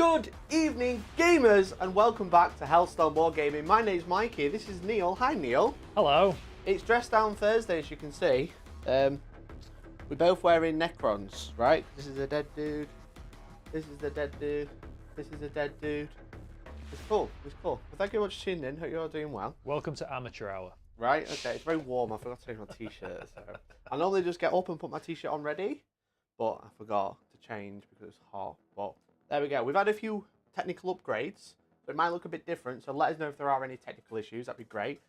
Good evening, gamers, and welcome back to Hellstormwargaming. My name's Mikey. This is Neil. Hi, Neil. Hello. It's Dress Down Thursday, as you can see. We're both wearing Necrons, right? This is a dead dude. This is the dead dude. This is a dead dude. It's cool. It's cool. Well, thank you very much for tuning in. Hope you're all doing well. Welcome to Amateur Hour. Right? Okay. It's very warm. I forgot to change my t-shirt. So I normally just get up and put my t-shirt on ready, but I forgot to change because it's hot. But there we go. We've had a few technical upgrades, but it might look a bit different. So let us know if there are any technical issues. That'd be great.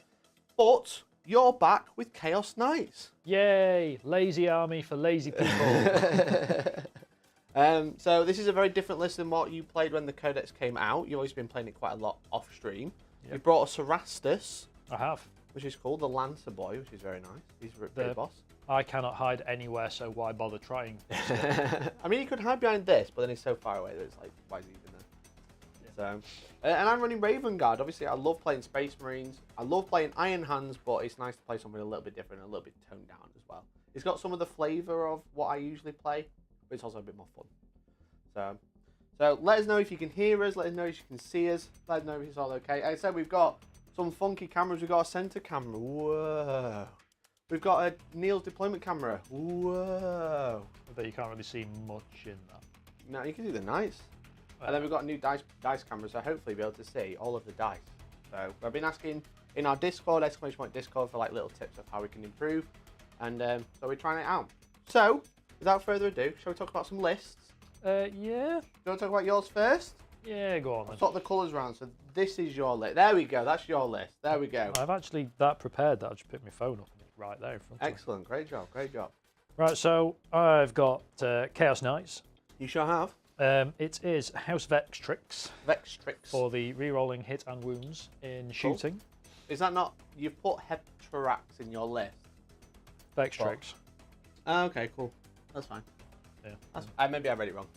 But you're back with Chaos Knights. Yay! Lazy army for lazy people. So this is a very different list than what you played when the Codex came out. You've always been playing it quite a lot off stream. Yep. You brought a Cerastus. I have. Which is called the Lancer Boy, which is very nice. He's a big boss. I cannot hide anywhere, so why bother trying? I mean, you could hide behind this, but then he's so far away that it's like, why is he even there? Yeah. So, and I'm running Raven Guard. Obviously, I love playing Space Marines. I love playing Iron Hands, but it's nice to play something a little bit different, and a little bit toned down as well. It's got some of the flavour of what I usually play, but it's also a bit more fun. So let us know if you can hear us. Let us know if you can see us. Let us know if it's all okay. Like I said, we've got some funky cameras. We've got a centre camera. Whoa. We've got a Neil's deployment camera. Whoa. I bet you can't really see much in that. No, you can see the knights. And then we've got a new dice camera, so hopefully you'll be able to see all of the dice. So I've been asking in our Discord, !Discord, for like little tips of how we can improve. And so we're trying it out. So, without further ado, shall we talk about some lists? Yeah. Do you want to talk about yours first? Yeah, go on. I'll swap the colours around, so this is your list. There we go, that's your list. There we go. I've actually that prepared that I just picked my phone up and it's right there in front of me. Excellent, great job, great job. Right, so I've got Chaos Knights. You sure have. It is House Vextrix. Vextrix. For the re-rolling hit and wounds in shooting. Is that not, you've put Heptrax in your list? Vextrix. Oh, okay, cool. That's fine. Yeah. Maybe I read it wrong.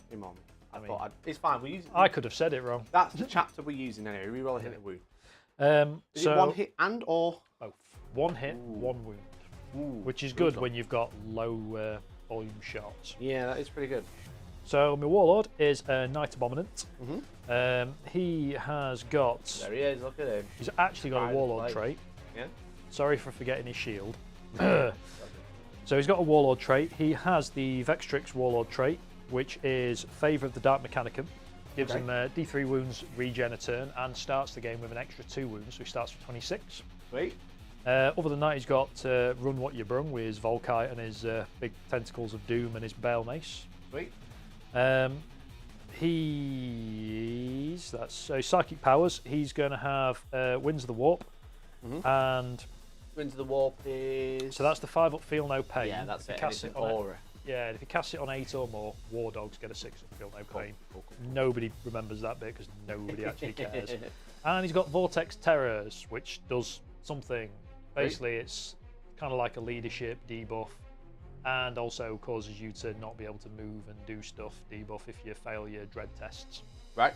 I thought it's fine. I could have said it wrong. That's the chapter we're using anyway. Reroll a hit and wound. Is so it one hit and or? Both. One hit, one wound. Which is good when you've got low volume shots. Yeah, that is pretty good. So my Warlord is a Knight Abominant. He has got... There he is, look at him. He's actually got a Warlord trait. Yeah. Sorry for forgetting his shield. So he's got a Warlord trait. He has the Vextrix Warlord trait, which is Favour of the Dark Mechanicum. Gives him D3 wounds, regen a turn, and starts the game with an extra 2 wounds, so he starts with 26. Sweet. Other than that, he's got Run What You Brung with his Volkite and his big Tentacles of Doom and his Bale Mace. Sweet. That's Psychic Powers. He's going to have Winds of the Warp, and Winds of the Warp is... So that's the 5-up Feel No Pain. Yeah, that's it. Cast it on aura. Yeah, if you cast it on 8 or more, War Dogs get a 6-up Feel No Pain. Cool. Nobody remembers that bit because nobody actually cares. And he's got Vortex Terrors, which does something. Basically, it's kind of like a leadership debuff, and also causes you to not be able to move and do stuff. Debuff if you fail your dread tests. Right.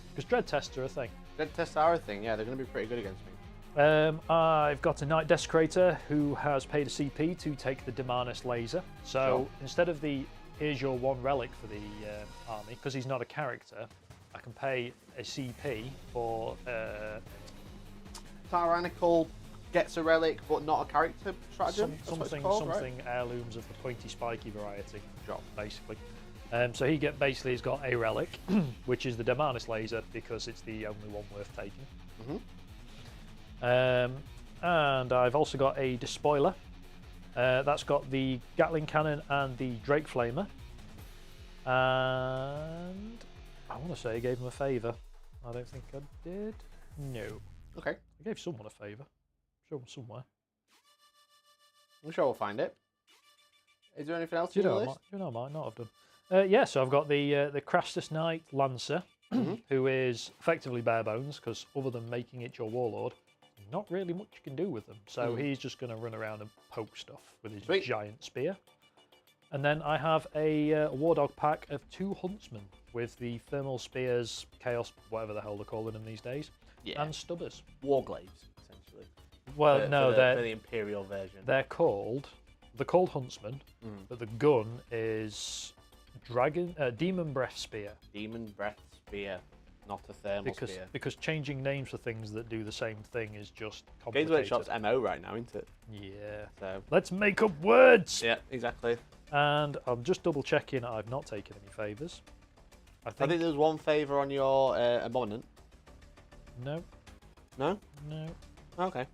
Because dread tests are a thing. Dread tests are a thing. Yeah, they're going to be pretty good against me. I've got a Knight Desecrator who has paid a CP to take the Demanus Laser. So instead of the here's your one relic for the army, because he's not a character, I can pay a CP for... Tyrannical gets a relic, but not a character stratagem? Something heirlooms of the pointy spiky variety, basically. So he's got a relic, which is the Demanus Laser, because it's the only one worth taking. And I've also got a Despoiler. That's got the Gatling Cannon and the Drake Flamer. And I want to say I gave him a favour. I don't think I did. No. Okay. I gave someone a favour. Show them somewhere. I'm sure we'll find it. Is there anything else on your list? I might not have done. Yeah, so I've got the Crastus Knight Lancer, who is effectively bare bones, because other than making it your Warlord, not really much you can do with them. So he's just going to run around and poke stuff with his giant spear. And then I have a War Dog pack of 2 Huntsmen with the Thermal Spears, Chaos, whatever the hell they're calling them these days, and Stubbers. Warglaives, essentially. Well, they're the Imperial version. They're called Huntsmen, but the gun is Demon Breath Spear. Demon Breath sphere, not a thermal sphere. Because changing names for things that do the same thing is just Games complicated. Workshop's MO right now, isn't it? Yeah. So let's make up words. Yeah, exactly. And I'm just double checking. I've not taken any favours. I think there's one favour on your abonnement. No. No? No. Okay.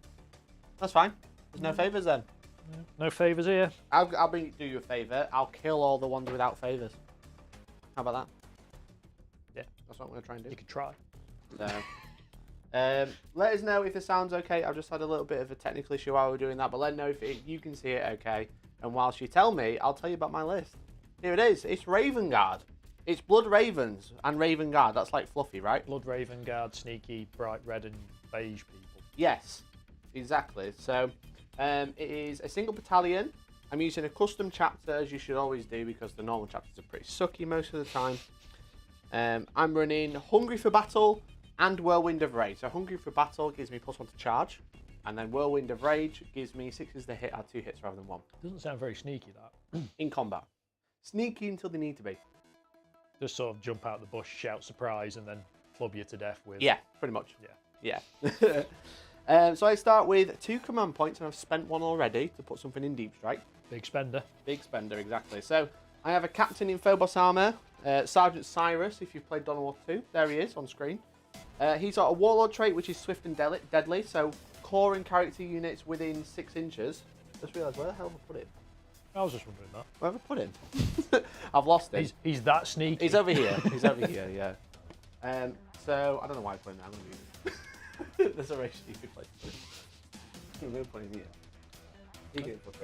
That's fine. There's no favours then. No favours here. I'll do you a favour. I'll kill all the ones without favours. How about that? Yeah. That's what I'm going to try and do. You could try. So, let us know if it sounds okay. I've just had a little bit of a technical issue while we're doing that, but let us know if you can see it okay. And whilst you tell me, I'll tell you about my list. Here it is. It's Raven Guard. It's Blood Ravens and Raven Guard. That's like fluffy, right? Blood Raven Guard, sneaky, bright red and beige people. Yes, exactly. So it is a single battalion. I'm using a custom chapter, as you should always do, because the normal chapters are pretty sucky most of the time. I'm running Hungry for Battle and Whirlwind of Rage. So Hungry for Battle gives me +1 to charge, and then Whirlwind of Rage gives me 6 to hit, 2 hits rather than 1. Doesn't sound very sneaky, that. In combat. Sneaky until they need to be. Just sort of jump out the bush, shout surprise, and then club you to death with... Yeah, pretty much. Yeah. Yeah. So I start with 2 command points, and I've spent 1 already to put something in Deep Strike. Big spender. Big spender, exactly. So I have a captain in Phobos armor, Sergeant Cyrus, if you've played Dawn of War 2. There he is on screen. He's got a warlord trait, which is swift and deadly, so core and character units within 6 inches. Just realised, where the hell have I put it? I was just wondering that. Where have I put him? I've lost him. He's that sneaky. He's over here. He's over here, yeah. So I don't know why I put him there. I'm going to move him. That's a very stupid place to put him. I'm going to put him here. He can put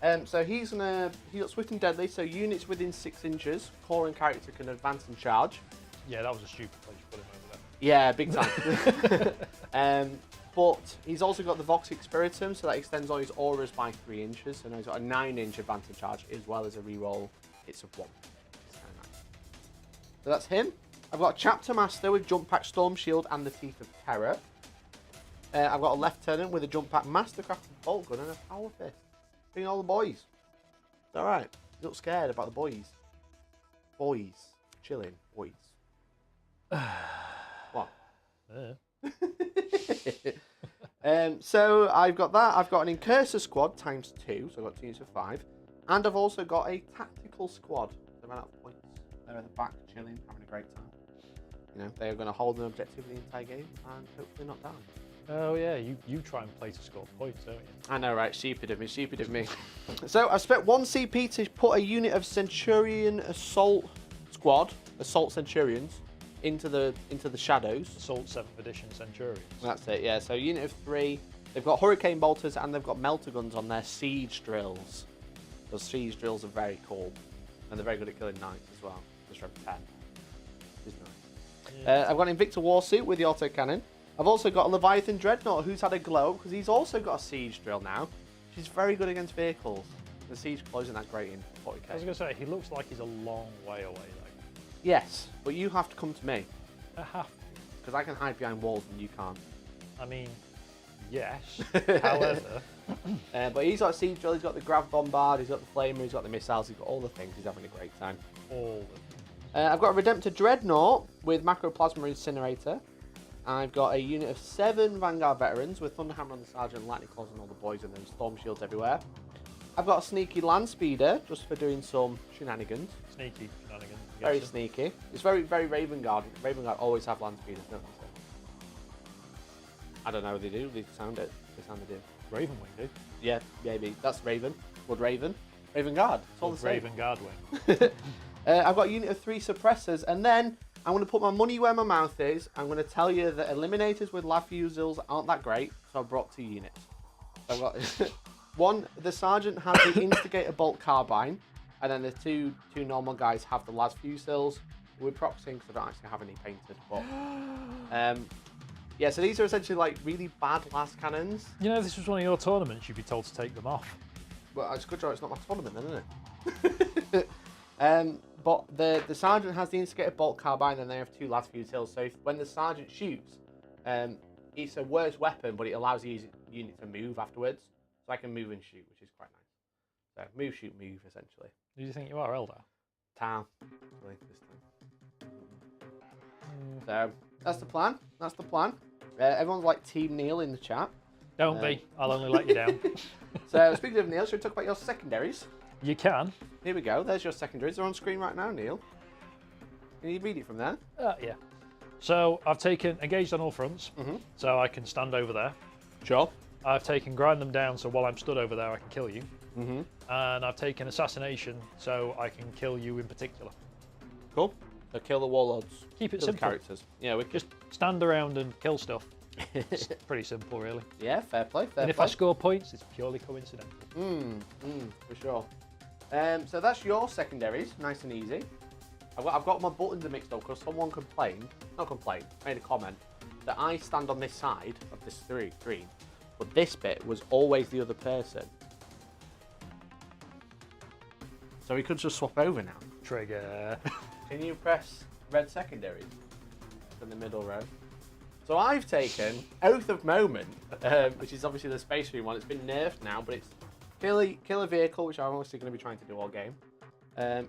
it. So he's got swift and deadly, so units within 6 inches, core and character can advance and charge. Yeah, that was a stupid place to put him over there. Yeah, big time. But he's also got the Voxic Spiritum, so that extends all his auras by 3 inches. So now he's got a 9-inch advantage charge, as well as a reroll hits of 1. Nice. So that's him. I've got a Chapter Master with Jump Pack Storm Shield and the Teeth of Terror. I've got a Lieutenant with a Jump Pack Mastercrafted Bolt Gun and a Power Fist. Bring all the boys. It's alright. You look scared about the boys. Boys. Chilling. Boys. What? So I've got that. I've got an Incursor squad times 2, so I've got 2 units of 5. And I've also got a tactical squad. They ran out of points. They're at the back, chilling, having a great time. You know, they are going to hold an objective the entire game and hopefully not down. Oh yeah, you try and play to score points, don't you? I know, right? Stupid of me. So I've spent 1 CP to put a unit of Centurion Assault Squad, Assault Centurions, into the shadows. Assault 7th Edition Centurions. That's it, yeah. So unit of 3. They've got Hurricane Bolters and they've got Melter Guns on their Siege Drills. Those Siege Drills are very cool. And they're very good at killing knights as well. Just from 10. Which is nice. Yeah. I've got an Invicta Warsuit with the autocannon. I've also got a Leviathan Dreadnought who's had a glow because he's also got a Siege Drill now. She's very good against vehicles. The Siege Claw isn't that great in 40k. I was going to say, he looks like he's a long way away though. Yes, but you have to come to me. I have to. Because I can hide behind walls and you can't. I mean, yes. However. But he's got a Siege Drill, he's got the Grav Bombard, he's got the Flamer, he's got the missiles, he's got all the things. He's having a great time. All of them. I've got a Redemptor Dreadnought with Macroplasma Incinerator. I've got a unit of 7 Vanguard Veterans with Thunderhammer on the Sergeant, Lightning Claws on all the boys, and then Storm Shields everywhere. I've got a sneaky Land Speeder just for doing some shenanigans. Sneaky shenanigans. Very sneaky. It's very, very Raven Guard. Raven Guard always have Land Speeders, don't they? I don't know what they do. They sound it. They sound they do. Ravenwing do. Yeah, maybe. That's Raven. Blood Raven. Raven Guard. It's all the same. Raven Guard wing. I've got a unit of 3 suppressors, and then I'm going to put my money where my mouth is. I'm going to tell you that eliminators with lav fusils aren't that great, so I brought 2 units. So I've got one. The sergeant has the instigator bolt carbine, and then the two normal guys have the las fusils. We're proxying because I don't actually have any painted, but yeah. So these are essentially like really bad las cannons. You know, if this was one of your tournaments, you'd be told to take them off. Well, it's a good job it's not my tournament, then, isn't it? But the sergeant has the instigator bolt carbine, and they have 2 las fusils. So when the sergeant shoots, it's a worse weapon, but it allows the unit to move afterwards. So I can move and shoot, which is quite nice. So move, shoot, move, essentially. Who do you think you are, Eldar? Town. Really, this time. So that's the plan. That's the plan. Everyone's like Team Neil in the chat. Don't be. I'll only let you down. So speaking of Neil, should we talk about your secondaries? You can. Here we go. There's your secondaries. They're on screen right now, Neil. Can you read it from there? Yeah. So I've taken engaged on all fronts, so I can stand over there. Sure. I've taken grind them down, so while I'm stood over there, I can kill you. And I've taken assassination, so I can kill you in particular. Cool. So kill the warlords. Keep it kill simple. The characters. Yeah, we Just stand around and kill stuff. It's pretty simple, really. Yeah, fair play. Fair And if play. I score points, it's purely coincidental. For sure. So that's your secondaries, nice and easy. I've got my buttons are mixed up because someone made a comment that I stand on this side of this screen, but this bit was always the other person. So we could just swap over now. Trigger. Can you press red secondaries in the middle row? So I've taken Oath of Moment, which is obviously the Space Marine one. It's been nerfed now, but it's kill a vehicle, which I'm obviously going to be trying to do all game.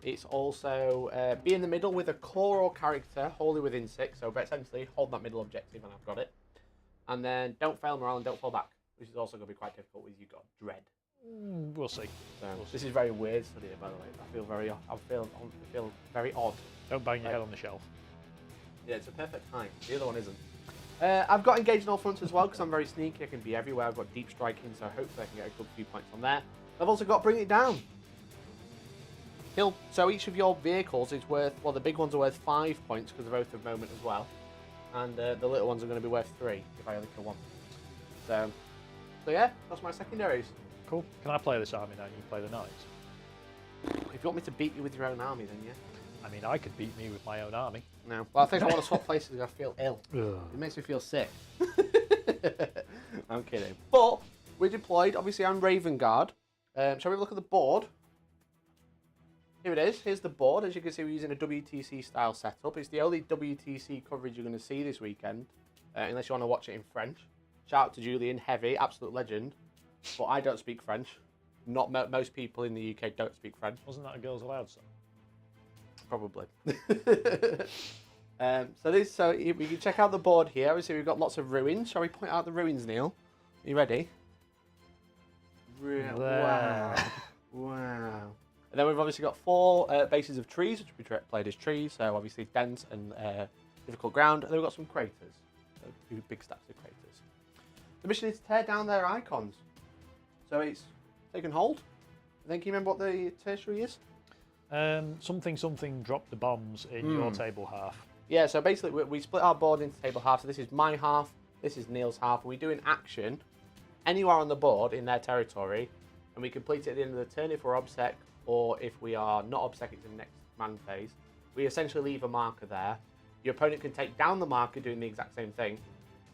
It's also be in the middle with a core or character wholly within 6, so essentially hold that middle objective and I've got it. And then don't fail morale and don't fall back, which is also going to be quite difficult with you've got dread. We'll see. So this is very weird study, by the way. I feel very odd. Don't bang your head on the shelf. Yeah, it's a perfect height. The other one isn't. I've got engaged on all fronts as well because I'm very sneaky. I can be everywhere. I've got deep striking, so hopefully I can get a good few points on there. I've also got bring it down. So each of your vehicles is worth, well, the big ones are worth 5 points because of Oath of Moment as well, and the little ones are going to be worth 3 if I only kill one. So yeah, that's my secondaries. Cool. Can I play this army now and you play the knights? If you want me to beat you with your own army, then yeah. I mean, I could beat me with my own army. No, well, I think I want to swap places because I feel ill. Ugh. It makes me feel sick. I'm kidding. But we're deployed. Obviously, I'm Raven Guard. Shall we look at the board? Here it is. Here's the board. As you can see, we're using a WTC style setup. It's the only WTC coverage you're going to see this weekend, unless you want to watch it in French. Shout out to Julian, heavy, absolute legend. But I don't speak French. Not most people in the UK don't speak French. Wasn't that a Girls Aloud song? Probably. So we can check out the board here. Obviously, we've got lots of ruins. Shall we point out the ruins, Neil? Are you ready? Wow. Wow. And then we've obviously got 4 bases of trees, which we played as trees. So obviously dense and difficult ground. And then we've got some craters. So 2 big stacks of craters. The mission is to tear down their icons. So it's taken hold. And then can you remember what the tertiary is? Something dropped the bombs in your table half. Yeah, so basically we split our board into table half. So this is my half, this is Neil's half. We do an action anywhere on the board in their territory, and we complete it at the end of the turn if we're obsec, or if we are not obsec, it's in the next man phase. We essentially leave a marker there. Your opponent can take down the marker doing the exact same thing,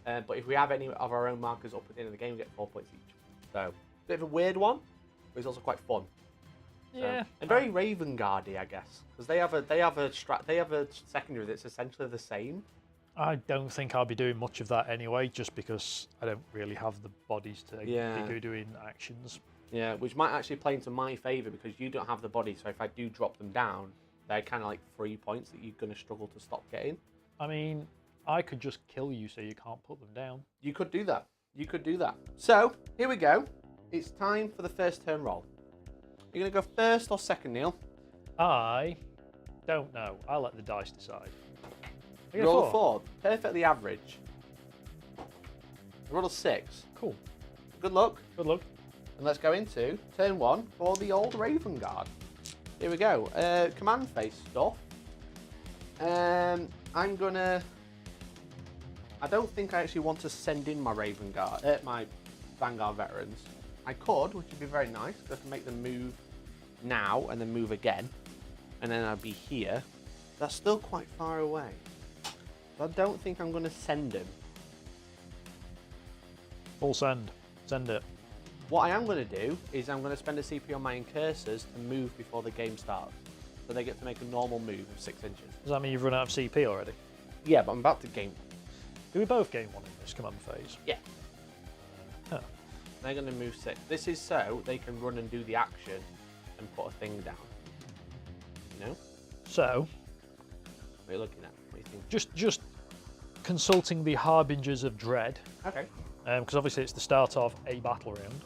but if we have any of our own markers up at the end of the game, we get 4 points each. So, a bit of a weird one, but it's also quite fun. Yeah, and very Raven Guardy, I guess, because they have a secondary that's essentially the same. I don't think I'll be doing much of that anyway, just because I don't really have the bodies to be doing actions. Yeah, which might actually play into my favour because you don't have the body. So if I do drop them down, they're kind of like 3 points that you're going to struggle to stop getting. I mean, I could just kill you so you can't put them down. You could do that. You could do that. So here we go. It's time for the first turn roll. You're going to go first or second, Neil? I don't know. I'll let the dice decide. Roll a 4. Perfectly average. Roll a 6. Cool. Good luck. Good luck. And let's go into turn 1 for the old Raven Guard. Here we go. Command phase stuff. I'm going to... I don't think I actually want to send in my Raven Guard, my Vanguard veterans. I could, which would be very nice, because I can make them move now and then move again. And then I'd be here. That's still quite far away. But I don't think I'm going to send him. Full send. Send it. What I am going to do is I'm going to spend a CP on my incursors to move before the game starts. So they get to make a normal move of 6 inches. Does that mean you've run out of CP already? Yeah, but I'm about to gain. Do we both gain 1 in this command phase? Yeah. Huh. They're going to move 6. This is so they can run and do the action and put a thing down. You know? So, what are you looking at? What do you think? Just consulting the Harbingers of Dread. Okay. Because obviously it's the start of a battle round.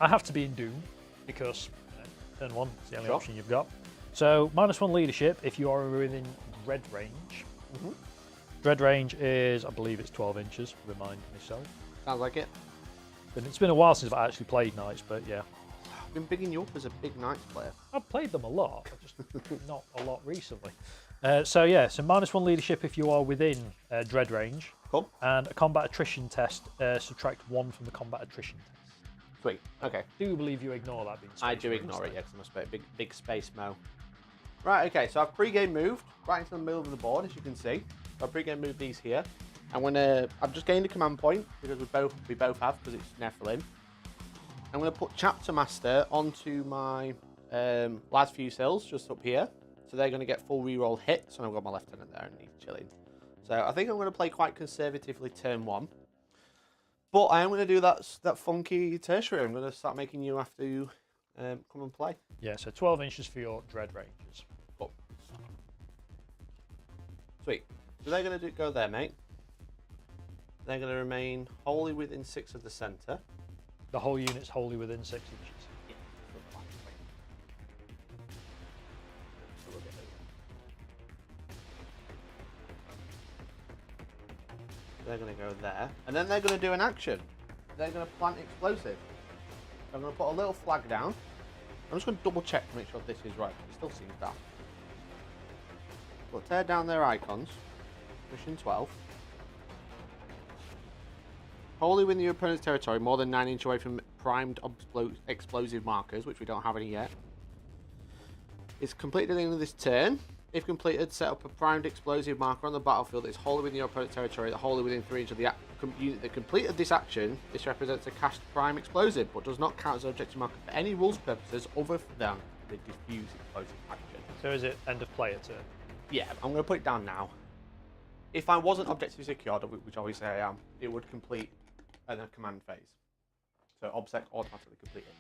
I have to be in Doom because turn 1 is the only option you've got. So -1 leadership if you are within Dread range. Dread range is, I believe it's 12 inches, remind myself. Sounds like it. And it's been a while since I've actually played Knights, but yeah. I've been bigging you up as a big Knights player. I've played them a lot, but just not a lot recently. So yeah, so -1 leadership if you are within Dread range. Cool. And a combat attrition test, subtract 1 from the combat attrition test. Sweet. Okay. I do believe you ignore that being space I do ignore it, yeah, because I'm a big space mo. Right, okay, so I've pre-game moved right into the middle of the board, as you can see. So I've pre-game moved these here. I've just gained a command point because we both have, because it's Nephilim. I'm going to put Chapter Master onto my last few cells just up here. So they're going to get full reroll hits, and I've got my lieutenant there and he's chilling. So I think I'm going to play quite conservatively turn 1. But I am going to do that funky tertiary. I'm going to start making you have to come and play. Yeah, so 12 inches for your Dread ranges. Cool. Sweet. So they're going to go there, mate. They're going to remain wholly within 6 of the centre. The whole unit's wholly within 6 inches. Yeah. They're going to go there. And then they're going to do an action. They're going to plant explosive. I'm going to put a little flag down. I'm just going to double check to make sure this is right. It still seems daft. We'll tear down their icons. Mission 12. Wholly within your opponent's territory, more than 9 inches away from primed explosive markers, which we don't have any yet. It's completed at the end of this turn. If completed, set up a primed explosive marker on the battlefield that is wholly within your opponent's territory, that wholly within 3 inches of the unit that completed this action. This represents a cast prime explosive, but does not count as an objective marker for any rules purposes other than the diffuse explosive action. So is it end of player turn? Yeah, I'm going to put it down now. If I wasn't objectively secured, which obviously I am, it would complete in a command phase. So OBSEC automatically completed.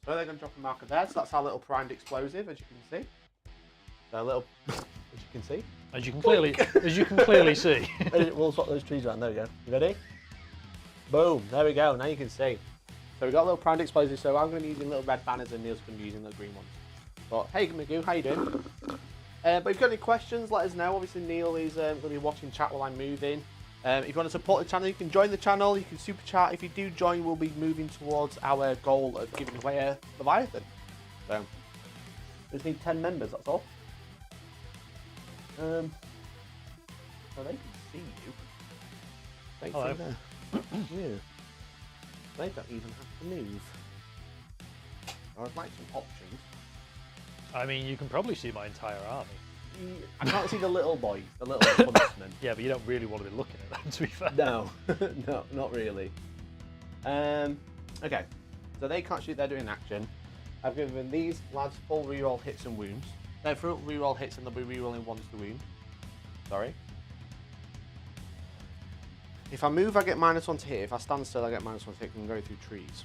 So they're going to drop a marker there. So that's our little primed explosive, as you can see. So a little, as you can see. As you can clearly see. We'll swap those trees around. There we go. You ready? Boom. There we go. Now you can see. So we've got a little primed explosive. So I'm going to be using little red banners, and Neil's going to be using the green ones. But hey, Magoo, how you doing? But if you've got any questions, let us know. Obviously, Neil is going to be watching chat while I'm moving. If you want to support the channel, you can join the channel. You can super chat. If you do join, we'll be moving towards our goal of giving away a Leviathan. So we just need 10 members. That's all. So they can see you. Right. Hello. There. Yeah. They don't even have to move. I'd like some options. I mean, you can probably see my entire army. I can't see the little boys, the little huntsmen. Yeah, but you don't really want to be looking at them, to be fair. No, no, not really. Okay, so they can't shoot, they're doing action. I've given these lads full reroll hits and wounds. They're full reroll hits and they'll be rerolling ones to wound. Sorry. If I move, I get -1 to hit. If I stand still, I get -1 to hit and go through trees.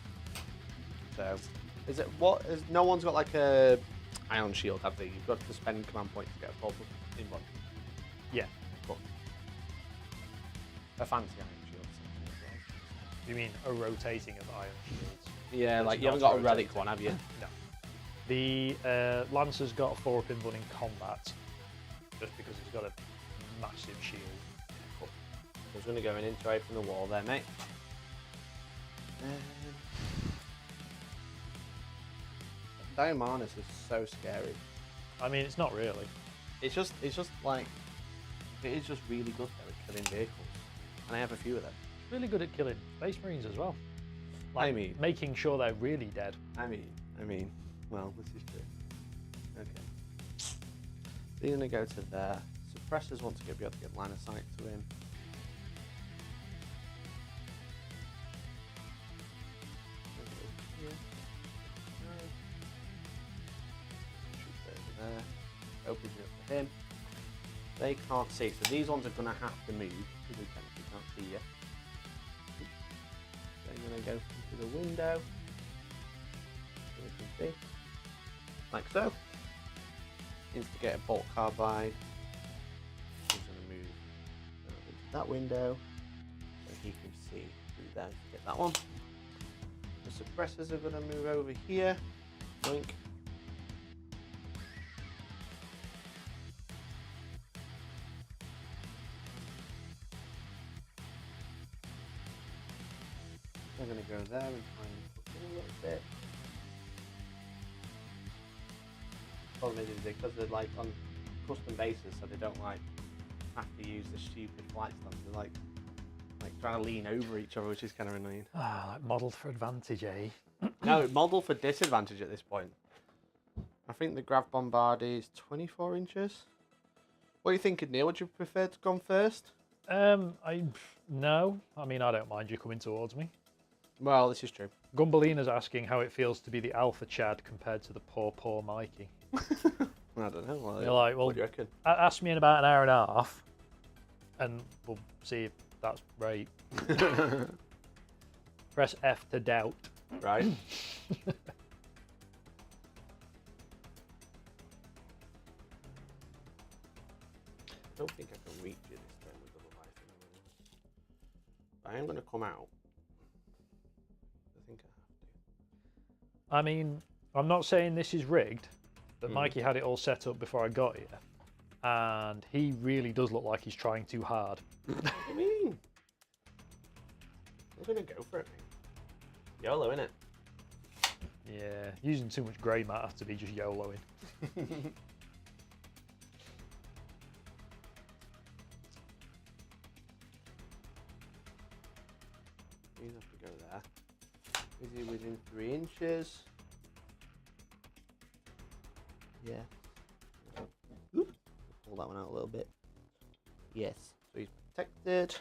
So, is it what? No one's got like a ion shield, have they? You've got to spend command points to get a full in one. Yeah. Cool. A fancy iron shield. You mean a rotating of iron shields? Yeah, There's like you haven't got a rotating. relic one, have you? No. The Lancer's got a 4-up input in combat, just because he's got a massive shield. Cool. I was going to go an inch away from the wall there, mate. Diomanus is so scary. I mean, it's not really. It's just like, it is just really good though at killing vehicles. And I have a few of them. Really good at killing Space Marines as well. I mean, making sure they're really dead. I mean, well, this is true. Okay. So you're going to go to there. Suppressors want to be able to get line of sight to him. There. Opens it up for him. They can't see, so these ones are going to have to move. They can't see yet. They're going to go into the window. So we can see. Like so. Instigate a bolt carbine. He's going to move that window so he can see through there. Get that one. The suppressors are going to move over here. Blink. I'm going to go there and try and put in a little bit. Problem is because they're like on custom bases, so they don't like have to use the stupid flight stands. They're like trying to lean over each other, which is kind of annoying. Ah, like modelled for advantage, eh? No, model for disadvantage at this point. I think the Grav Bombard is 24 inches. What are you thinking, Neil? Would you prefer to come first? No. I mean, I don't mind you coming towards me. Well, this is true. Gumbelina's asking how it feels to be the alpha Chad compared to the poor Mikey. I don't know. Well, You're like, well, what do you reckon? ask me in about an hour and a half, and we'll see if that's right. Press F to doubt. Right. I don't think I can reach you this time with double life. I am going to come out. I think I have to. I mean, I'm not saying this is rigged, but Mikey had it all set up before I got here, and he really does look like he's trying too hard. What do you mean? We're going to go for it, mate. YOLO, innit? Yeah, using too much grey matter to be just YOLOing. These have to go there. Is he within 3 inches? Yeah. Oop. Pull that one out a little bit. Yes. So he's protected.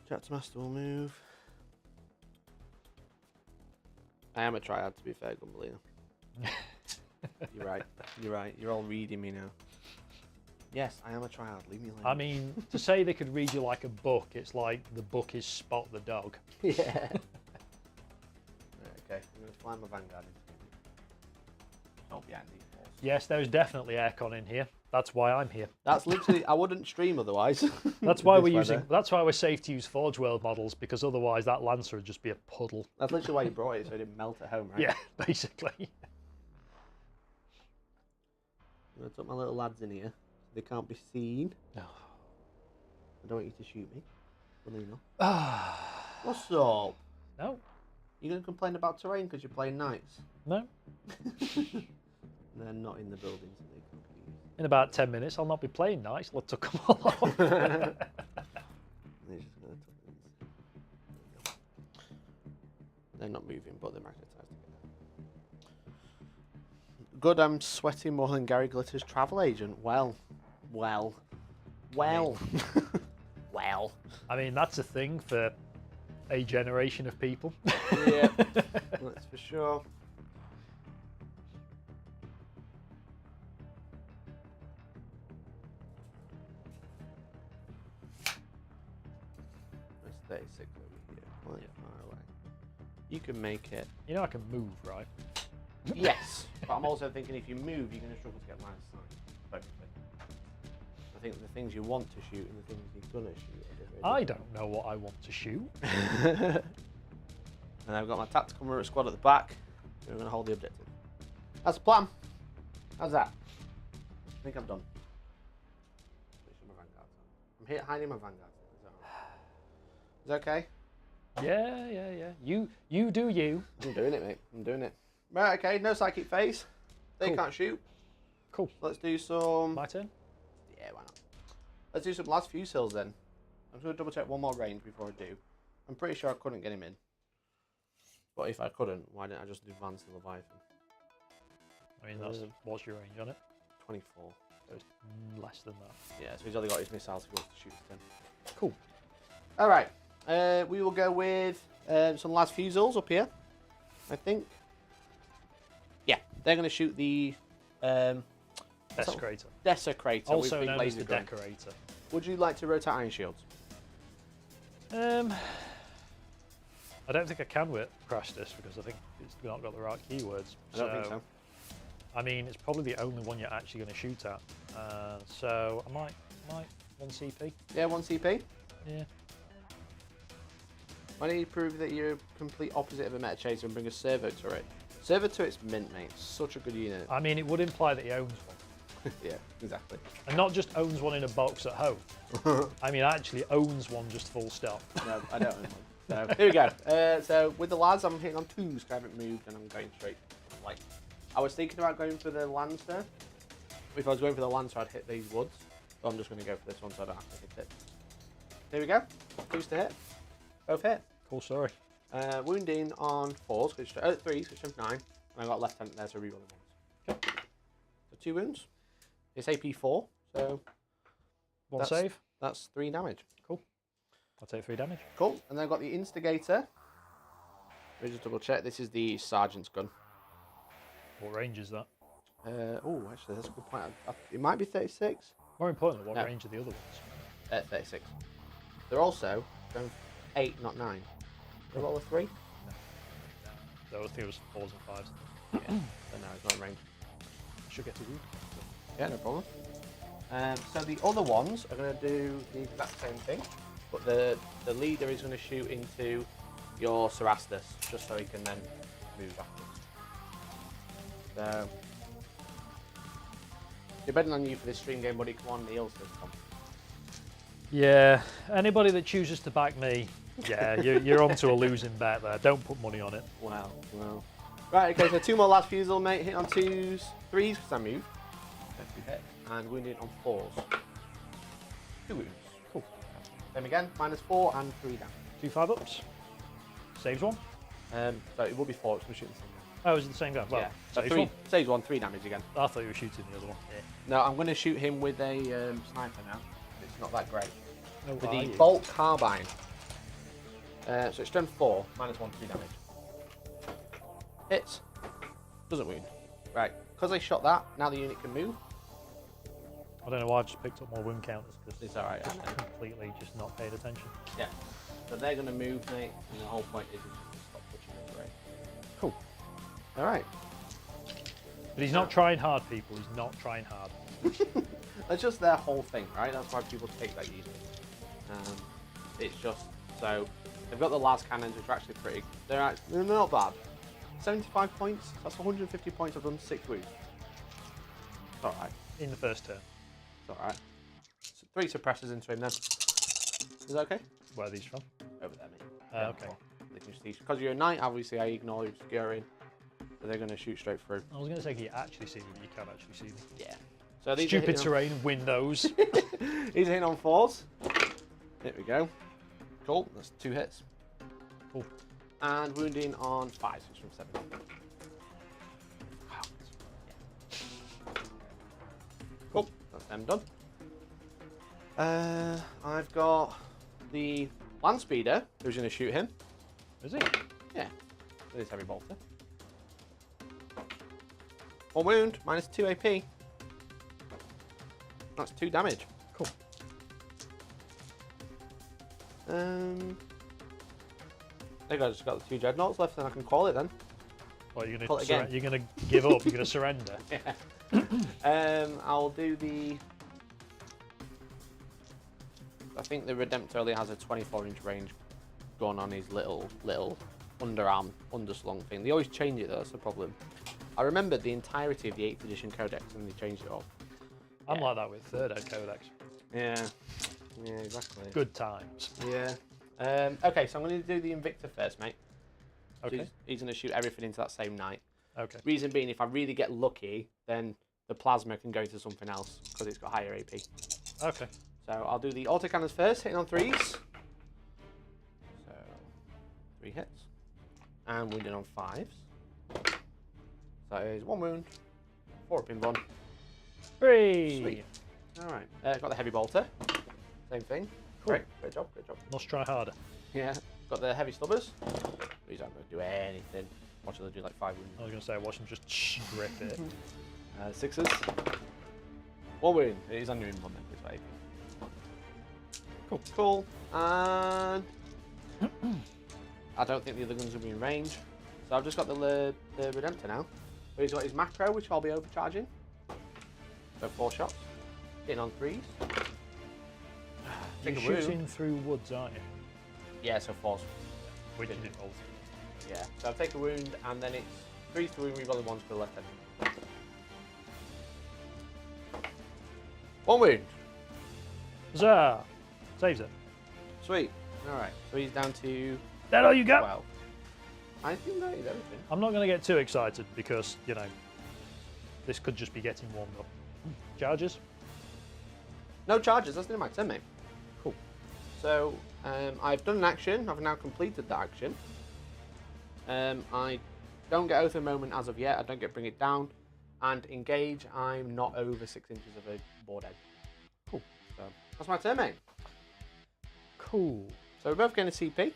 Chapter Master will move. I am a triad, to be fair, Gumbelina. You're right. You're right. You're all reading me now. Yes, I am a triad. Leave me alone. I mean, to say they could read you like a book, it's like the book is Spot the dog. Yeah. Right, okay, I'm going to fly my Vanguard into him. Not behind these walls. Yes, there's definitely aircon in here. That's why I'm here. That's literally, I wouldn't stream otherwise. That's why we're using. That's why we're safe to use Forge World models, because otherwise that Lancer would just be a puddle. That's literally why you brought it, so it didn't melt at home, right? Yeah, basically. I'm going to put my little lads in here. They can't be seen. No. I don't want you to shoot me. Belina. Ah. What's up? No. You going to complain about terrain because you're playing knights? No. They're not in the buildings. So they can't be used. In about 10 minutes, I'll not be playing nice. Let's took them all off. They're just gonna tuck these. They're not moving, but they're magnetized together. Good, I'm sweating more than Gary Glitter's travel agent. Well. Well. I mean, that's a thing for a generation of people. Yeah, that's for sure. That's 36 over here, quite far away. You can make it. You know I can move, right? Yes, but I'm also thinking if you move, you're going to struggle to get line of sight. Both of it. I think the things you want to shoot and the things you're going to shoot are different. I don't know what I want to shoot. And I've got my tactical mirror squad at the back. We're going to hold the objective. That's the plan. How's that? I think I'm done. I'm here hiding my Vanguard. Is that okay? Yeah. You do you. I'm doing it, mate. I'm doing it. Right, okay. No psychic phase. They Cool. can't shoot. Cool. Let's do some... My turn? Yeah, why not? Let's do some last fuse hills then. I'm just going to double check one more range before I do. I'm pretty sure I couldn't get him in. But if I couldn't, why didn't I just advance the Leviathan? I mean, what's your range on it? 24. So it's less than that. Yeah, so he's only got his missiles if he wants to shoot them. Cool. Alright, we will go with some last fusils up here, I think. Yeah, they're going to shoot the... Desecrator. Desecrator. Also with big known as laser the gun. Decorator. Would you like to rotate iron shields? I don't think I can with Crash this because I think it's not got the right keywords. I don't think so. I mean, it's probably the only one you're actually going to shoot at. So I might 1 CP. Yeah, 1 CP. Yeah. Why don't you prove that you're a complete opposite of a meta chaser and bring a servo turret? Servo turret's mint, mate. Such a good unit. I mean, it would imply that he owns one. Yeah, exactly. And not just owns one in a box at home. I mean, actually owns one just full stop. No, I don't own one. So, here we go. So, with the lads, I'm hitting on 2s because I haven't moved and I'm going straight. Like, I was thinking about going for the Lancer. If I was going for the Lancer, I'd hit these woods. But I'm just going to go for this one so I don't have to hit it. Here we go. 2s to hit. Both hit. Cool story. Wounding on 4s, 3s, which is 9. And I got Lieutenant there to reroll the ones. Okay. So 2 wounds. It's AP 4, so... One save. That's 3 damage. Cool. I'll take 3 damage. Cool. And then I've got the Instigator. Let me just double check. This is the Sergeant's gun. What range is that? Oh, actually, that's a good point. It might be 36. More importantly, what range are the other ones? 36. They're also going 8, not 9. They roll a 3? No. So I think it was 4s and 5s. Yeah. So no, it's not in range. I should get to wound. Yeah, no problem. So the other ones are going to do the exact same thing, but the leader is going to shoot into your Cerastus, just so he can then move afterwards. So, depending on you for this stream game, buddy, come on, Neil says come. Yeah, anybody that chooses to back me, yeah, you're onto a losing bet there. Don't put money on it. Wow. Right, okay, so 2 more last fusel, mate. Hit on 2s, 3s because I moved. Hit. And wounded on 4s. 2 wounds. Cool. Same again, -4 and 3 damage. 2 5-ups. Saves 1. So it will be 4, it's going to shoot the same guy. Oh, is it the same guy? Well, yeah. So saves 3, 1. saves 1, 3 damage again. I thought you were shooting the other one. Yeah. No, I'm going to shoot him with a sniper now. It's not that great. Oh, with the Bolt Carbine. So it's strength 4, -1, 3 damage. Hits. Doesn't wound. Right, because I shot that, now the unit can move. I don't know why I just picked up more wound counters because It's alright. completely just not paid attention. Yeah. So they're going to move, mate, and the whole point is to stop pushing them away. Cool. Alright. But he's not trying hard, people. He's not trying hard. That's just their whole thing, right? That's why people take that unit. It's just, so, they've got the las cannons, which are actually pretty, they're not bad. 75 points, that's 150 points, I've done 6 wounds. It's alright. In the first turn. It's alright. So 3 suppressors into him then. Is that okay? Where are these from? Over there, mate. Okay. They can just see, because you're a knight, obviously I ignore your obscuring, so they're going to shoot straight through. I was going to say, can you actually see me, but you can't actually see me. Yeah. So these Stupid terrain, windows. He's hitting on 4s. Here we go. Cool, that's 2 hits. Cool. And wounding on 5s, which is from 7. Cool, that's them done. I've got the land speeder who's going to shoot him. Is he? Yeah, with his heavy bolter. 1 wound, -2 AP. That's 2 damage. Cool. I think I just got the 2 dreadnoughts left, then I can call it then. What, you're Call it going again. to give up? You're going to surrender? Yeah. I'll do the. I think the Redemptor only has a 24-inch range gun on his little underarm, underslung thing. They always change it though, that's the problem. I remembered the entirety of the 8th edition codex and they changed it all. I'm like that with 3rd ed codex. Yeah. Yeah, exactly. Good times. Yeah. Okay, so I'm going to do the Invictor first, mate. Okay. So he's going to shoot everything into that same knight. Okay. Reason being, if I really get lucky, then the plasma can go to something else because it's got higher AP. Okay. So I'll do the autocannons first, hitting on 3s. So 3 hits. And wounding on 5s. So that is 1 wound, 4 up in 1. 3. Sweet. Alright, got the heavy bolter. Same thing. Cool. Great job, great job. Must try harder. Yeah, got the heavy stubbers. These aren't going to do anything. Watch them do like 5 wounds. I was going to say, watch him just strip it. 6s. 1 wound. It is on your input then, it's AP. Cool. And I don't think the other guns will be in range. So I've just got the Redemptor now. But he's got his macro, which I'll be overcharging. So 4 shots. Hitting on 3s. You're Take a wound. shooting through woods, aren't you? Yeah, so force. Which is involved. Yeah, so I take a wound, and then it's 3 to wound, reroll the 1 for the left enemy. 1 wound. Huzzah! Saves it. Sweet. Alright, so he's down to That all you got? 12. I think that is everything. I'm not going to get too excited because, you know, this could just be getting warmed up. Charges? No charges, that's the end of my turn, mate. Cool. So, I've done an action, I've now completed that action. I don't get Oath of Moment as of yet, I don't get Bring It Down. And Engage, I'm not over 6 inches of a board edge. Cool. So, that's my turn, mate. Cool. So we're both getting a CP. And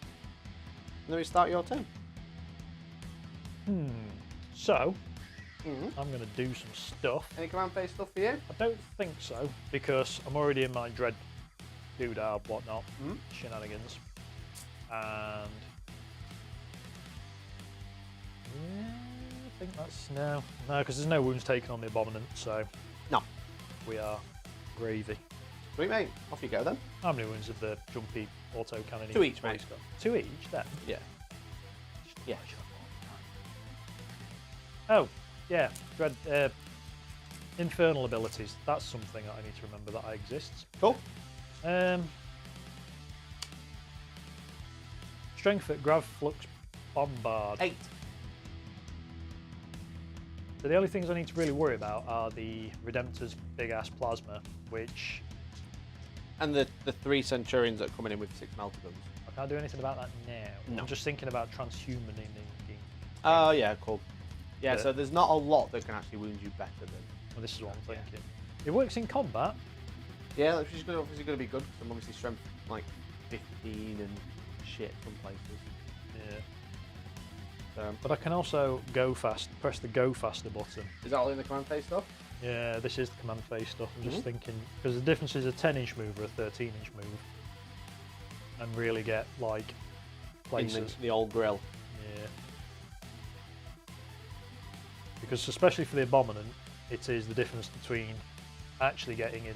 then we start your turn. So, I'm going to do some stuff. Any command phase stuff for you? I don't think so, because I'm already in my dread doodah, whatnot, shenanigans. And yeah, I think that's no, because there's no wounds taken on the Abominant, so No. we are gravy. Sweet, mate. Off you go then. How many wounds have the jumpy auto cannon? 2 each, mate. Got? 2 each, then? Yeah. Yeah. Oh, yeah. Dread, infernal abilities. That's something that I need to remember that exists. Cool. Strength at Grav Flux Bombard. 8. So the only things I need to really worry about are the Redemptor's big ass plasma, which And the 3 Centurions that are coming in with 6 melter guns. I can't do anything about that now. No. I'm just thinking about transhumaning. Oh, yeah, cool. Yeah, Yeah. so there's not a lot that can actually wound you better than. Well, this is what I'm Yeah. thinking. It works in combat. Yeah, which is obviously going to be good because I'm obviously strength like 15 and shit some places. Yeah. So, But I can also go fast. Press the go faster button. is that all in the command phase stuff? Yeah, this is the command phase stuff. I'm just thinking because the difference is a 10-inch move or a 13-inch move, and really get like places. In the old grill. Yeah. Because especially for the Abominant, it is the difference between actually getting in,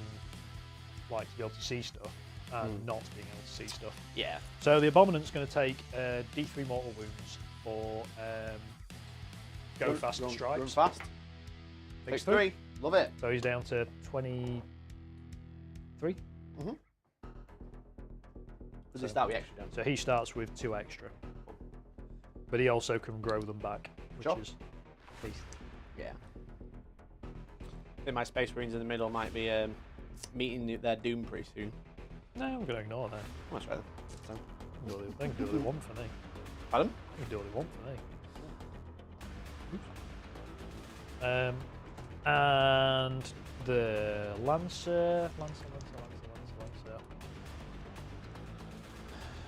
like, to be able to see stuff and not being able to see stuff. Yeah. So the Abominant's going to take D3 mortal wounds for go fast run, strikes. Run fast. Takes 3. Love it. So he's down to 23. Does it start with extra damage? So he starts with 2 extra. But he also can grow them back, which Sure. is tasty. Yeah. I think my Space Marines in the middle might be meeting their doom pretty soon. No, I'm going to ignore that. Much better. So. They can do what they want for me. Pardon? They can do what they want for me. And the Lancer.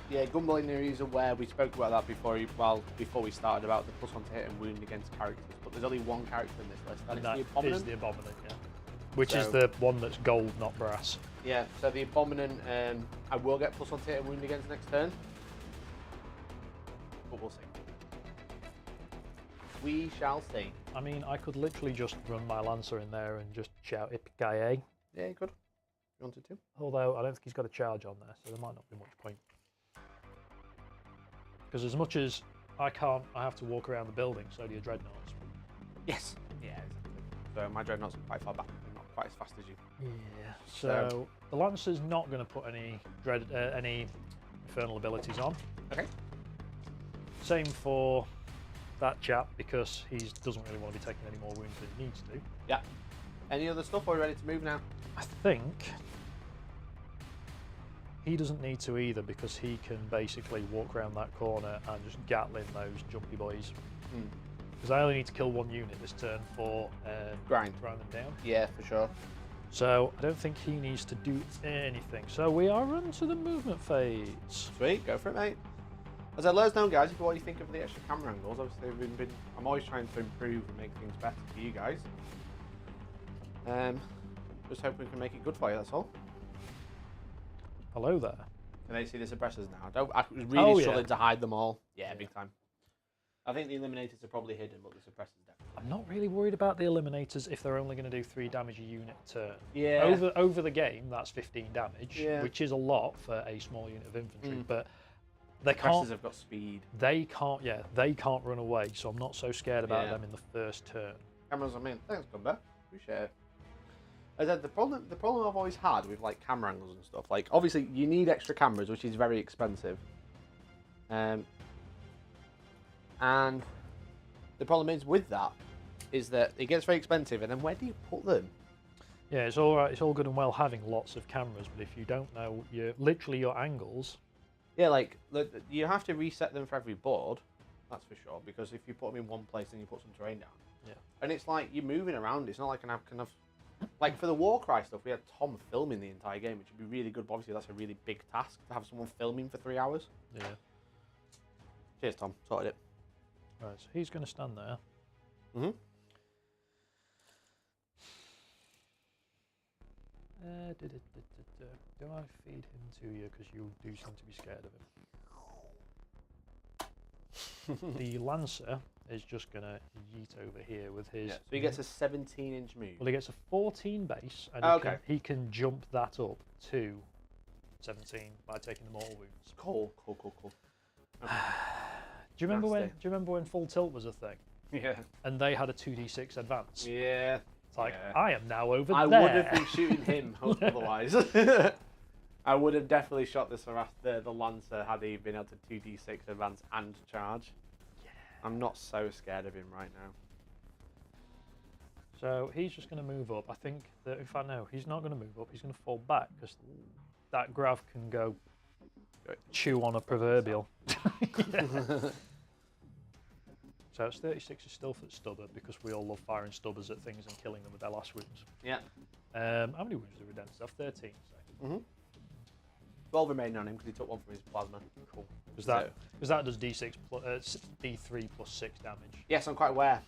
Yeah, Gumball is aware. We spoke about that before we started about the +1 to hit and wound against characters. But there's only one character in this list, and And it's that the Abominant. is the Abominant, yeah. Which is So- the one that's gold, not brass. Yeah, so the Abominant, I will get +1 to hit and wound against next turn. But we'll see. We shall see. I mean, I could literally just run my Lancer in there and just shout Ipic-Ie. Yeah, you could. You wanted to? Although I don't think he's got a charge on there, so there might not be much point. Because as much as I have to walk around the building, so do your Dreadnoughts. Yes. Yeah, exactly. So my Dreadnoughts are quite far back, and not quite as fast as you. Yeah. So the Lancer's not going to put any infernal abilities on. Okay. Same for that chap, because he doesn't really want to be taking any more wounds than he needs to. Yeah. Any other stuff, or are we ready to move now? I think he doesn't need to either, because he can basically walk around that corner and just Gatling those jumpy boys. Because I only need to kill 1 unit this turn for Grind them down. Yeah, for sure. So I don't think he needs to do anything. So we are on to the movement phase. Sweet, go for it, mate. As I let us know, guys, what you think of the extra camera angles. Obviously, I'm always trying to improve and make things better for you guys. Just hope we can make it good for you, that's all. Hello there. Can they see the suppressors now? I was really Oh, struggling yeah. to hide them all. Yeah, big time. I think the eliminators are probably hidden, but the suppressors definitely. I'm not really worried about the eliminators if they're only going to do 3 damage a unit turn. Yeah. Over the game, that's 15 damage, Yeah. which is a lot for a small unit of infantry. But they Suppressors have got speed. They can't. Yeah, they can't run away. So I'm not so scared about them in the first turn. Cameras, I mean, thanks, Gumber. Appreciate it. As I said, the problem I've always had with like camera angles and stuff, like obviously you need extra cameras, which is very expensive. And the problem is with that is that it gets very expensive, and then where do you put them? Yeah, it's all right. It's all good and well having lots of cameras, but if you don't know your angles. Yeah, like you have to reset them for every board. That's for sure. Because if you put them in one place, then you put some terrain down. Yeah. And it's like you're moving around. It's not like like for the Warcry stuff, we had Tom filming the entire game, which would be really good. But obviously, that's a really big task to have someone filming for 3 hours. Yeah. Cheers, Tom. Sorted it. Right, so he's going to stand there. Mm-hmm. Do I feed him to you because you do seem to be scared of him? The Lancer is just going to yeet over here with his... Yeah, so he gets a 17-inch move. Well, he gets a 14 base, and he can jump that up to 17 by taking the mortal wounds. Cool. Okay. Do you remember when full tilt was a thing? Yeah. And they had a 2d6 advance? Yeah. It's like, I am now over there. I would have been shooting him otherwise. I would have definitely shot the Lancer had he been able to 2d6 advance and charge. Yeah. I'm not so scared of him right now. So he's just going to move up. I think that, in fact, no, he's not going to move up. He's going to fall back because that grav can go chew on a proverbial. So it's 36 is still for stubber because we all love firing stubbers at things and killing them with their last wounds. Yeah. How many wounds do Redemptors have? 13. So. 12 remaining on him because he took one from his plasma. Cool. Because that does D6 plus, D3 plus 6 damage. Yes, I'm quite aware.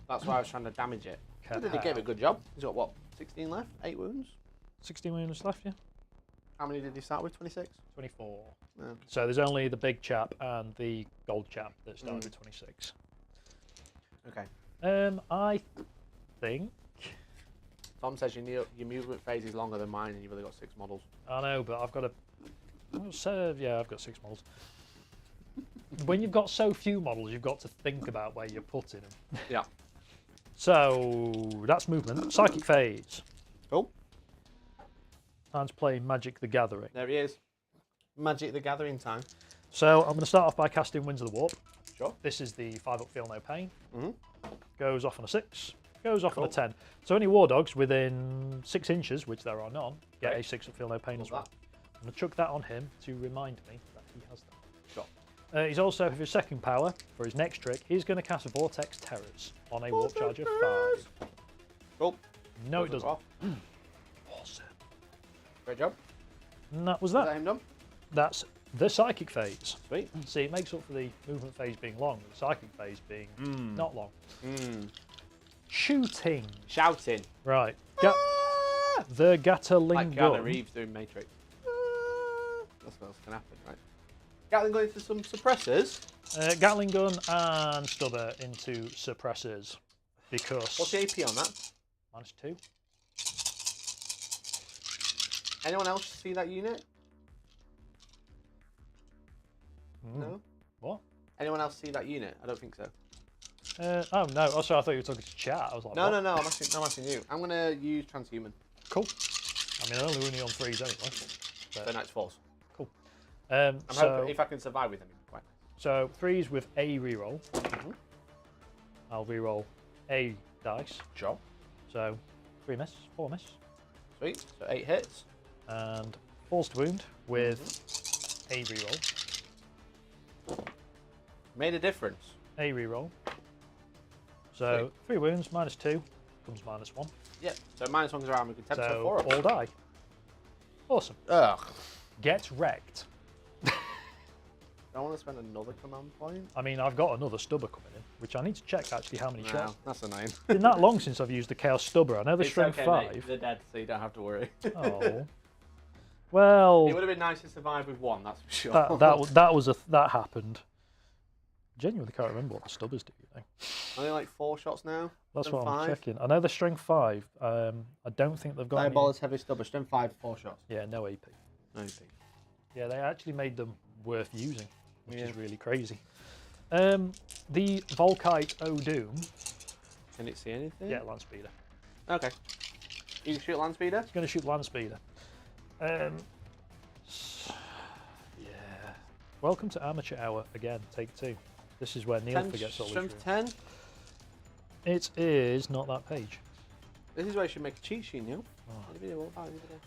That's why I was trying to damage it. He gave it a good job. He's got what? 16 left? 8 wounds? 16 wounds left, yeah. How many did he start with? 26? 24. Okay. So there's only the big chap and the gold chap that started with 26. Okay. I think... Tom says your movement phase is longer than mine and you've only got 6 models. I know, but I've got I've got 6 models. When you've got so few models, you've got to think about where you're putting them. Yeah. So, that's movement. Psychic phase. Cool. Time to play Magic the Gathering. There he is. Magic the Gathering time. So, I'm going to start off by casting Winds of the Warp. Sure. This is the 5-up Feel No Pain. Mm-hmm. Goes off on a 6. Goes off on a 10. So any War Dogs within 6 inches, which there are none, get a 6-up Feel No Pain as well. I'm going to chuck that on him to remind me that he has that. Sure. He's also, for his second power, for his next trick, he's going to cast Vortex Terrors on a Warp Charge of 5. Cool. No, it doesn't. Awesome. Great job. And that was that. Is that him done? That's the Psychic phase. Sweet. See, it makes up for the movement phase being long, the Psychic phase being not long. Shooting. Shouting. Right. The Gatling like gun. Reeves doing Matrix. That's what's going to happen, right? Gatling gun into some suppressors. Gatling gun and stubber into suppressors. Because... What's the AP on that? -2. Anyone else see that unit? No? What? Anyone else see that unit? I don't think so. Oh no, sorry, I thought you were talking to chat. I was like, no, I'm asking you. I'm going to use Transhuman. Cool. I mean, I'm only running on 3s anyway. So now it's 4s. Cool. I'm hoping if I can survive with them, it'll be quite nice. So 3s with a reroll. I'll reroll a dice. Sure. So 3 miss, 4 miss. Sweet. So 8 hits. And forced wound with a reroll. Made a difference. A reroll. So 3 wounds, -2, becomes -1. Yep. So -1 goes around, we can tempt so 4 all die. Awesome. Ugh. Get wrecked. Don't want to spend another command point. I mean, I've got another stubber coming in, which I need to check actually how many shots. That's annoying. It's been that long since I've used the Chaos Stubber. I know the Strength 5. Mate. They're dead, so you don't have to worry. Oh. Well. It would have been nice to survive with 1, that's for sure. That happened. genuinely can't remember what the stubbers do. You know? Only like 4 shots now. That's Strength what I'm 5. checking. I know they're strength 5. I don't think they've got any... Diabolus heavy stubber, strength 5, 4 shots. Yeah, no AP. No AP. Yeah, they actually made them worth using, which is really crazy. The Volkite O'Doom. Can it see anything? Yeah, land speeder. Okay. You can shoot land speeder? It's going to shoot land speeder. Yeah. Welcome to Amateur Hour again, take 2. This is where Neil forgets all his Strength 10? It is not that page. This is where you should make a cheat sheet, Neil. Oh.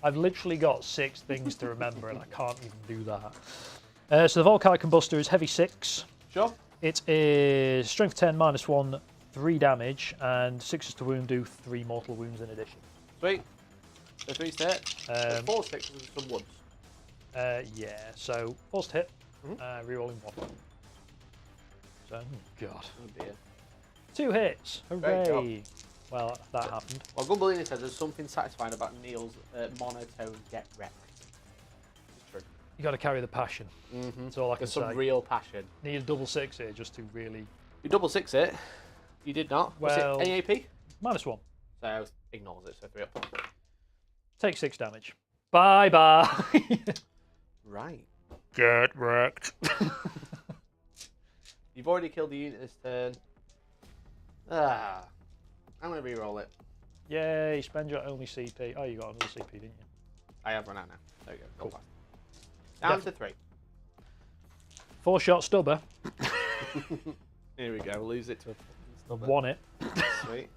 I've literally got 6 things to remember and I can't even do that. So the Volkite Combustor is heavy 6. Sure. It is strength 10, -1, 3 damage, and 6s to wound do 3 mortal wounds in addition. Sweet. So 3 to hit. 4 6 with some woods. Yeah, so 4 to hit, rerolling 1. So, oh god. Oh dear. 2 hits, hooray! Well, that happened. Well, Gumbellini says there's something satisfying about Neil's monotone get wrecked. It's true. You got to carry the passion. That's all I can There's say. some real passion. Need a double 6 here just to really... You double 6 it. You did not. Well, Was it any AP? -1. So ignores it, so 3 up. Take 6 damage. Bye bye. Right. Get wrecked. You've already killed the unit this turn. I'm going to re-roll it. Yay, spend your only CP. Oh, you got another CP, didn't you? I have run out now. There you go. Cool. Go down to 3. 4-shot stubber. Here we go. We'll lose it to a stubber. Won it. Sweet.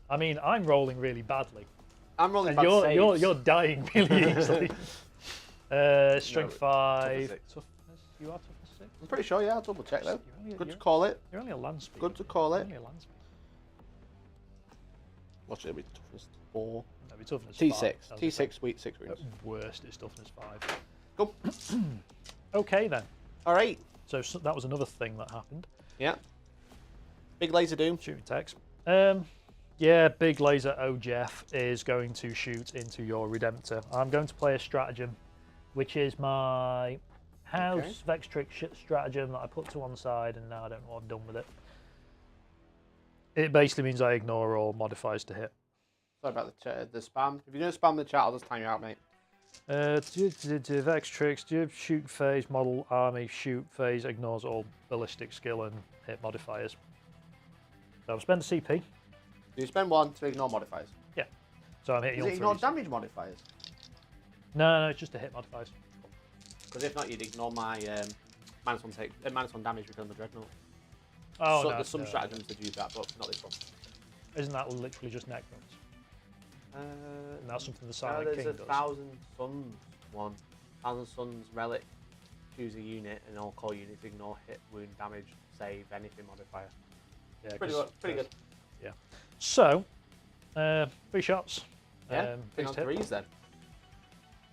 I mean, I'm rolling really badly. I'm rolling And bad saves. you're dying really easily. Strength 5. Toughness. You are toughness 6? I'm pretty sure, yeah. I'll double check though. You're Good to call it. You're only a land speed. Good to call it. Only a land speed. Watch it be toughness 4. No, be toughness T6. 5. T6, sweet 6 wounds. At worst, it's toughness 5. Cool. Okay then. Alright. So that was another thing that happened. Yeah. Big laser doom. Shooting text. Yeah, big laser O Jeff is going to shoot into your Redemptor. I'm going to play a stratagem, which is my House Vextrix stratagem that I put to one side, and now I don't know what I've done with it. It basically means I ignore all modifiers to hit. Sorry about the spam. If you're going to spam the chat, I'll just time you out, mate. Vextrix, shoot phase, model, army, shoot phase, ignores all ballistic skill and hit modifiers. So I'll spend a CP. Do you spend 1 to ignore modifiers? Yeah. So I'm hitting Does all it ignore threes. damage modifiers? No, it's just to hit modifiers. Because if not, you'd ignore my -1 damage because I'm a dreadnought. Oh, So no. there's some stratagems that do that, but not this one. Isn't that literally just Necrons? And that's something the No, Silent there's King a does. 1,000 Suns one. 1,000 Suns relic. Choose a unit, and all core units ignore hit, wound, damage, save, anything modifier. Yeah, Pretty good. Yeah. So, 3 shots. Yeah. Been on fixed hit 3s then.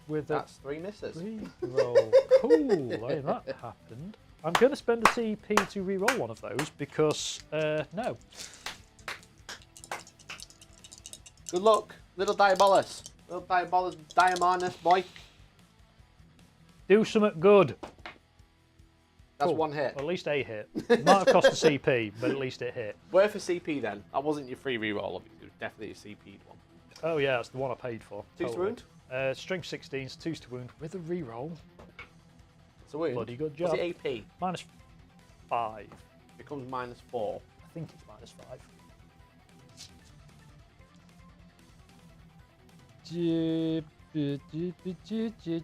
with That's 3 misses. roll. Cool. Like that happened. I'm going to spend a CP to re-roll one of those because no. Good luck, little Diabolus. Little Diabolus Diamanus boy. Do something good. That's Cool. 1 hit. Well, at least a hit. It might have cost a CP, but at least it hit. Worth a CP then. That wasn't your free reroll, obviously. It was definitely a CP'd one. Oh yeah, that's the one I paid for. 2 to wound? Strength 16, 2s to wound with a re-roll. It's a wound. Bloody good job. What's it AP? -5. Becomes -4. I think it's -5.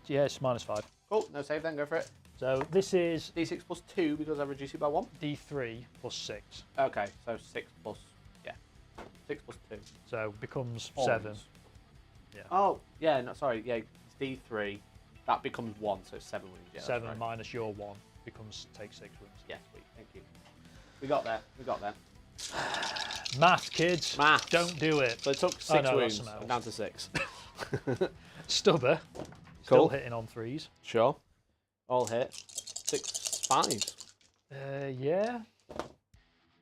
Yes, -5. Cool, no save then, go for it. So this is D6 plus 2 because I reduce it by 1. D3 plus 6. Okay, so 6 plus, 6 plus 2. So becomes Ons. 7. Yeah. Oh, yeah, no, sorry, yeah, it's D3. That becomes 1, so 7 wounds. Yeah, 7 right. minus your 1 becomes take 6 wounds. Yes, sweet, thank you. We got there, Math, kids. Maths. Don't do it. So it took 6 no, that's wounds, something else. I'm down to 6. Stubber. Still Cool. hitting on 3s. Sure. All hit. 6 5s. Yeah.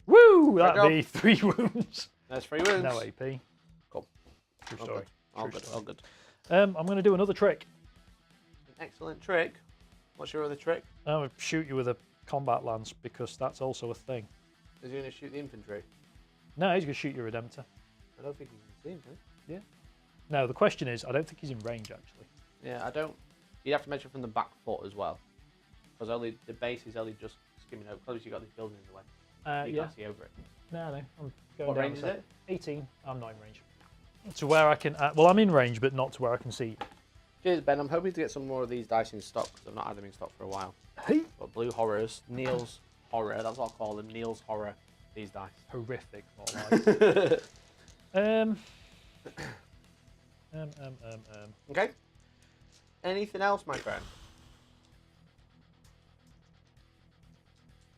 Woo! Great That'd be 3 wounds. There's 3 wounds. No AP. Cool. True All story. good. All True good. story. All good. I'm going to do another trick. An excellent trick. What's your other trick? I'm going to shoot you with a combat lance because that's also a thing. Is he going to shoot the infantry? No, he's going to shoot your Redemptor. I don't think he can see him, can he? Yeah. No, the question is, I don't think he's in range actually. Yeah, I don't. You have to measure from the back foot as well, because only the base is only just skimming over. Close, you got this building in the way. You can't see over it. No, I'm going What down range is it? 18. I'm not in range. To where I can. Well, I'm in range, but not to where I can see. Cheers, Ben. I'm hoping to get some more of these dice in stock because I've not had them in stock for a while. Hey. But Blue Horrors, Neil's Horror. That's what I call them. Neil's Horror. These dice. Horrific. More like. Okay. Anything else, my friend?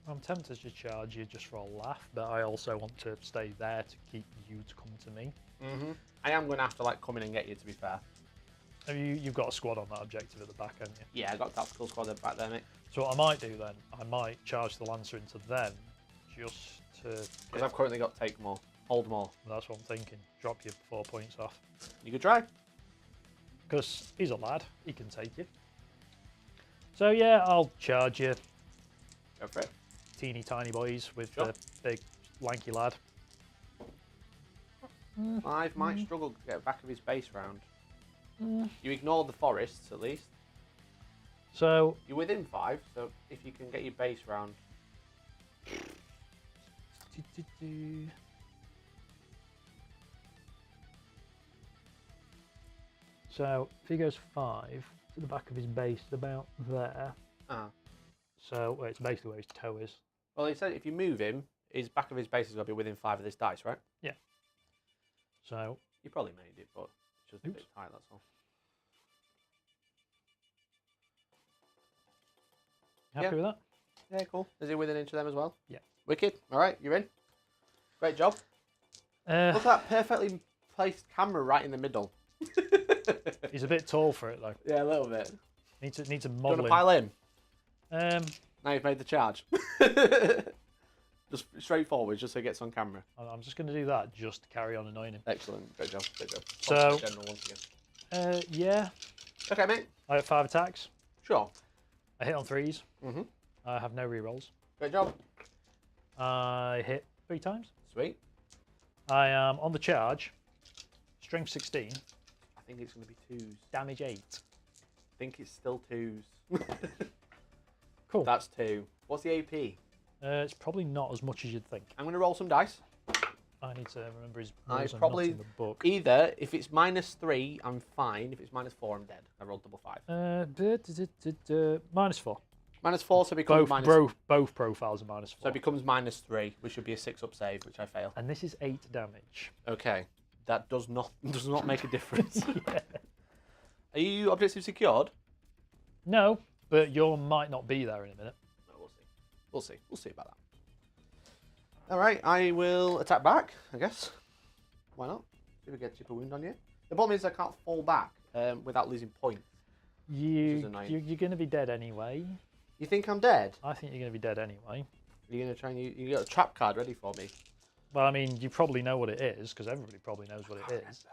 I'm tempted to charge you just for a laugh, but I also want to stay there to keep you to come to me. I am going to have to like come in and get you, to be fair. You've got a squad on that objective at the back, haven't you? Yeah, I got a tactical squad at the back there, mate. So what I might do then, I might charge the Lancer into them, just to... Because I've currently got take more, hold more. That's what I'm thinking. Drop you 4 points off. You could try. Because he's a lad, he can take you. So yeah, I'll charge you. Go for it. Teeny tiny boys with Sure. the big lanky lad. 5 might struggle to get back of his base round. You ignored the forests at least. So You're within 5, so if you can get your base round. So if he goes 5 to the back of his base, about there. So well, it's basically where his toe is. Well, he said if you move him, his back of his base is going to be within 5 of this dice, right? Yeah. So You probably made it, but it's just a bit tight, that's all. happy with that? Yeah, cool. Is he within an inch of them as well? Yeah. Wicked. All right, you're in. Great job. Look at that perfectly placed camera right in the middle. He's a bit tall for it though. Yeah, a little bit. Need to Do you want model to pile in? him. Now you've made the charge. Just straightforward, just so it gets on camera. I'm just going to do that just to carry on annoying him. Excellent. Great job. Great job. So, General once again. yeah. Okay, mate. I have 5 attacks. Sure. I hit on 3s. Mm-hmm. I have no rerolls. Great job. I hit 3 times. Sweet. I am on the charge. Strength 16. I think it's going to be 2s. Damage 8. I think it's still 2s. Cool. That's 2. What's the AP? It's probably not as much as you'd think. I'm going to roll some dice. I need to remember his I rules are probably not in the book. Either if it's -3, I'm fine. If it's -4, I'm dead. I rolled double 5. -4. -4, so it becomes Both profiles are -4. So it becomes -3, which should be a 6-up save, which I fail. And this is 8 damage. Okay, that does not make a difference. Yeah. Are you objective secured? No, but you might not be there in a minute. No, we'll see. We'll see. We'll see about that. All right, I will attack back, I guess. Why not? See if we get a chipper wound on you. The problem is I can't fall back without losing points. You're going to be dead anyway. You think I'm dead? I think you're going to be dead anyway. Are you going to try and you got a trap card ready for me? Well, I mean, you probably know what it is, because everybody probably knows what it is.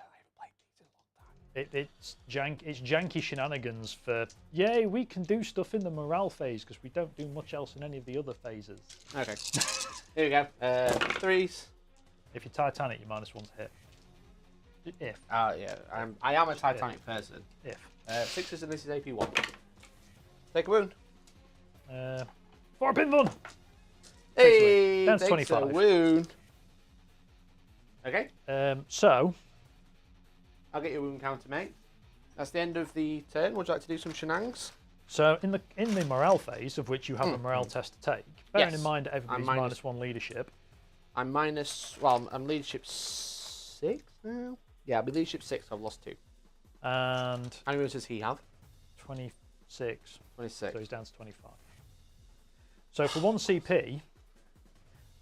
It's janky shenanigans for, yay, we can do stuff in the morale phase, because we don't do much else in any of the other phases. Okay. Here we go. 3s. If you're Titanic, you're -1 to hit. If. Yeah, I am a Titanic person. If. 6s and this is AP1. Take a wound. 4 pin one. Hey, Down to takes 25. a wound. Okay. So. I'll get your wound counter, mate. That's the end of the turn. Would you like to do some shenanigans? So in the morale phase, of which you have a morale test to take, bearing in mind that everybody's -1 leadership. I'm I'm leadership 6 now. Yeah, I'll be leadership 6. I've lost 2. And how many wounds does he have? 26. 26. So he's down to 25. So for 1 CP,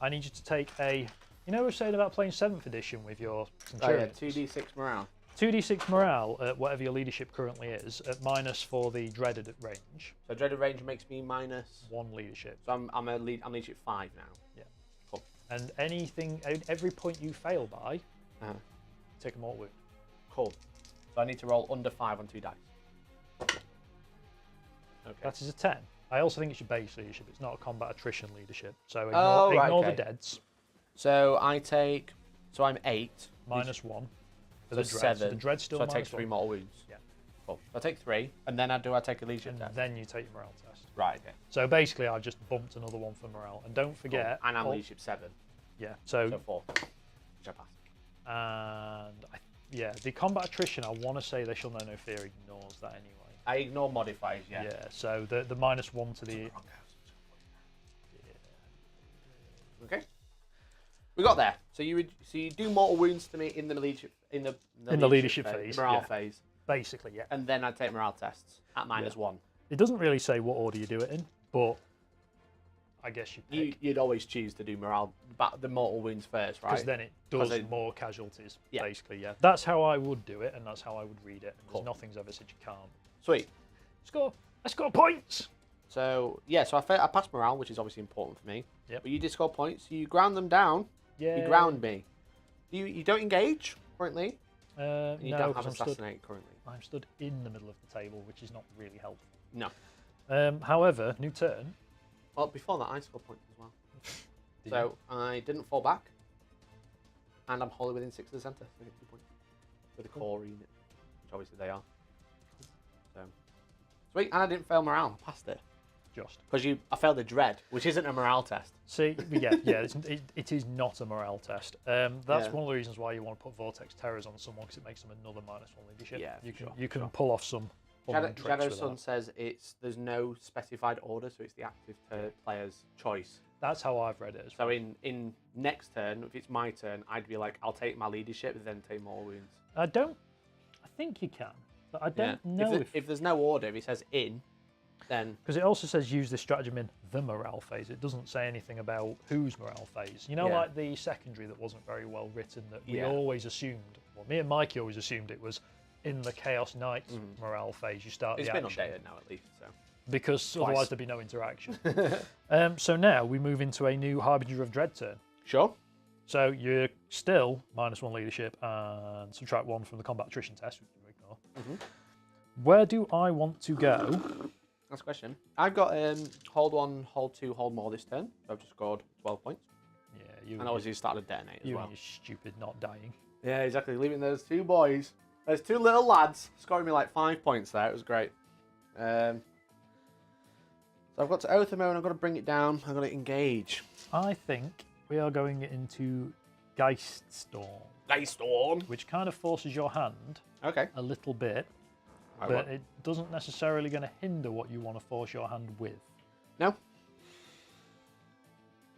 I need you to take a. You know, we're saying about playing 7th edition with your Centurions. Oh, yeah, 2d6 morale. 2d6 morale at whatever your leadership currently is, at -, for the dreaded range. So dreaded range makes me -1 leadership. So I'm leadership 5 now. Yeah. Cool. And every point you fail by, take a mortal wound. Cool. So I need to roll under 5 on 2 dice. Okay. That is a 10. I also think it's your base leadership. It's not a combat attrition leadership. So Oh, right, ignore okay. the deads. So I take. So I'm 8. -1 for So the dread. 7. So the dread's still So I take -1. 3 mortal wounds. Yeah. Cool. So I take 3, and then I take a leadership And test. then you take your morale test. Right. Okay. So basically, I've just bumped another one for morale. And don't forget. Cool. And I'm leadership 7. Yeah. So 4. Which I pass. And yeah, the combat attrition, I want to say they shall know no fear ignores that anyway. I ignore modifiers. Yeah. Yeah. So the -1 to the. Okay. We got there. So you do mortal wounds to me in the leadership leadership phase, morale yeah. phase, Basically, yeah. and then I take morale tests at -1. It doesn't really say what order you do it in, but I guess you pick. You'd always choose to do morale, the mortal wounds first, right? Because then it does it- more casualties, Yeah. basically, yeah. That's how I would do it, and that's how I would read it. And Cool. nothing's ever said you can't. Sweet. I score points! So yeah, so I passed morale, which is obviously important for me. Yep. But you did score points. So you ground them down. Yeah. You ground me. You don't engage currently. You No, don't have 'cause assassinate currently. I'm stood in the middle of the table, which is not really helpful. No. However, new turn. Well, before that, I scored points as well. Did So I didn't fall back, and I'm wholly within 6 of the centre, so I get 2 points with the core unit, which obviously they are. So sweet, and I didn't fail morale. I passed it Just. because I failed the dread, which isn't a morale test. See, yeah, it is not a morale test. That's Yeah. one of the reasons why you want to put Vortex Terrors on someone, because it makes them another -1 leadership. Yeah, you can pull off some fun tricks Shadow with Sun that. says there's no specified order, so it's the active player's choice. That's how I've read it as well. So in next turn, if it's my turn, I'd be like, I'll take my leadership, and then take more wounds. I think you can, but I don't know if there's no order, if it says in, then because it also says use this stratagem in the morale phase. It doesn't say anything about whose morale phase. You know, Yeah. like the secondary that wasn't very well written, that we Yeah. always assumed, well, me and Mikey always assumed it was in the Chaos Knights morale phase. You start it's the been action. updated now at least. So Because Twice. otherwise there'd be no interaction. So now we move into a new Harbinger of Dread turn. sure. So you're still -1 leadership and subtract 1 from the combat attrition test, which you ignore. Where do I want to go? That's a question. I've got hold 1, hold 2, hold more this turn. So I've just scored 12 points. Yeah, you And obviously started a detonate as and well. your stupid not dying. Yeah, exactly. Leaving those 2 boys. Those 2 little lads scoring me like 5 points there. It was great. So I've got to Othamo and I've got to bring it down. I've got to engage. I think we are going into Geiststorm, Hellstorm. which kind of forces your hand Okay. a little bit, but it doesn't necessarily going to hinder what you want to force your hand with. No.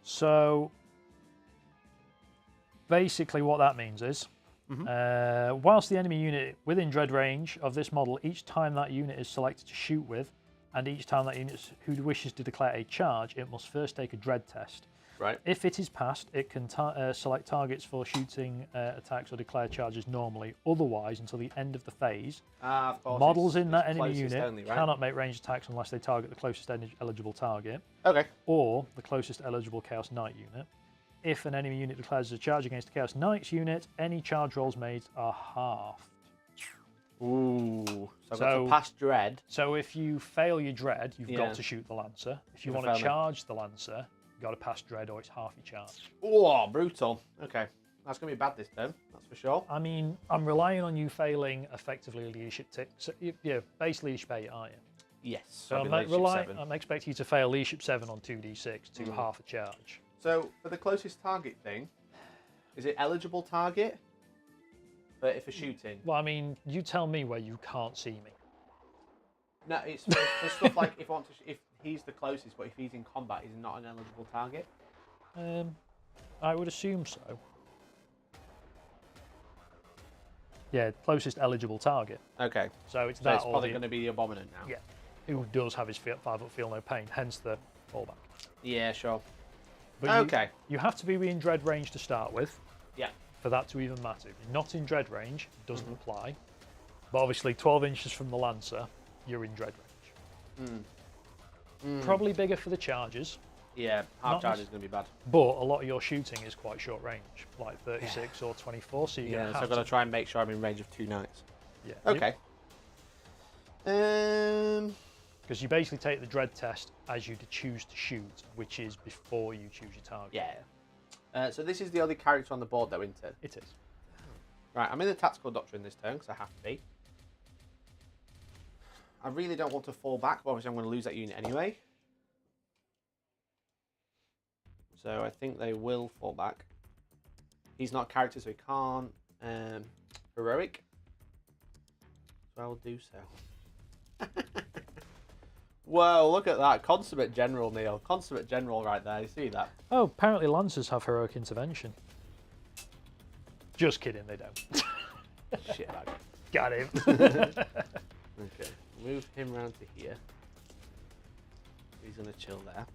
So basically what that means is, whilst the enemy unit within dread range of this model, each time that unit is selected to shoot with, and each time that unit who wishes to declare a charge, it must first take a dread test. Right. If it is passed, it can select targets for shooting attacks or declare charges normally. Otherwise, until the end of the phase, Of course, models it's in that enemy closest unit only, right? cannot make ranged attacks unless they target the closest eligible target, Okay. or the closest eligible Chaos Knight unit. If an enemy unit declares a charge against a Chaos Knight's unit, any charge rolls made are halved. Ooh. So I've got So- to pass dread. So if you fail your dread, you've Yeah. got to shoot the Lancer. If you If I want fail to my- charge the Lancer, you've got to pass dread or it's half your charge. Oh, brutal. Okay. That's going to be bad this turn. That's for sure. I mean, I'm relying on you failing effectively leadership so, yeah, base leadership 8, aren't you? Yes. So I'll be leadership 7. I'm expecting you to fail leadership 7 on 2d6 to half a charge. So for the closest target thing, is it eligible target? But if for shooting, Well, I mean, you tell me where you can't see me. no, it's for stuff like if I want to, if he's the closest, but if he's in combat, he's not an eligible target. I would assume so. Yeah, closest eligible target. Okay. So it's So that it's or probably the, going to be the abominant now. yeah, who does have his 5-foot feel no pain, hence the fallback. Yeah, sure. But Okay. You have to be in dread range to start with Yeah. for that to even matter. If you're not in dread range, it doesn't apply. But obviously, 12 inches from the Lancer, you're in dread range. Probably bigger for the charges, Yeah. Not Half charge nec- is going to be bad. but a lot of your shooting is quite short range, like 36 or 24. So you're Yeah. gonna So have I've got to. to try and make sure I'm in range of 2 knights. Yeah. Okay. Because because you basically take the dread test as you choose to shoot, which is before you choose your target. Yeah. So this is the only character on the board, though, isn't it? It is. Right, I'm in the tactical doctrine this turn because I have to be. I really don't want to fall back, but obviously I'm going to lose that unit anyway. So I think they will fall back. He's not a character, so he can't. Heroic. So I will do so. Whoa, look at that. Consummate General, Neil. Consummate General right there. You see that? Oh, apparently Lancers have heroic intervention. Just kidding, they don't. Shit, I Got him. Okay, move him round to here. He's going to chill there.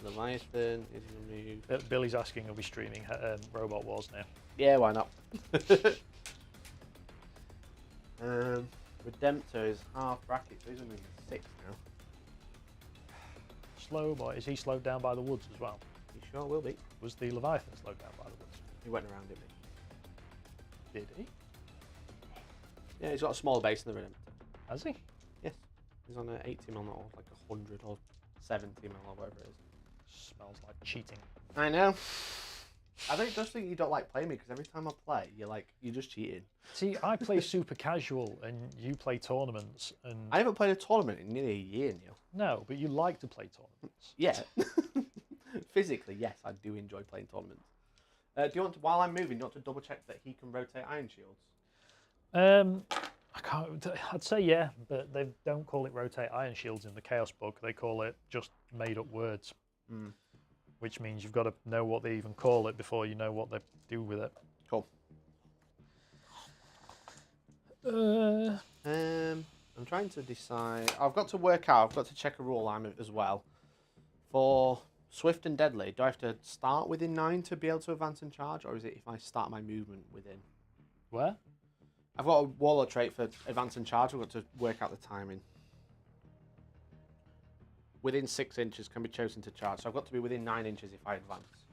Leviathan is going to move. Billy's asking, are we streaming Robot Wars now? Yeah, why not? Redemptor is half bracket, so he's going to move 6 now. Slow boy. Is he slowed down by the woods as well? He sure will be. Was the Leviathan slowed down by the woods? He went around it. Did he? Yeah, he's got a smaller base than the Redemptor. Has he? Yes. He's on an 80 mil, not like 100 or 70 mil or whatever it is. Smells like cheating. I know. I don't just think you don't like playing me because every time I play, you're just cheating. See, I play super casual and you play tournaments, and I haven't played a tournament in nearly a year, Neil. no, but you like to play tournaments. Yeah. Physically, yes, I do enjoy playing tournaments. Do you want to, while I'm moving, do you want to double check that he can rotate Iron Shields? I can't. I'd say yeah, but they don't call it rotate Iron Shields in the Chaos book. They call it just made up words, which means you've got to know what they even call it before you know what they do with it. Cool. I'm trying to decide. I've got to work out. I've got to check a rule I'm as well. For Swift and Deadly, do I have to start within 9 to be able to advance and charge, or is it if I start my movement within? Where? I've got a Warlord trait for advance and charge. I've got to work out the timing. Within 6 inches can be chosen to charge, so I've got to be within 9 inches if I advance.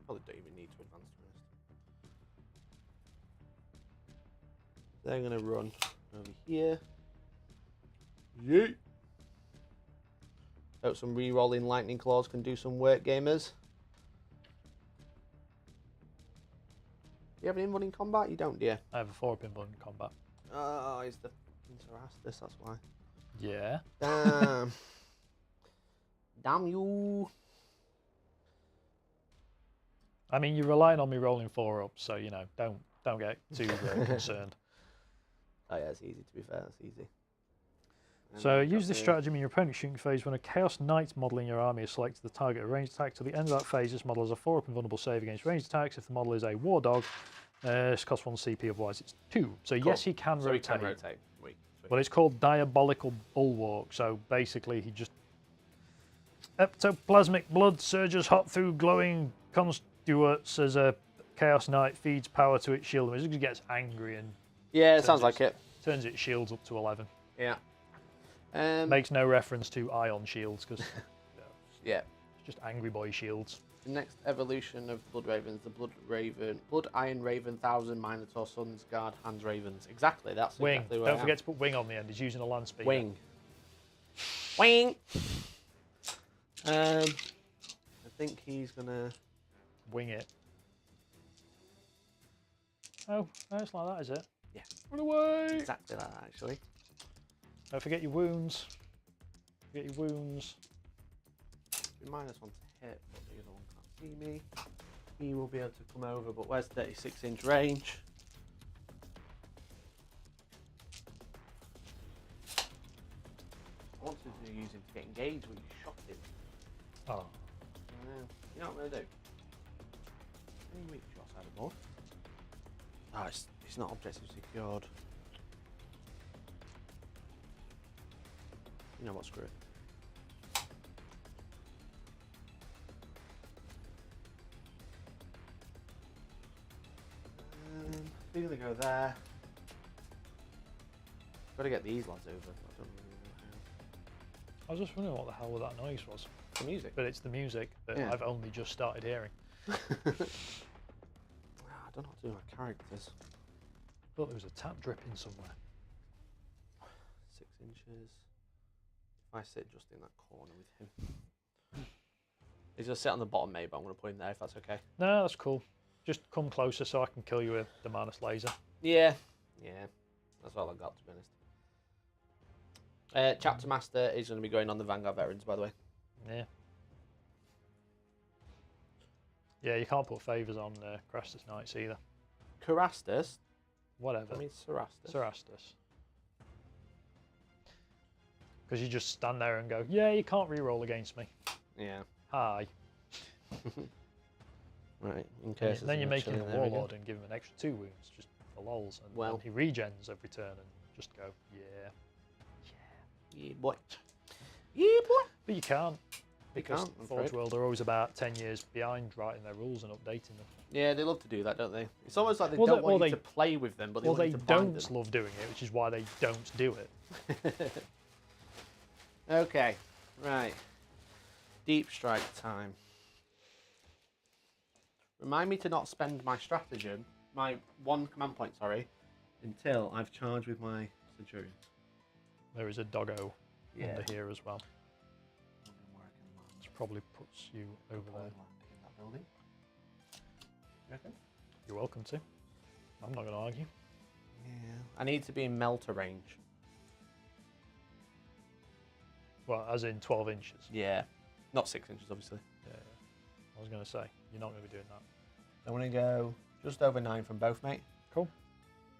Probably don't even need to advance first. They're going to run over here. Yeet. Hope some re-rolling lightning claws can do some work, gamers. Do you have an invuln in combat? You don't, do you? I have a 4-up invuln in combat. Oh, he's the Interastus, that's why. Yeah. Damn. Damn you. I mean, you're relying on me rolling 4-up, so you know, don't get too concerned. Oh yeah, it's easy. To be fair, it's easy. And So use this stratagem in your opponent's shooting phase when a Chaos Knight model in your army is selected the target of a ranged attack. Till the end of that phase, this model has a 4-up invulnerable save against ranged attacks. If the model is a War Dog, it costs 1 CP, otherwise it's 2. So Cool. yes, he can So rotate. he can rotate. Sweet. But it's called Diabolical Bulwark, so basically he just... Ectoplasmic blood surges hot through glowing conduits as a Chaos Knight feeds power to its shield. It just gets angry and... Yeah, it sounds like it. Turns its shields up to 11. Yeah. Makes no reference to ion shields, because yeah. it's just angry boy shields. The next evolution of Blood Ravens, the Blood Iron Raven, 1000 Minotaur Sons, Guard, Hands Ravens. Exactly, that's Wing. exactly where Don't forget to put wing on the end. He's using a land speeder. Wing. Wing! I think he's gonna... Wing it. Oh, no, it's like that, is it? Yeah. Run away! Exactly like that, actually. Don't forget your wounds. Forget your wounds. Be -1 to hit, but the other one can't see me. He will be able to come over, but where's 36-inch range? I wanted to use him to get engaged when you shot him. Oh. You know what I'm going to do? Any weak shots out of the board? Oh, it's not objective secured. You know what, screw it. We're going to go there. Got to get these lads over. I don't really know how. I was just wondering what the hell that noise was. the music. But it's the music that I've only just started hearing. I don't know what to do with my characters. I thought there was a tap dripping somewhere. 6 inches. If I sit just in that corner with him. He's going to sit on the bottom, maybe. I'm going to put him there if that's okay. No, that's cool. Just come closer so I can kill you with the Manus laser. Yeah. That's all I've got, to be honest. Chapter Master is going to be going on the Vanguard Veterans, by the way. Yeah. Yeah, you can't put favours on Crassus Knights either. Carastus? Whatever. I mean, Cerastus. Cerastus. Because you just stand there and go, yeah, you can't re-roll against me. Yeah. Hi. Right, in case. Then you're making a Warlord and give him an extra 2 wounds, just for lols. And then he regens every turn and just go, yeah. Yeah, boy. Yeah, boy. But you can't. Because can't, Forge World are always about 10 years behind writing their rules and updating them. Yeah, they love to do that, don't they? It's almost like they don't want you to play with them, but they want you to bind them. Well, they don't love doing it, which is why they don't do it. Okay, right. Deep strike time. Remind me to not spend my stratagem, my 1 command point, sorry, until I've charged with my Centurion. There is a doggo under here as well. Which probably puts you over there. In that building. You reckon? You're welcome to. I'm not going to argue. Yeah. I need to be in melter range. Well, as in 12 inches. Yeah. Not 6 inches, obviously. Yeah. I was going to say, you're not going to be doing that. I want to go just over 9 from both, mate. Cool.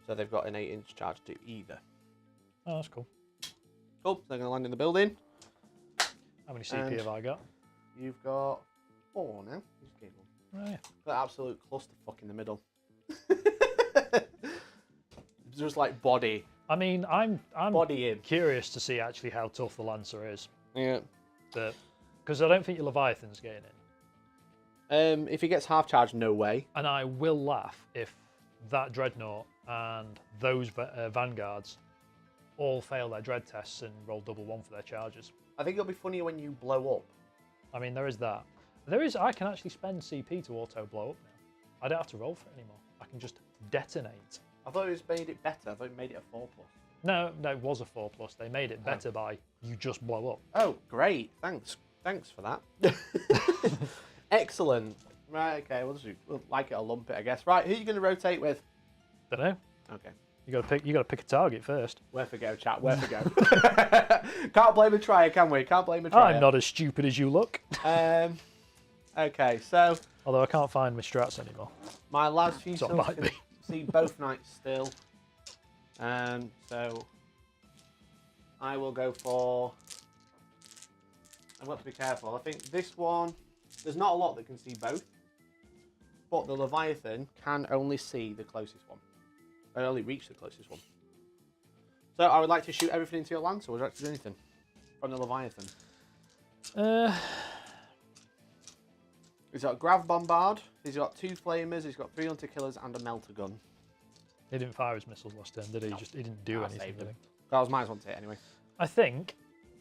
So they've got an 8-inch charge to either. Oh, that's cool. Cool. So they're going to land in the building. How many CP have I got? You've got 4 now. Just gave one. Oh, yeah. Got absolute clusterfuck in the middle. Just like body. I mean, I'm body in. Curious to see actually how tough the Lancer is. Yeah. Because I don't think your Leviathan's getting in. If he gets half charged, no way. And I will laugh if that Dreadnought and those Vanguards all fail their dread tests and roll double 1 for their charges. I think it'll be funnier when you blow up. I mean, there is that. I can actually spend CP to auto blow up now. I don't have to roll for it anymore. I can just detonate. I thought it made it better. I thought it made it a 4+. No, it was a 4+. They made it better by you just blow up. Oh, great. Thanks for that. Excellent. Right, okay, we'll like it or lump it, I guess. Right, who are you going to rotate with? Don't know. Okay. You got to pick a target first. Where for go, chat? Where for go? Can't blame a trier, can we? Can't blame a trier. I'm not as stupid as you look. Okay, so. Although I can't find my strats anymore. My last few So it might be. See both knights still. So I will go for. I've got to be careful. I think this one. There's not a lot that can see both, but the Leviathan can only see the closest one. I only reach the closest one. So I would like to shoot everything into your Lancer. Would you like to do anything from the Leviathan? He's got Grav Bombard. He's got 2 Flamers. He's got 3 Hunter Killers and a Melter Gun. He didn't fire his missiles last turn, did he? No. He didn't do anything. Did he? That was my one to hit anyway. I think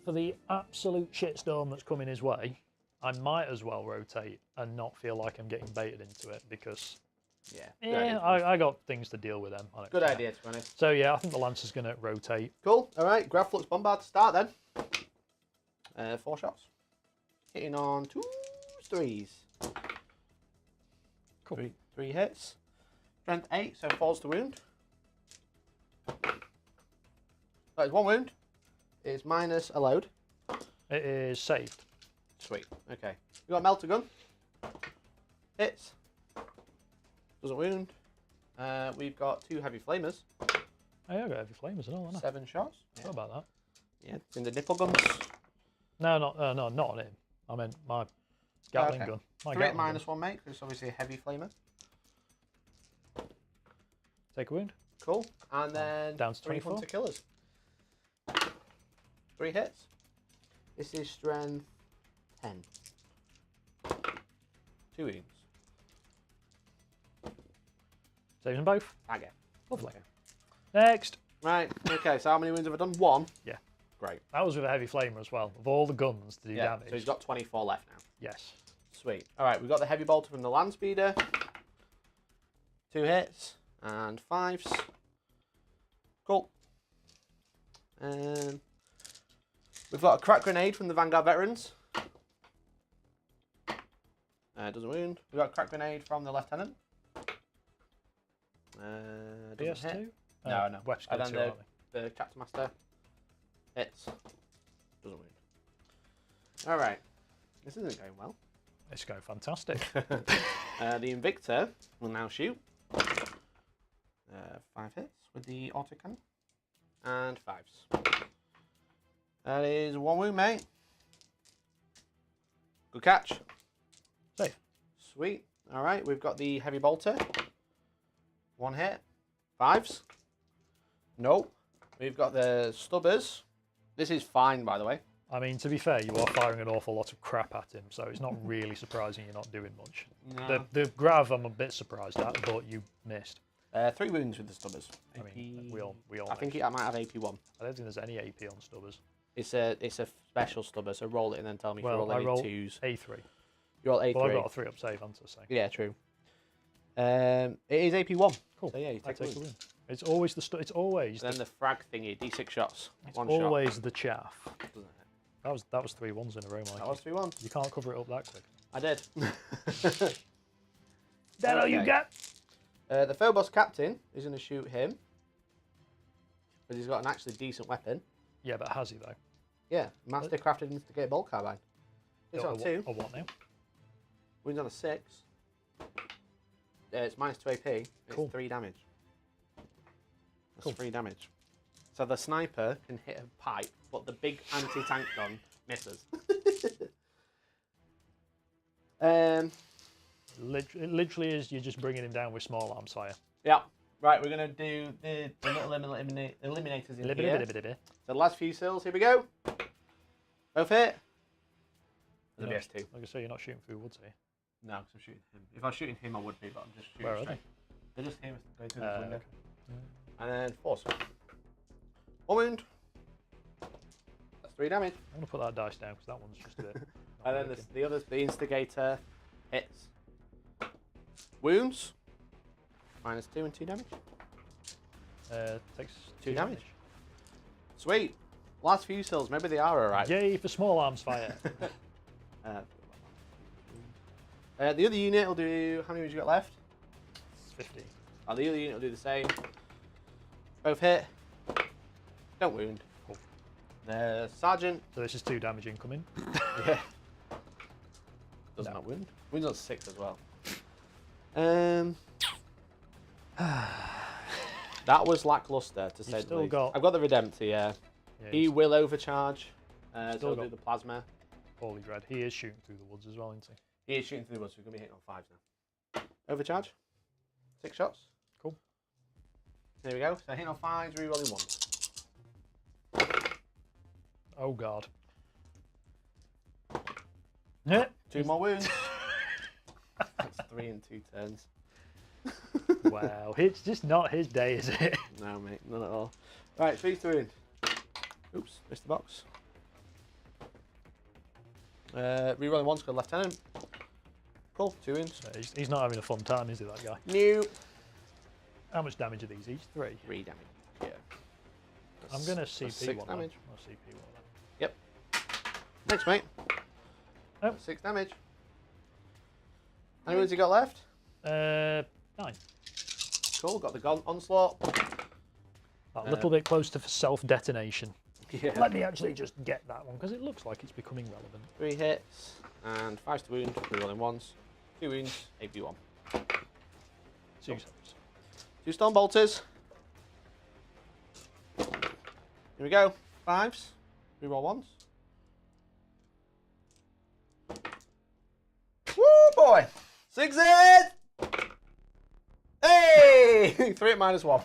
for the absolute shitstorm that's coming his way, I might as well rotate and not feel like I'm getting baited into it because. Yeah, I got things to deal with them. Good idea, to be honest. So yeah, I think the Lancer's going to rotate. Cool. All right, Grav Flux Bombard to start then. 4 shots. Hitting on 2 3s. Cool. 3 hits. Strength 8, so falls to wound. That is 1 wound. It's minus a load. It is saved. Sweet. Okay. You got Melter Gun. Hits. Doesn't wound. We've got 2 Heavy Flamers. Oh, yeah, I got Heavy Flamers and all, haven't I? 7 shots. What about that? Yeah, it's in the nipple guns. No, not on him. I meant my Gatling gun. My 3 Gatling minus gun. 1, mate, because it's obviously a Heavy Flamer. Take a wound. Cool. And then down to 3 24. Hunter Killers. 3 hits. This is strength 10. 2 wounds. Saves them both. Okay. Lovely. Okay. Next. Right, okay, so how many wounds have I done? 1? Yeah. Great. That was with a heavy flamer as well. Of all the guns to do damage. So he's got 24 left now. Yes. Sweet. All right, we've got the heavy bolter from the land speeder. 2 hits and 5s. Cool. And we've got a crack grenade from the Vanguard veterans. Doesn't wound. We've got a crack grenade from the lieutenant. Doesn't PS2? hit. No. Web skill And 2, then aren't the chapter master hits. Doesn't wound. All right. This isn't going well. they? It's going fantastic. The Invictor will now shoot 5 hits with the autocannon and 5s. That is 1 wound, mate. Good catch. Safe. Sweet. All right, we've got the heavy bolter. 1 hit. 5s. Nope. We've got the stubbers. This is fine, by the way. I mean, to be fair, you are firing an awful lot of crap at him, so it's not really surprising you're not doing much. No. The grav I'm a bit surprised at, but you missed. 3 wounds with the stubbers. I mean, we all I think I might have AP1. I don't think there's any AP on stubbers. It's a special stubber, so roll it and then tell me if you roll I any roll 2s. A3. You roll A3. Well, I've got a 3-up save, haven't I? So. Yeah, true. It is AP1. Cool. So yeah, you take, a win. It's always the it's always then the frag thingy, D6 shots. it's 1 always shot. the chaff. Doesn't it? That was 3 ones in a row, Mike. That was 3-1. You can't cover it up that quick. I did. That all you Okay. got? The Phobos captain is going to shoot him. Because he's got an actually decent weapon. Yeah, but has he though? Yeah, master crafted instigator bolt carbine. It's on 2. A what now? Wounds on a 6. It's minus 2 AP. It's Cool. 3 damage. That's Cool. 3 damage. So the sniper can hit a pipe, but the big anti-tank gun misses. It literally is you're just bringing him down with small arms fire. Yeah. Right, we're going to do the little eliminators in here. So the last few sills, here we go. Both hit. The BS2. Like I say, you're not shooting through woods here. No, because I'm shooting him. If I was shooting him, I would be, but I'm just shooting Where are straight. They're just here, going through this Okay. window. And then 4. 1 wound. That's 3 damage. I'm gonna put that dice down because that one's just a bit. And then the others, the instigator hits. Wounds. Minus 2 and 2 damage. Takes 2 damage. Sweet. Last few sills, maybe they are alright. Yay for small arms fire. The other unit will do. How many wounds you got left? 50. The other unit will do the same. Both hit. Don't wound. Cool. The sergeant. So this is 2 damage incoming. Yeah. Does not wound. Wounds on 6 as well. That was lackluster to say the still least. got- I've got the Redemptor, yeah. Yeah, He will overcharge. So Still he'll got- do the plasma. Poorly dread. He is shooting through the woods as well, isn't he? He is shooting through the woods, so he's going to be hitting on 5s now. Overcharge. 6 shots. Cool. There we go. So hitting on 5s, rerolling 1s. Oh god. Yeah. 2 more wounds. That's 3 in 2 turns. Wow. It's just not his day, is it? No, mate, none at all. Right, 3 to wound. Oops, missed the box. Rerolling 1's got lieutenant. Cool, 2 wounds. He's not having a fun time, is he, that guy? New. How much damage are these each? 3? 3 damage. Yeah. I'm going to That's CP 6 one. damage. I'll CP one. Yep. Thanks, mate. Oh. 6 damage. How many wounds you got left? 9. Cool, got the gun onslaught. A little bit close to self-detonation. Yeah. Let me actually just get that one, because it looks like it's becoming relevant. 3 hits and 5 to wound. Rerolling 1s. 2 wounds. AP1. 2 Cool. saves. 2 storm bolters. Here we go. 5s. Reroll 1s. Woo, boy! 6s! Hey! 3 at -1.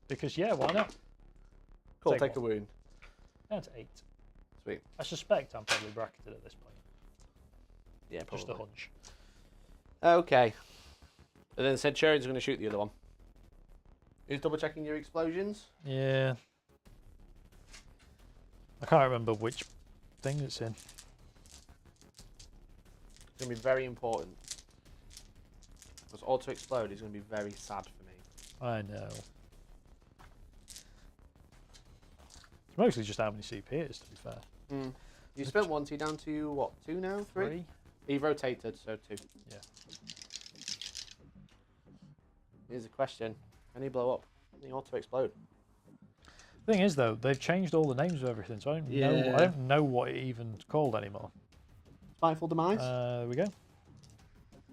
Because, yeah, why not? Cool, Take take a one. wound. Down to 8. Sweet. I suspect I'm probably bracketed at this point. Yeah, probably. Just a hunch. Okay. And then Centurion's going to shoot the other one. Who's double checking your explosions? Yeah. I can't remember which thing it's in. It's going to be very important. Because auto explode is going to be very sad for me. I know. It's mostly just how many CP it is, to be fair. Mm. You spent 1, so you're down to what, 2 now? 3? You've rotated, so 2. Yeah. Here's a question. Can he blow up? Can he auto explode? Thing is, though, they've changed all the names of everything, so I don't know what it even's called anymore. Spiteful Demise? There we go.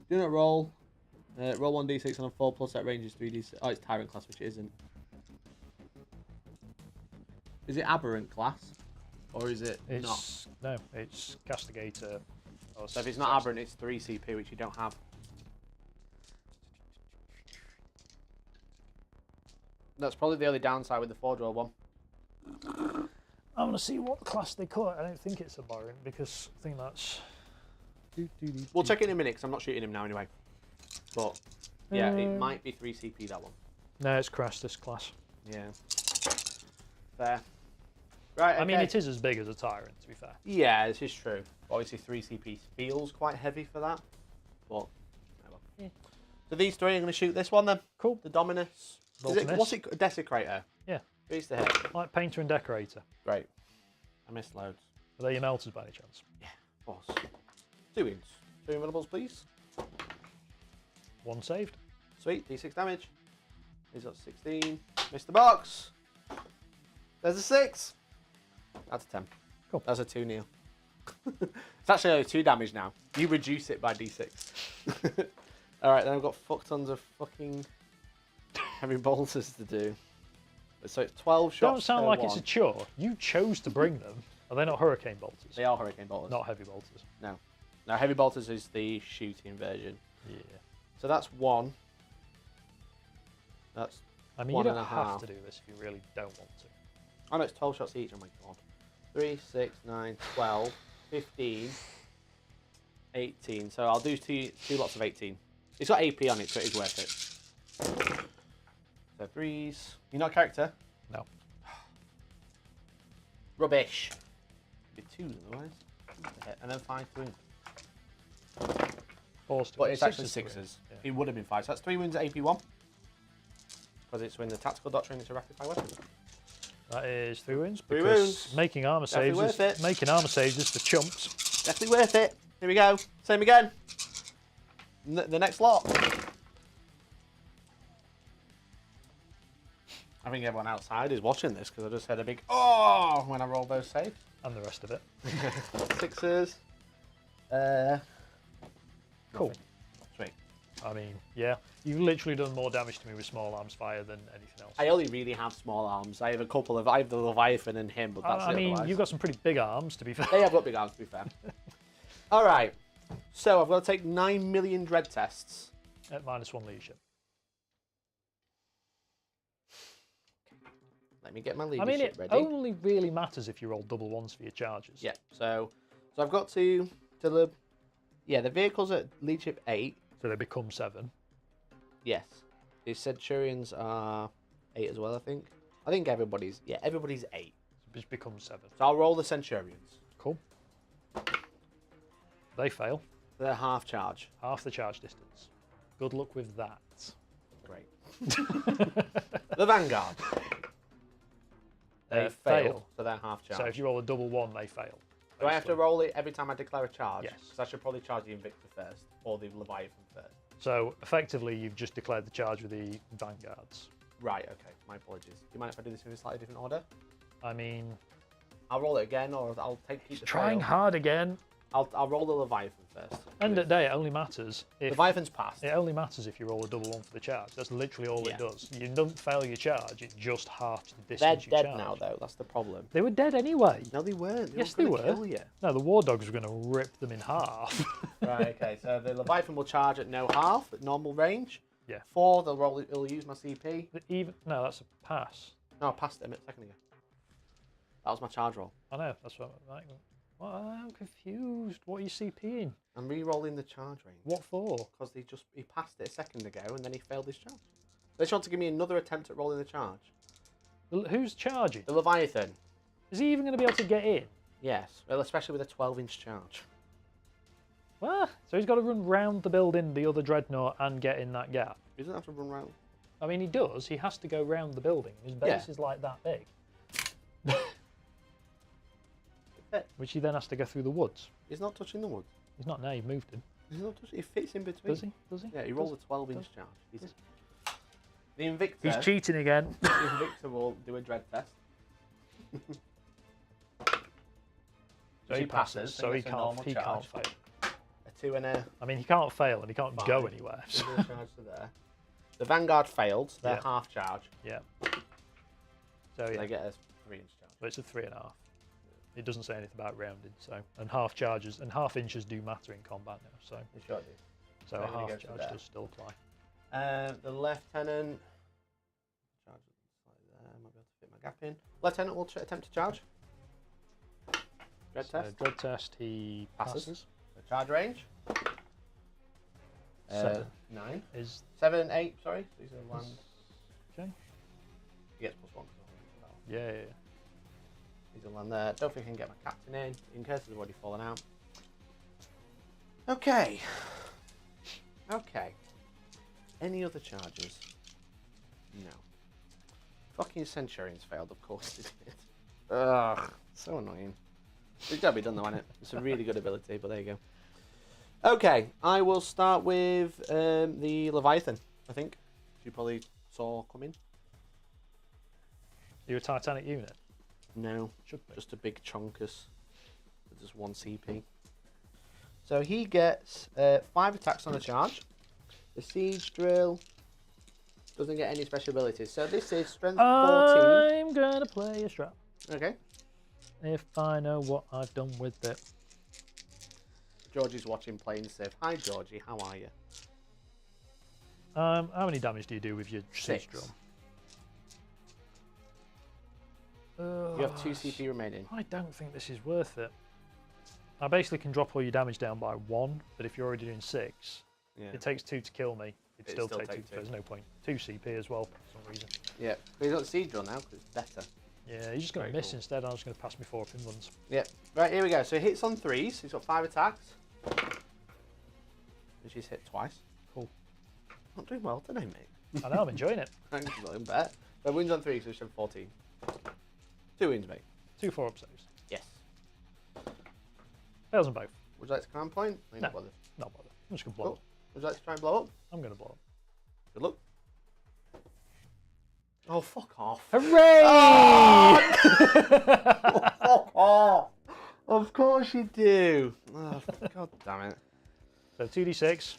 Do not roll. Roll 1d6 on a 4 plus set range is 3d6. Oh, it's Tyrant class, which it isn't. Is it Aberrant class? Or is it not? No, it's Castigator. So if it's not Aberrant, it's 3 CP, which you don't have. That's probably the only downside with the 4-draw one. I want to see what class they call it. I don't think it's Aberrant because I think that's... We'll check it in a minute because I'm not shooting him now anyway. But yeah, it might be 3 CP, that one. No, it's Crastus class. Yeah. Fair. Right, okay. I mean, it is as big as a Tyrant, to be fair. Yeah, this is true. Obviously, 3 CP feels quite heavy for that. But, oh well. Yeah. So these 3 are going to shoot this one then. Cool. The Dominus. What's it? Desecrator? Yeah. Who's the hit? Like Painter and Decorator. Great. I missed loads. Are they your melters by any chance? Yeah, of course. 2 wounds. 2 invulnerables, please. 1 saved. Sweet. D6 damage. He's got 16. Missed the box. There's a 6. That's a 10. Cool. That's a 2, Neil. It's actually only 2 damage now. You reduce it by D6. Alright, then I've got fuck tons of fucking heavy bolters to do. So it's 12 shots. Don't sound like it's a chore. You chose to bring them. Are they not Hurricane Bolters? They are Hurricane Bolters. Not Heavy Bolters. No. No, Heavy Bolters is the shooting version. Yeah. So that's 1. That's I mean, 1 you and don't a have half. to do this if you really don't want to. Oh no, it's 12 shots each. Oh my god. 3, 6, 9, 12, 15, 18. So I'll do two lots of 18. It's got AP on it, so it is worth it. So 3s. You're not a character? No. Rubbish. Be 2s otherwise. And then 5 to win. But it's actually 6s. Yeah. It would have been 5. So that's 3 wins at AP1. Because it's when the tactical doctrine is a rapid fire weapon. That is 3 wins. 3 because wounds. Making armor saves. Making armor saves is for chumps. Definitely worth it. Here we go. Same again. The next lot. I think everyone outside is watching this because I just heard a big oh when I rolled those saves. And the rest of it. 6s. Cool. Sweet. I mean, yeah. You've literally done more damage to me with small arms fire than anything else. I only really have small arms. I have a couple of. I have the Leviathan and him, but that's it. I mean, otherwise. you've got some pretty big arms, to be fair. They have got big arms, to be fair. All right. So I've got to take 9 million dread tests. At -1 leadership. Let me get my leadership I mean, it ready. only really matters if you roll double 1s for your charges. Yeah. So I've got to the vehicles at leadership 8. So they become 7. Yes. The Centurions are 8 as well, I think. I think everybody's 8. Which becomes 7. So I'll roll the Centurions. Cool. They fail. They're half charge. Half the charge distance. Good luck with that. Great. The Vanguard. They fail. So they're half charge. So if you roll a double 1, they fail. Do I have to roll it every time I declare a charge? Yes. Because I should probably charge the Invictor first, or the Leviathan first. So effectively, you've just declared the charge with the Vanguards. Right, okay. My apologies. Do you mind if I do this in a slightly different order? I mean... I'll roll it again, or I'll keep the Trying fail. hard again. I'll roll the Leviathan first. End of the day, it only matters if... Leviathan's passed. It only matters if you roll a double 1 for the charge. That's literally all it does. You don't fail your charge, it just halves the distance you They're charge. dead now, though. That's the problem. They were dead anyway. No, they weren't. Yes, they were. Kill you. No, the War Dogs were going to rip them in half. Right, okay. So the Leviathan will charge at no half, at normal range. Yeah. 4, it'll use my CP. No, that's a pass. No, I passed it a second ago. That was my charge roll. I know, that's what I'm confused. What are you CPing? I'm re-rolling the charge range. What for? Because he passed it a second ago and then he failed his charge. They just want to give me another attempt at rolling the charge. Who's charging? The Leviathan. Is he even going to be able to get in? Yes, well, especially with a 12-inch charge. Well, so he's got to run round the building, the other dreadnought, and get in that gap. He doesn't have to run round. I mean, he does. He has to go round the building. His base is like that big. Which he then has to go through the woods. He's not touching the woods. He's not now. You've moved him. He's not touching. He fits in between. Does he? Does he? Yeah, he rolled a 12-inch charge. The Invictor. He's cheating again. The Invictor will do a dread test. So he passes. So he can't. He can't fail. A 2 and a. I mean, he can't fail and he can't 5. go anywhere. So. Charge to there. The Vanguard failed. They're half charge. Yeah. So yeah. They get a 3-inch charge. But it's a 3.5. It doesn't say anything about rounding. So and half charges and half inches do matter in combat now. So. It sure do. So a half charge does still apply. The Lieutenant. Charge there. Might be able to fit my gap in. Lieutenant will attempt to charge. Dread test. Dread test. He passes. So charge range. 7. 9. Is 7, 8. Sorry. So these are lands. Okay. He gets +1. Yeah. He's a land there. Don't think I can get my captain in case they've already fallen out. Okay. Any other charges? No. Fucking Centurions failed, of course they did. Ugh, so annoying. It's got to be done though, hasn't it? It's a really good ability, but there you go. Okay, I will start with the Leviathan, I think. You probably saw coming. You're a Titanic unit? No, Should be. just a big chunkus with just 1 CP. So he gets 5 attacks on a charge. The Siege Drill doesn't get any special abilities. So this is Strength 14. I'm going to play a strap. Okay. If I know what I've done with it. Georgie's watching playing safe. Hi Georgie, how are you? How many damage do you do with your Siege Drill? You have 2 CP remaining. I don't think this is worth it. I basically can drop all your damage down by 1, but if you're already doing 6, it takes 2 to kill me. It'd still take 2. There's no point. 2 CP as well for some reason. Yeah, but he's got the Siege Drill now because it's better. Yeah, he's just going to miss instead. I'm just going to pass me 4 up in ones. Yeah, right, here we go. So hits on 3s. He's got 5 attacks. And she's hit twice. Cool. Not doing well today, mate. I know, I'm enjoying it. I'm doing better. So wins on 3, so she's 14. 2 wins, mate. 2 4-up saves. Yes. Fails on both. Would you like to command point? No, not bothered. Not bothered. I'm just going to blow up. Would you like to try and blow up? I'm going to blow up. Good luck. Oh, fuck off. Hooray! Oh, fuck off. Of course you do. Oh, God damn it. So 2d6.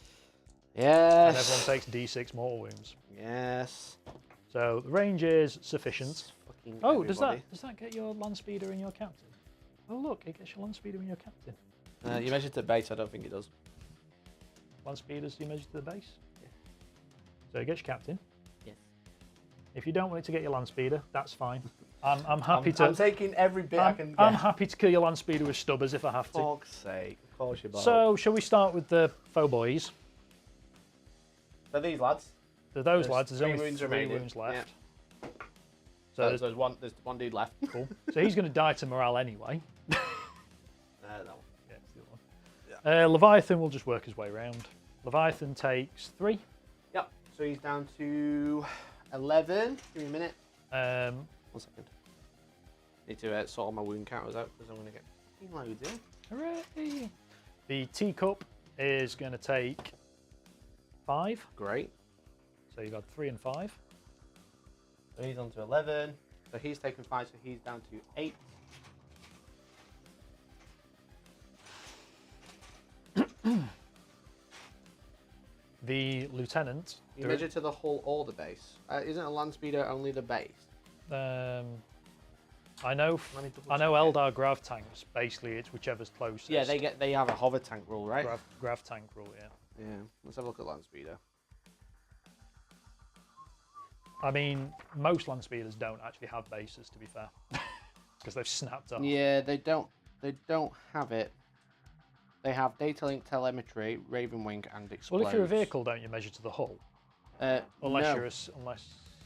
Yes. And everyone takes d6 mortal wounds. Yes. So the range is sufficient. Oh, does that get your land speeder and your captain? Oh look, it gets your land speeder and your captain. You measured to base, I don't think it does. Land speeders you measure to the base? Yeah. So it gets your captain. Yes. If you don't want it to get your land speeder, that's fine. I'm happy to. I'm taking every bit I can get. I'm happy to kill your land speeder with stubbers if I have to. For fuck's sake, of course you. So shall we start with the faux boys? So these lads. So those lads, there's only 3 wounds left. Yeah. So there's one dude left. Cool. So he's going to die to morale anyway. That one. Yeah, it's the other one. Yeah. Leviathan will just work his way around. Leviathan takes 3. Yep. So he's down to 11. Give me a minute. 1 second. Need to sort all my wound counters out because I'm going to get loads in. Hooray! The teacup is going to take 5. Great. So you've got 3 and 5. So he's on to 11. So he's taken 5, so he's down to 8. The lieutenant. You measure to the hull or the base. Isn't a land speeder only the base? I know Eldar grav tanks. Basically, it's whichever's closest. Yeah, they have a hover tank rule, right? Grav tank rule, yeah. Yeah. Let's have a look at land speeder. I mean, most land speeders don't actually have bases, to be fair, because they've snapped off. Yeah, they don't have it. They have data link, telemetry, Raven Wing, and explode. Well, if you're a vehicle, don't you measure to the hull? No. Unless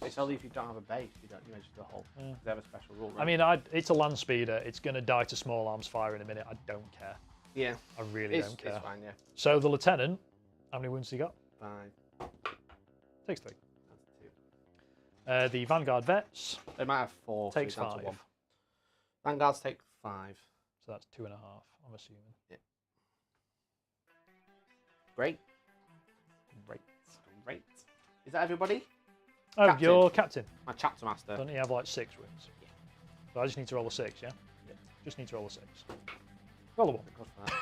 It's only if you don't have a base, you just go whole. Yeah. They have a special rule. Right? I mean, it's a land speeder. It's going to die to small arms fire in a minute. I don't care. Yeah. I really don't care. It's fine, yeah. So the lieutenant, how many wounds has he got? 5. Takes 3. That's 2. The Vanguard vets. They might have 4. Takes so 5. 1. Vanguards take 5. So that's 2.5. I'm assuming. Yeah. Great. Great. Is that everybody? Oh, Captain. you're captain. My chapter master. Don't you have like 6 wounds? Yeah. So I just need to roll a 6, yeah? Yeah. Just need to roll a 6. Roll a 1. Good for that.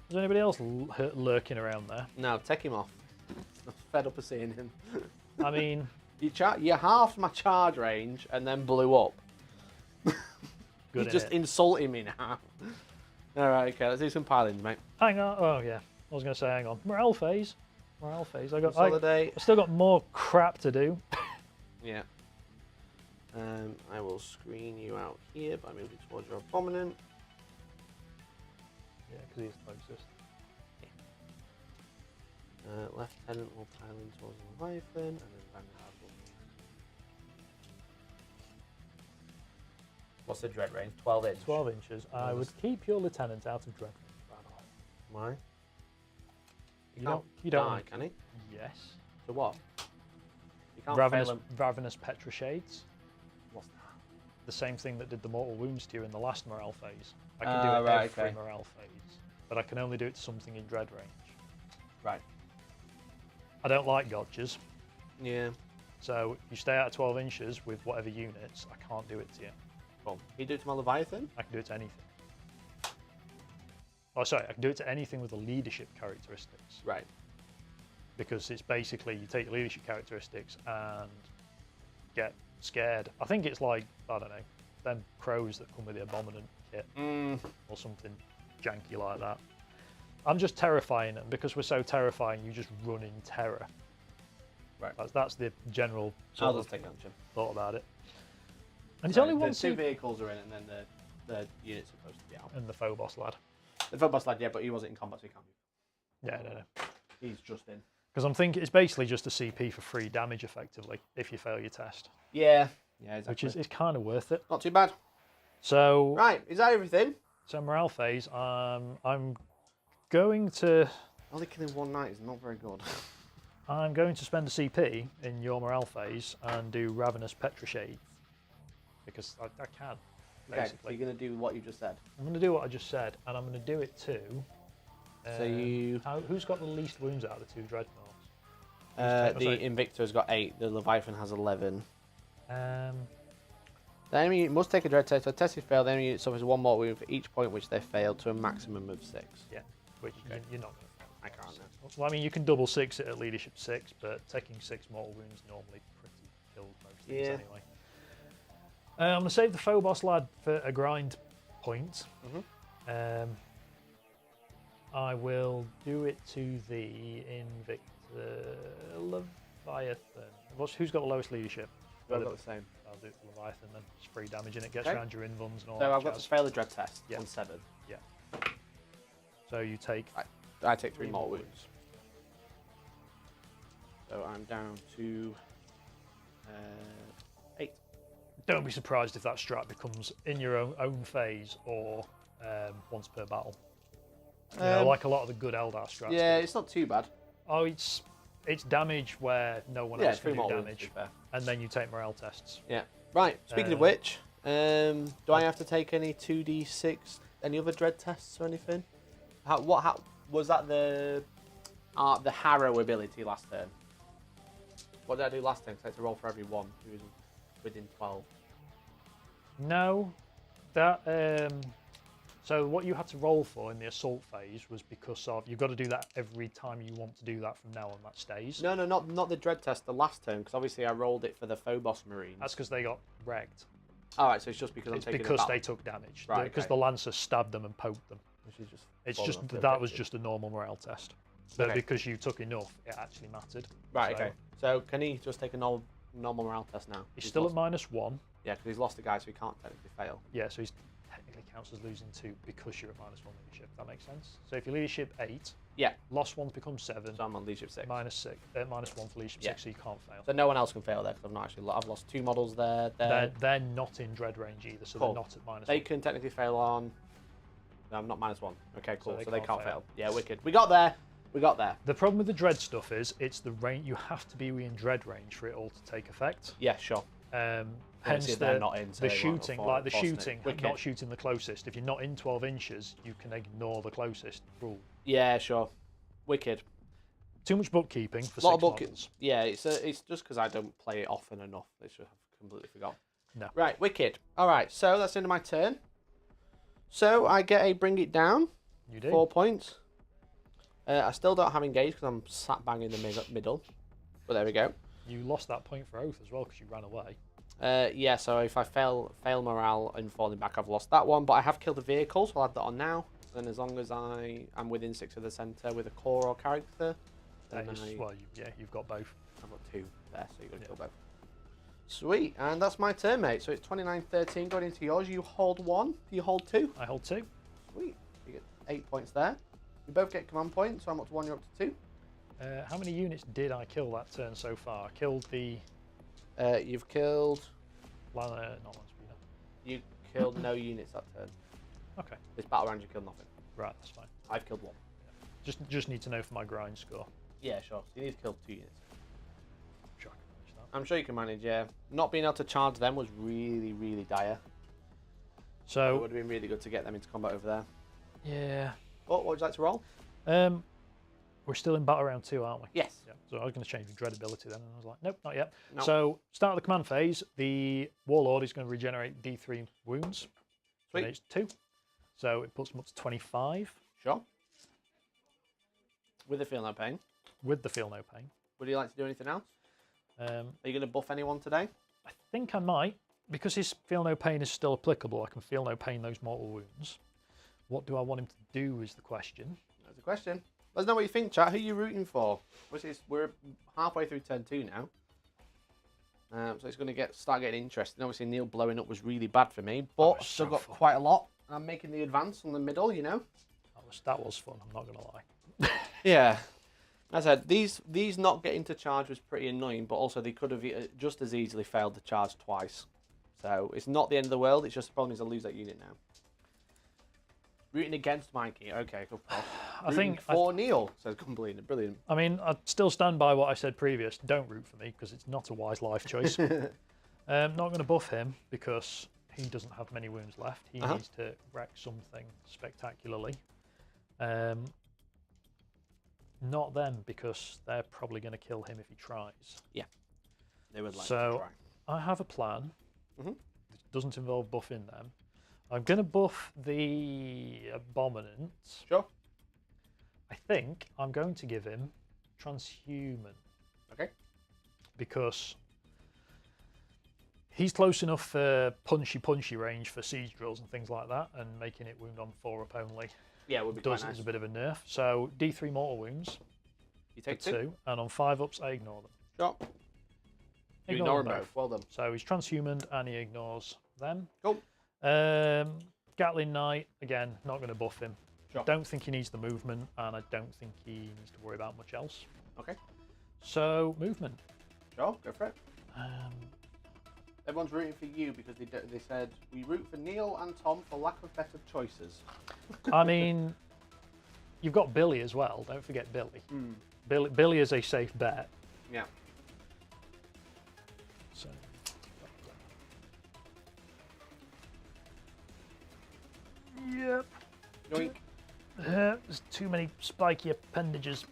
Is there anybody else lurking around there? No, take him off. I'm fed up of seeing him. I mean... You halved my charge range and then blew up. Good You just insulting me now. Alright, okay, let's do some pilings, mate. Hang on. Oh, yeah. I was going to say, hang on. Morale phase. I still got more crap to do. Yeah. I will screen you out here by moving towards your Abominant. Yeah, because he's closest. Lieutenant will pile in towards the Leviathan, and then Vanguard will. What's the dread range? 12 inches. 12 inches. I would keep your lieutenant out of dread range, by the way. Why? You don't die, want can he? Yes. So what? You can't fail him. Ravenous Petrishades. What's that? The same thing that did the mortal wounds to you in the last morale phase. I can do it every morale phase, but I can only do it to something in dread range. Right. I don't like gotchas. Yeah. So you stay out of 12 inches with whatever units, I can't do it to you. Cool. Can you do it to my Leviathan? I can do it to anything. Oh, sorry, I can do it to anything with the leadership characteristics. Right. Because it's basically you take your leadership characteristics and get scared. I think it's like, I don't know, them crows that come with the Abominant kit or something janky like that. I'm just terrifying them because we're so terrifying, you just run in terror. Right. That's the general I'll sort just take action. thought about it. And it's only one the 2 vehicles are in, and then the unit's supposed to be out. And the Phobos lad. The Phobos lad, yeah, but he wasn't in combat, so he can't move. Yeah, no. He's just in. Because I'm thinking it's basically just a CP for free damage, effectively, if you fail your test. Yeah. Yeah, exactly. Which is kind of worth it. Not too bad. So right, is that everything? So morale phase, I'm going to. Only killing one knight is not very good. I'm going to spend a CP in your morale phase and do Ravenous Petrishades because I can. Basically, okay, so you're going to do what you just said. I'm going to do what I just said, and I'm going to do it to. So you. Who's got the least wounds out of the 2 dreadnoughts? The Invictor's got 8. The Leviathan has 11. The enemy unit must take a dread test. If a test is failed, the enemy unit suffers 1 mortal wound for each point which they failed to a maximum of 6. Yeah, which you're not going to. I can't know. Well, I mean, you can double 6 it at leadership 6, but taking 6 mortal wounds normally pretty killed most things anyway. I'm going to save the Phobos lad for a grind point. I will do it to the Invictor Leviathan. Who's got the lowest leadership? I've got the same. I'll do it to Leviathan then. It's free damage and it gets around your invuns and all so that. I've got to fail the dread test on 7. Yeah. So you take. I take 3 more wounds. So I'm down to 8. Don't be surprised if that strat becomes in your own phase or once per battle. You know, like a lot of the good Eldar strats. Yeah, it's not too bad. Oh, it's damage where no one else can do damage, and then you take morale tests. Yeah. Right. Speaking of which, do I have to take any 2d6, any other dread tests or anything? How was that the Harrow ability last turn? What did I do last turn? Because I had to roll for every one who was within 12. No, that. So what you had to roll for in the assault phase was because of you've got to do that every time you want to do that from now on. That stays. No, not the dread test. The last turn, because obviously I rolled it for the Phobos Marines. That's because they got wrecked. All right, so it's just because it's because they took damage. Right. Because the Lancer stabbed them and poked them. Which is just. It's just that was just a normal morale test. But because you took enough, it actually mattered. Right. Okay. So can he just take a normal morale test now? He's still at -1. Yeah, because he's lost a guy, so he can't technically fail. Yeah, so he's technically counts as losing 2 because you're at -1 leadership. That makes sense. So if your leadership 8, Yeah. Lost ones become 7. So I'm on leadership 6. -6, -1 for leadership 6, so you can't fail. So no one else can fail there because I've not actually. I've lost 2 models there. They're not in dread range either, so Cool. they're not at -1. They can technically fail on. No, I'm not -1. Okay, cool. So So they they can't can't fail. fail. Yeah, wicked. We got there. We got there. The problem with the dread stuff is it's the range. You have to be in dread range for it all to take effect. Yeah, sure. Hence they're not in, so the they won't shooting, afford- like the forcing it. shooting, Wicked. not shooting the closest. If you're not in 12 inches, you can ignore the closest rule. Yeah, sure. Wicked. Too much bookkeeping for A lot 6 of book. models. Yeah, it's just because I don't play it often enough. It's just I've completely forgot. No. Right, wicked. All right, so that's the end of my turn. So I get a bring it down. You do. 4 points. I still don't have engaged because I'm sat bang in the middle. But there we go. You lost that point for oath as well because you ran away. Yeah, so if I fail morale and falling back, I've lost that one. But I have killed a vehicle, so I'll add that on now. And as long as I am within 6 of the centre with a core or character, then You've got both. I've got 2 there, so you've got to kill both. Sweet, and that's my turn, mate. So it's 29-13 going into yours. You hold 1. Do you hold 2? I hold 2. Sweet. You get 8 points there. We both get command points, so I'm up to 1, you're up to 2. How many units did I kill that turn so far? I killed the... You've killed... not Landspeeder. You killed no units that turn. Okay. This battle round you killed nothing. Right, that's fine. I've killed 1. Just need to know for my grind score. Yeah, sure. So you need to kill 2 units. I'm sure I can manage that. I'm sure you can manage, yeah. Not being able to charge them was really, really dire. So it would have been really good to get them into combat over there. Yeah. Oh, what would you like to roll? We're still in battle round 2, aren't we? Yes. Yeah. So I was going to change the dread ability then, and I was like, nope, not yet. Nope. So start of the command phase, the Warlord is going to regenerate D3 wounds. Sweet. It's 2. So it puts them up to 25. Sure. With the feel no pain. With the feel no pain. Would you like to do anything else? Are you going to buff anyone today? I think I might. Because his feel no pain is still applicable, I can feel no pain those mortal wounds. What do I want him to do is the question. That's the question. Let us know what you think, chat. Who are you rooting for? We're halfway through turn 2 now. So it's going to start getting interesting. Obviously, Neil blowing up was really bad for me, but I've still got quite a lot. I'm making the advance on the middle, you know. That was fun, I'm not going to lie. Yeah. As I said, these not getting to charge was pretty annoying, but also they could have just as easily failed the charge twice. So it's not the end of the world, it's just the problem is I lose that unit now. Rooting against Mikey, okay, of course. I think for Neil, says Completely brilliant. I mean, I still stand by what I said previous. Don't root for me because it's not a wise life choice. Not going to buff him because he doesn't have many wounds left. He needs to wreck something spectacularly. Not them because they're probably going to kill him if he tries. Yeah, they would like so to try. I have a plan. It doesn't involve buffing them. I'm going to buff the Abominant. Sure. I think I'm going to give him Transhuman. Okay. Because he's close enough for punchy range for siege drills and things like that, and making it wound on 4 up only. Yeah, it would be does quite nice. As a bit of a nerf. So D3 mortal wounds. You take 2, and on 5 ups I ignore them. Sure. You ignore them both. Well done. So he's transhuman and he ignores them. Cool. Gatling Knight, again, not going to buff him. Sure. Don't think he needs the movement, and I don't think he needs to worry about much else. Okay. So, movement. Sure, go for it. Everyone's rooting for you because they said, we root for Neil and Tom for lack of better choices. I mean, you've got Billy as well. Don't forget Billy. Billy is a safe bet. Yeah. So, yep. Yoink. There's too many spiky appendages.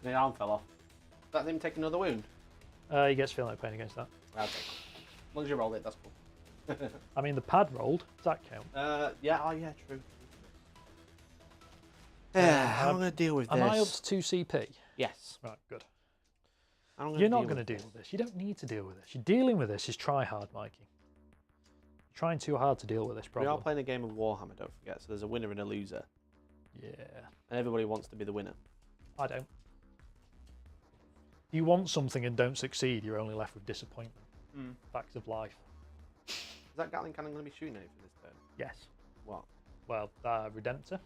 The arm fell off. That him take another wound? He gets feel no pain against that. Okay. As long as you roll it, that's cool. I mean, the pad rolled. Does that count? Yeah. Oh, yeah, true. How am I going to deal with this? Am I up to 2 CP? Yes. Right, good. You're not going to deal with this. You don't need to deal with this. You're dealing with this is try hard, Mikey. You're trying too hard to deal with this problem. We are playing a game of Warhammer, don't forget. So there's a winner and a loser. Yeah. And everybody wants to be the winner. I don't. You want something and don't succeed, you're only left with disappointment. Facts of life. Is that Gatling cannon going to be shooting anything this turn? Yes. What? Well, Redemptor.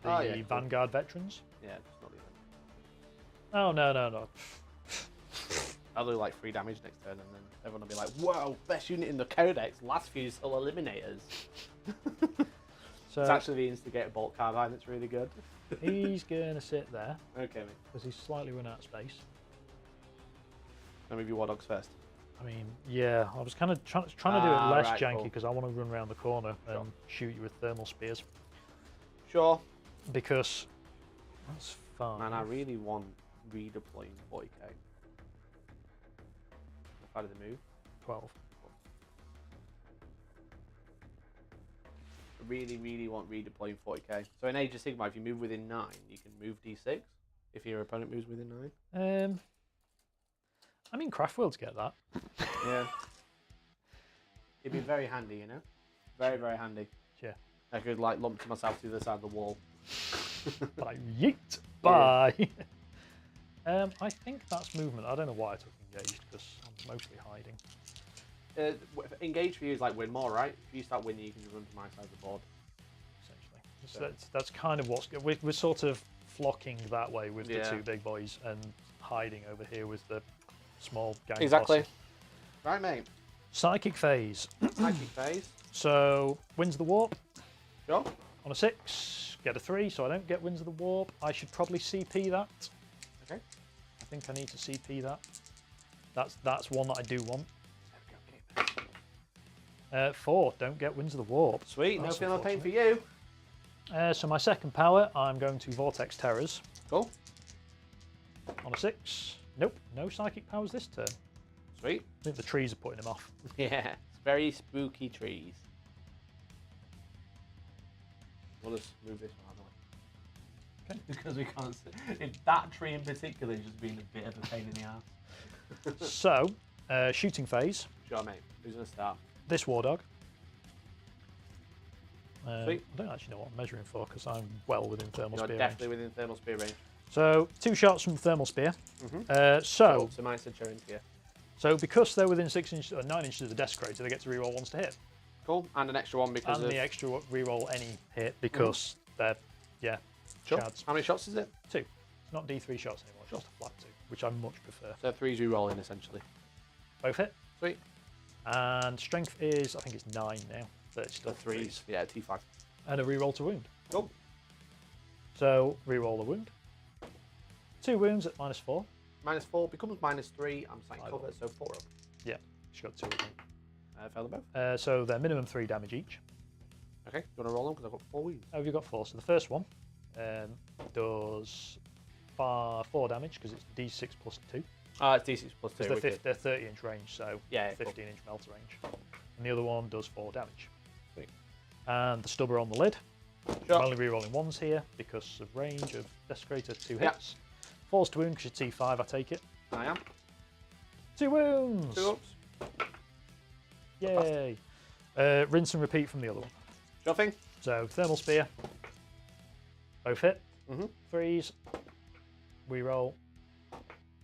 the Oh, yeah, cool. Vanguard veterans. Yeah, just not even. Oh, no. I'll do like 3 damage next turn, and then everyone will be like, "Whoa, best unit in the Codex! Last few soul eliminators." So It's actually the instigator bolt carbine that's really good. he's gonna sit there Okay, mate. because he's slightly run out of space. Let me be War Dogs first. I mean, yeah, I was kind of trying to do it less right, janky cool. because I want to run around the corner Sure. and shoot you with thermal spears. Sure. Because that's fine. Man, I really want redeploying 40k. How did they move? 12. I really want redeploying 40k. So in Age of Sigmar, if you move within 9, you can move d6 if your opponent moves within 9. I mean, Craft Worlds get that. Yeah. It'd be very handy, you know? Very handy. Yeah. I could like lump to myself to the other side of the wall. Like, yeet, bye. I think that's movement. I don't know why I took engaged because I'm mostly hiding. Engage for you is like win more, right? If you start winning, you can just run to my side of the board. Essentially, so that's kind of what's we're sort of flocking that way with the 2 big boys and hiding over here with the small gang. Exactly. Posse. Right, mate. Psychic phase. Psychic phase. So Winds of the Warp Sure. on a 6, get a 3, so I don't get Winds of the Warp. I should probably CP that. Okay. I think I need to CP that. That's one that I do want. 4, don't get Winds of the Warp. Sweet, That's no feeling pain for you. So my second power, I'm going to Vortex Terrors. Cool. On a 6. Nope, no psychic powers this turn. Sweet. I think the trees are putting him off. Yeah, it's very spooky trees. We'll just move this one out of the way. Okay. Because we can't see. That tree in particular is just being a bit of a pain in the ass. So, shooting phase. Sure, mate. Who's going to start? This War Dog. Sweet. I don't actually know what I'm measuring for because I'm well within thermal You're spear definitely range. within thermal spear range. So 2 shots from the thermal spear. Mm-hmm. So mine said showing here. So because they're within 6 inches or 9 inches of the desecrator, they get to reroll ones to hit. Cool. And an extra one because and the extra reroll any hit because they're Sure. chads. How many shots is it? 2. It's not D3 shots anymore. It's just a flat 2, which I much prefer. So 3's re-rolling essentially. Both hit. Sweet. And strength is, I think it's 9 now. But it's still The 3's. Yeah, T5. And a reroll to wound. Cool. So reroll the wound. 2 wounds at -4. -4 becomes -3. I'm saying cover, so 4 up. Yeah, she's got 2 of them. Fail them both. So they're minimum 3 damage each. Okay, you want to roll them because I've got 4 wounds. Oh, you've got 4. So the first one does 4 damage because it's D6 plus 2. It's D6 plus 2. Because they're 30-inch range, so yeah, 15-inch melter range. And the other one does 4 damage. Sweet. And the stubber on the lid. Sure. I'm only rerolling 1s here because of range of Desecrator, 2 hits. 4's to wound because you're T5, I take it. I am. 2 wounds! 2 ups. Yay! Rinse and repeat from the other one. Sure thing. So, Thermal Spear. Both hit. Mm-hmm. 3s. Reroll.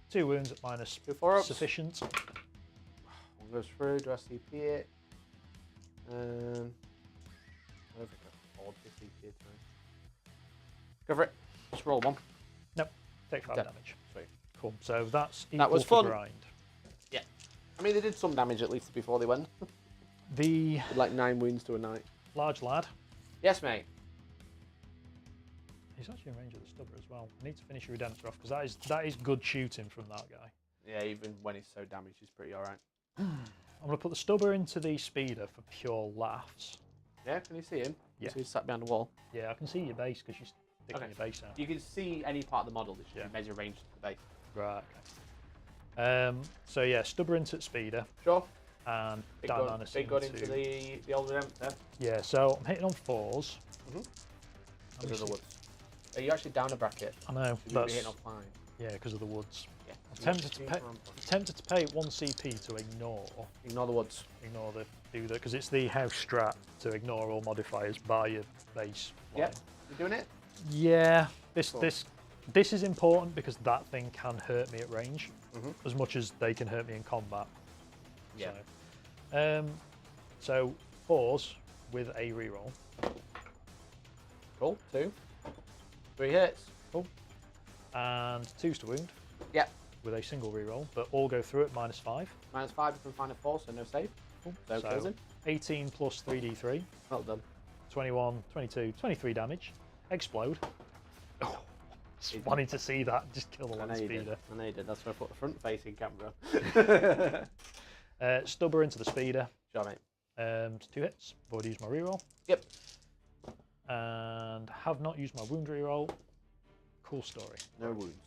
2 wounds at minus 2 4-ups. sufficient. One goes through. Do I CP it? I don't think I can afford to CP it. Go for it. Just roll 1. Nope. Take 5 Yeah. damage. Sweet. Cool. So that's equal That was for fun. grind. Yeah. I mean, they did some damage at least before they went. The Did like 9 wounds to a knight. large lad. Yes, mate. He's actually in range of the stubber as well. I need to finish your Redemptor off because that is good shooting from that guy. Yeah, even when he's so damaged, he's pretty alright. I'm going to put the stubber into the speeder for pure laughs. Yeah, can you see him? Yeah. So he's sat behind the wall. Yeah, I can see your base because you're sticking your base out. You can see any part of the model. It's just measure range to the base. Right, okay. So yeah, stubber into speeder Sure. and Big gun Dynamis into the old Redemptor. Yeah, so I'm hitting on 4s. Because of the woods. Are you actually down a bracket? I know. Should we be hitting on 5? Yeah, because of the woods. Yeah. I'm tempted to pay 1 CP to ignore the woods. Do that because it's the house strat to ignore all modifiers by your base. Yeah. You doing it? Yeah. Cool. This is important because that thing can hurt me at range as much as they can hurt me in combat. Yeah. So 4s with a reroll. Cool. 2. 3 hits. Cool. And 2s to wound. Yep. With a single reroll, but all go through at -5. -5, you can find a 4, so no save. Cool. So kills him. 18 plus 3d3. Well done. 21, 22, 23 damage. Explode. Oh, Just wanted to see that. Just kill the land speeder. I know you did. That's why I put the front facing camera. Stubber into the speeder. Sure, mate. 2 hits. I've already used my reroll. Yep. And have not used my wound reroll. Cool story. No wounds.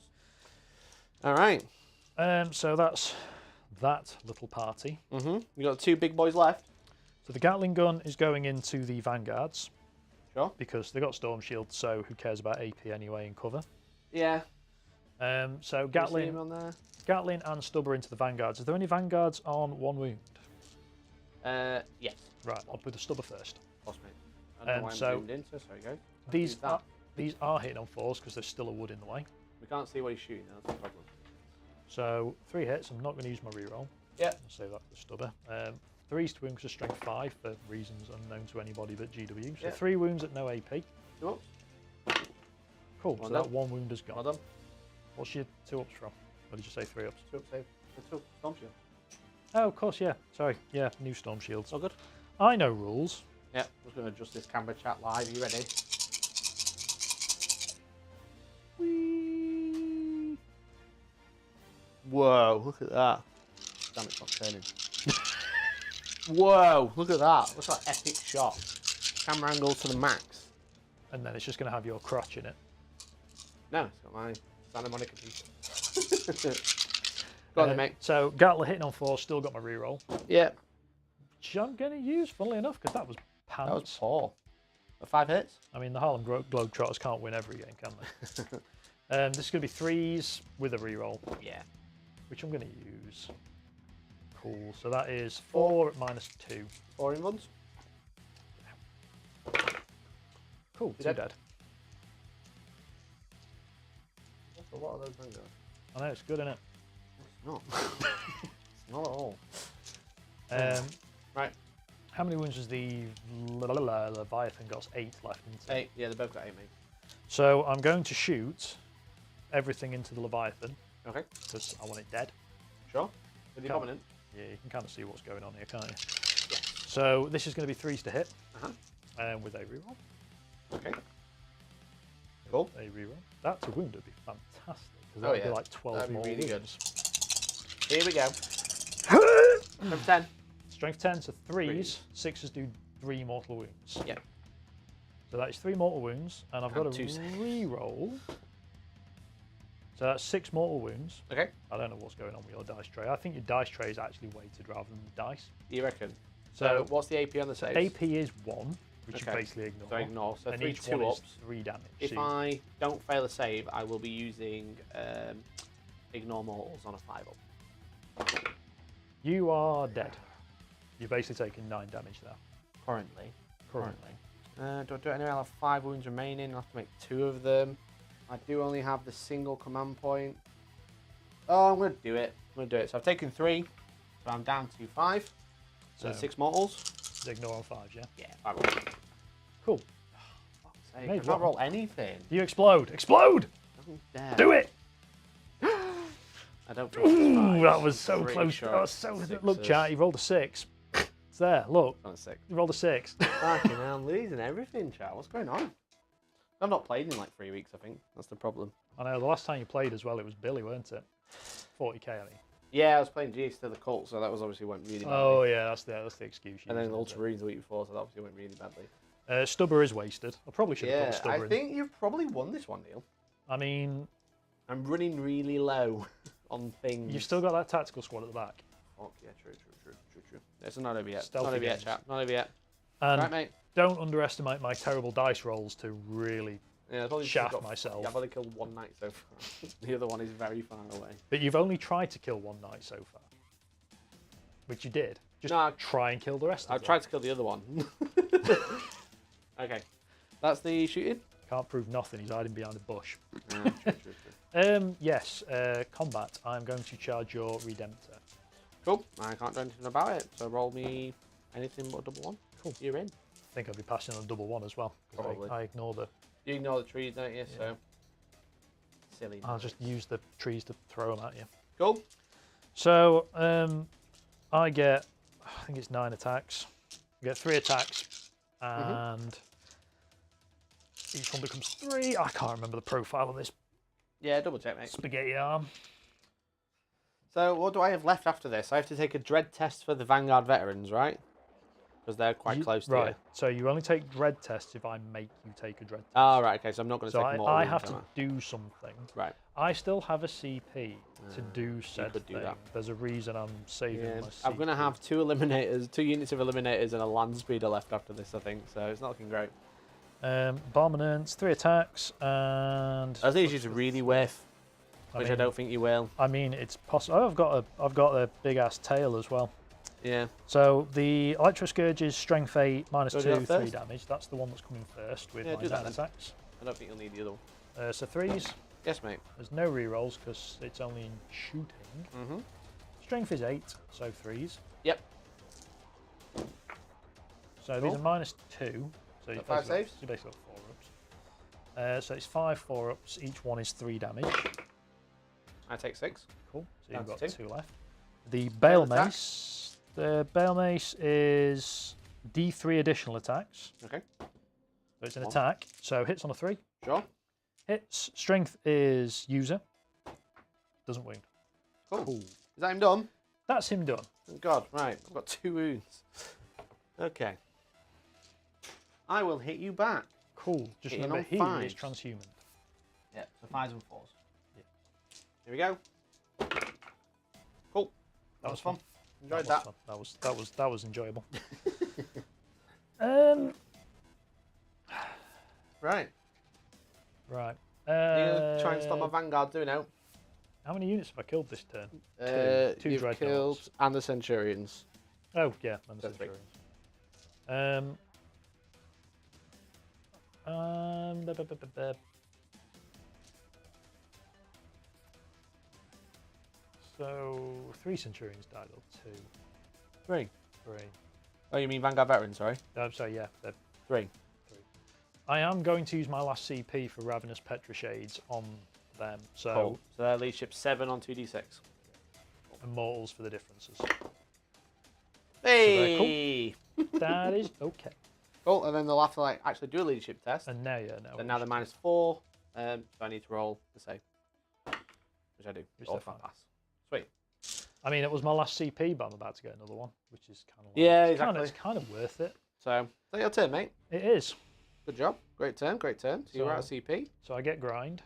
All right. So that's that little party. You got 2 big boys left. So the Gatling gun is going into the Vanguards. Sure. Because they got Storm Shield, so who cares about AP anyway in cover? Yeah. So Can you see him on there? Gatling and Stubber into the Vanguards. Are there any Vanguards on 1 wound? Yes. Right, I'll put the Stubber first. Boss mate. I don't know why I'm zoomed in, so sorry, go. These are hitting on 4s because there's still a wood in the way. We can't see what he's shooting, that's the problem. So 3 hits. I'm not going to use my reroll. Yeah. I'll save that for the Stubber. 3s to wound because of strength 5 for reasons unknown to anybody but GW. So 3 wounds at no AP. 2 ups. Cool. So that 1 wound is gone. Well done. What's your 2 ups from? Or did you say 3 ups? 2 ups save. 2 Storm Shield. Oh, of course, yeah. Sorry. Yeah, new Storm Shields. All good. I know rules. Yeah, I'm just going to adjust this camera chat live. Are you ready? Whee! Whoa, look at that. Damn, it's not turning. Whoa, look at that. Look at that epic shot. Camera angle to the max. And then it's just going to have your crotch in it. No, it's got my Santa Monica piece. Go on then, mate. So, Gatler hitting on 4, still got my reroll. Yeah. Which I'm going to use, funnily enough, because that was pants. That was poor. 5 hits? I mean, the Harlem Globetrotters can't win every game, can they? This is going to be 3s with a reroll. Yeah. Which I'm going to use. Cool. So that is 4 at -2. 4 in ones. Cool. You 2 dead? dead. That's a lot of those Vanguards. I know, it's good, isn't it? It's not. It's not at all. Right. How many wounds has the Leviathan got? 8 left, isn't it? 8. Yeah, they both got 8, mate. So I'm going to shoot everything into the Leviathan. Okay. Because I want it dead. Sure. With your dominant. Yeah, you can kind of see what's going on here, can't you? Yeah. So this is going to be 3s to hit. With a reroll. Okay. Cool. A reroll. That to wound would be fantastic. Because that Oh, would yeah. be like 12 That'd be more really good. wounds. Here we go. Strength 10. Strength 10, so 3s. 6s do 3 mortal wounds. Yeah. So that is 3 mortal wounds, and I've got a 2 saves. reroll. So that's 6 mortal wounds. Okay. I don't know what's going on with your dice tray. I think your dice tray is actually weighted rather than the dice. You reckon? So what's the AP on the saves? AP is 1, which you basically ignore. So ignore. So and 3 each 2 one ups. is 3 damage. If So I don't fail a save, I will be using ignore mortals on a 5 up. you are dead. You're basically taking 9 damage there. Currently. Currently. Do I do it anyway? I'll have 5 wounds remaining. I'll have to make 2 of them. I do only have the single command point. Oh, I'm going to do it. So I've taken 3. So I'm down to 5. So 6 mortals. Ignore on 5s, yeah? Yeah, 5 mortals. Cool. Fuck's sake, Made I can't one. roll anything. You explode! Explode! Doesn't dare. Do it! I don't think it's 5. Ooh, that was so Pretty close. sure That was it's so. sixes. Look, chat, you rolled a 6. It's there. Look, On a 6. you rolled a 6. Fucking hell, I'm losing everything, chat. What's going on? I've not played in like 3 weeks, I think. That's the problem. I know. The last time you played as well, it was Billy, weren't it? 40k, I think. Yeah, I was playing GS to the cult, so that was obviously went really badly. Oh yeah, that's the excuse. And then used, isn't Ultramarines the week before, so that obviously went really badly. it? Stubber is wasted. I probably should have Yeah, put Stubber I in. think you've probably won this one, Neil. I mean, I'm running really low on things. you've still got that tactical squad at the back. Fuck, yeah, true. It's not over yet. Stealthy Not over yet, games. chat. Not over yet. And Right, mate. don't underestimate my terrible dice rolls to really Yeah, I've only shaft got, myself. Yeah, I've only killed 1 knight so far. The other one is very far away. But you've only tried to kill 1 knight so far. Which you did. Just No, try and kill the rest of I've them. tried to kill the other one. Okay. That's the shooting? Can't prove nothing. He's hiding behind a bush. True. Yes, combat. I'm going to charge your Redemptor. Cool. I can't do anything about it, so roll me anything but a double 1. Cool. You're in. I think I'll be passing on a double 1 as well. 'cause Probably. I ignore the You ignore the trees, don't you? Yeah. So silly. I'll just use the trees to throw them at you. Cool. So I get, I think it's 9 attacks. I get 3 attacks, and each one becomes 3. I can't remember the profile of this Yeah, double check, mate. spaghetti arm. So what do I have left after this? I have to take a dread test for the Vanguard veterans, right? Because they're quite close to right. you. So you only take dread tests if I make you take a dread test. Oh, right, okay, so I'm not going to So take more. I have to do something. Right. I still have a CP to do said could do thing. that. There's a reason I'm saving my CP. I'm going to have 2 eliminators, 2 units of eliminators and a land speeder left after this, I think. So it's not looking great. Bombardments, 3 attacks, and... As these just really whiff, which I don't think you will. I mean, it's possible. Oh, I've got a big-ass tail as well. Yeah. So the Electro Scourge is Strength 8, -2, do that 3 first? damage. That's the one that's coming first with my do that 9 then. attacks. I don't think you'll need the other one. So 3s. Yes, mate. There's no rerolls because it's only in shooting. Mm-hmm. Strength is 8, so 3s. Yep. So these are -2. So you 5 saves? You basically got 4 ups. So it's 5 4-ups. Each one is 3 damage. I take 6. Cool. So you've Down got to 2 left. The Bale attack. Mace. The Bale Mace is D3 additional attacks. Okay. So it's an 1. attack. So hits on a 3. Sure. Hits. Strength is user. Doesn't wound. Cool. Is that him done? That's him done. Thank God. Right. I've got 2 wounds. Okay. I will hit you back. Cool. Just Hitting remember, on he is 5s. transhuman. Yeah. So 5s and 4s. Yeah. Here we go. Cool. That was fun. Enjoyed that. Fun. That was enjoyable. Right. Right. You gonna try and stop my Vanguard doing out? How many units have I killed this turn? Two You've Dreadnoughts. killed and the Centurions. Oh yeah, and the That's right. Centurions. Ba, ba, ba, ba, ba. So 3 Centurions died, or 2? 3. 3. Oh, you mean Vanguard veterans? Sorry. So yeah, they're 3. 3. I am going to use my last CP for Ravenous Petrishades on them. So Cool. So their leadership 7 on 2d6. Immortals for the differences. Hey. That is okay. Cool. And then they'll have to like actually do a leadership test. And now, yeah, no. And now they're -4. So I need to roll the same, which I do. Which All they're for fine. pass. Sweet. I mean, it was my last CP, but I'm about to get another one, which is kind of like, Yeah, it's exactly. It's kind of worth it. So is that your turn, mate? It is. Good job. Great turn. Great turn. So you're out of CP. So I get grind.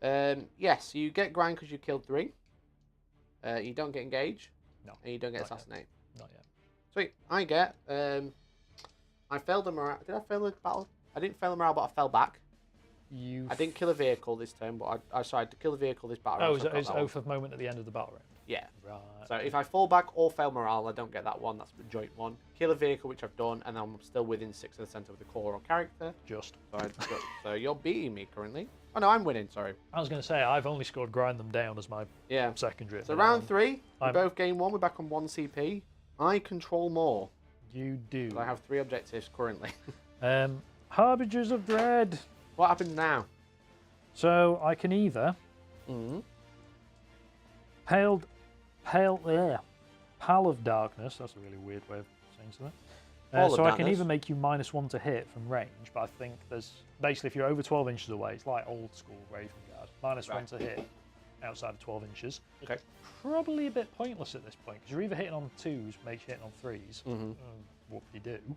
Yes, you get grind because you killed 3. You don't get engage. No. And you don't get Not yet. assassinate. Not yet. Sweet. I get. I failed the morale. Did I fail the battle? I didn't fail the morale, but I fell back. I didn't kill a vehicle this turn, but I tried to kill a vehicle this battle. Oh, round, so I got is that one. Oath of Moment at the end of the battle round? Yeah. Right. So if I fall back or fail morale, I don't get that one. That's the joint one. Kill a vehicle, which I've done, and I'm still within 6 of the center of the core or character. Just. So you're beating me currently. Oh no, I'm winning. Sorry. I was going to say, I've only scored grind them down as my Yeah. secondary. So round 3, we I'm- both gain 1. We're back on 1 CP. I control more. You do. So I have 3 objectives currently. Harbingers of Dread. What happens now? So I can either Pale of Darkness. That's a really weird way of saying something. Pall of so I can Darkness. either make you -1 to hit from range, but I think there's basically if you're over 12 inches away, it's like old school Raven Guard. -1 Right. to hit outside of 12 inches. Okay. Probably a bit pointless at this point because you're either hitting on 2s, makes you hitting on 3s. What do you do?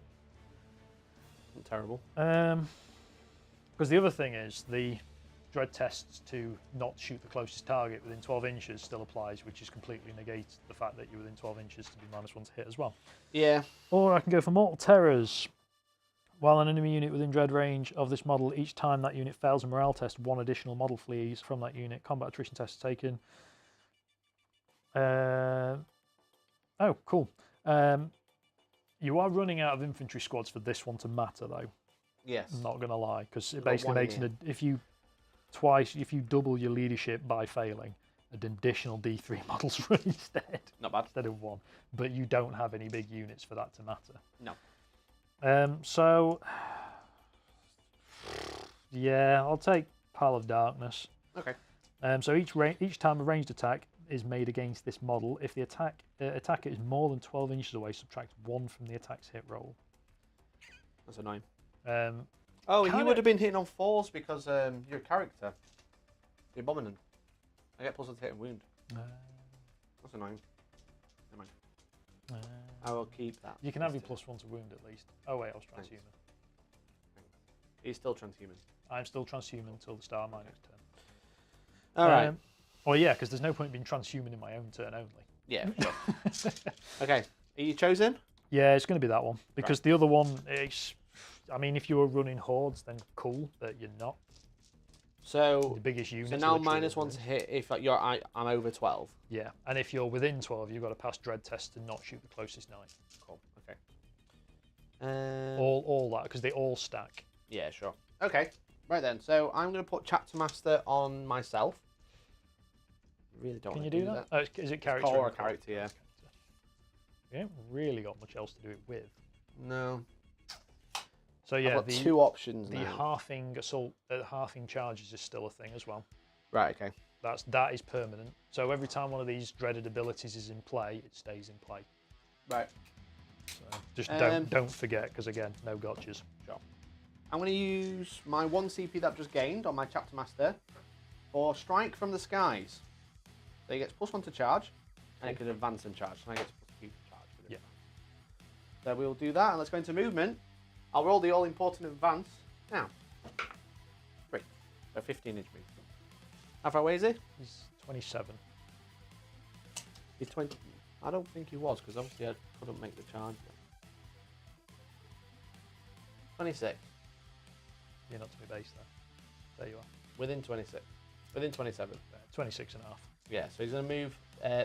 Terrible. Because the other thing is the dread tests to not shoot the closest target within 12 inches still applies, which is completely negates the fact that you're within 12 inches to be -1 to hit as well. Yeah. Or I can go for Mortal Terrors. While an enemy unit within dread range of this model, each time that unit fails a morale test, 1 additional model flees from that unit. Combat attrition test is taken. Oh, cool. You are running out of infantry squads for this one to matter, though. Yes. I'm not going to lie, because it We've got basically one makes here. if you double your leadership by failing, an additional D3 models run instead. Not bad. Instead of 1. But you don't have any big units for that to matter. No. So Yeah, I'll take Pile of Darkness. Okay. So each time a ranged attack is made against this model, if the attacker is more than 12 inches away, subtract 1 from the attack's hit roll. That's annoying. Oh, he would have been hitting on 4s because your character, the Abominant. I get plus 1 to hit and wound. That's annoying. Never mind. I will keep that. You can have your plus 1 to wound at least. Oh wait, I was transhuman. Thanks. He's still transhuman. I'm still transhuman until the start of my next turn. All right. Well, yeah, because there's no point being transhuman in my own turn only. Yeah, sure. Okay, are you chosen? Yeah, it's going to be that one. Because the other one, I mean, if you were running hordes, then cool, but you're not. So, the biggest unit. So now -1 to hit if I'm over 12. Yeah, and if you're within 12, you've got to pass dread test to not shoot the closest knight. Cool, okay. All that, because they all stack. Yeah, sure. Okay, right then. So I'm going to put Chapter Master on myself. Really don't. Can you do that? Oh, is it character? Or a character, yeah. You haven't really got much else to do it with. No. So yeah, I've got 2 options now. The halving assault, halving charges is still a thing as well. Right. Okay. That is permanent. So every time one of these dreaded abilities is in play, it stays in play. Right. So just don't forget, because again, no gotchas. Sure. I'm going to use my 1 CP that I've just gained on my Chapter Master for Strike from the Skies. So he gets +1 to charge, and he can advance and charge. And I get +2 to charge. Yeah. So we'll do that, and let's go into movement. I'll roll the all-important advance now. 3. So 15-inch movement. How far away is he? He's 27. He's 20. I don't think he was, because obviously I couldn't make the charge. 26. You're not to be base there. There you are. Within 26. Within 27. 26 and a half. Yeah, so he's going to move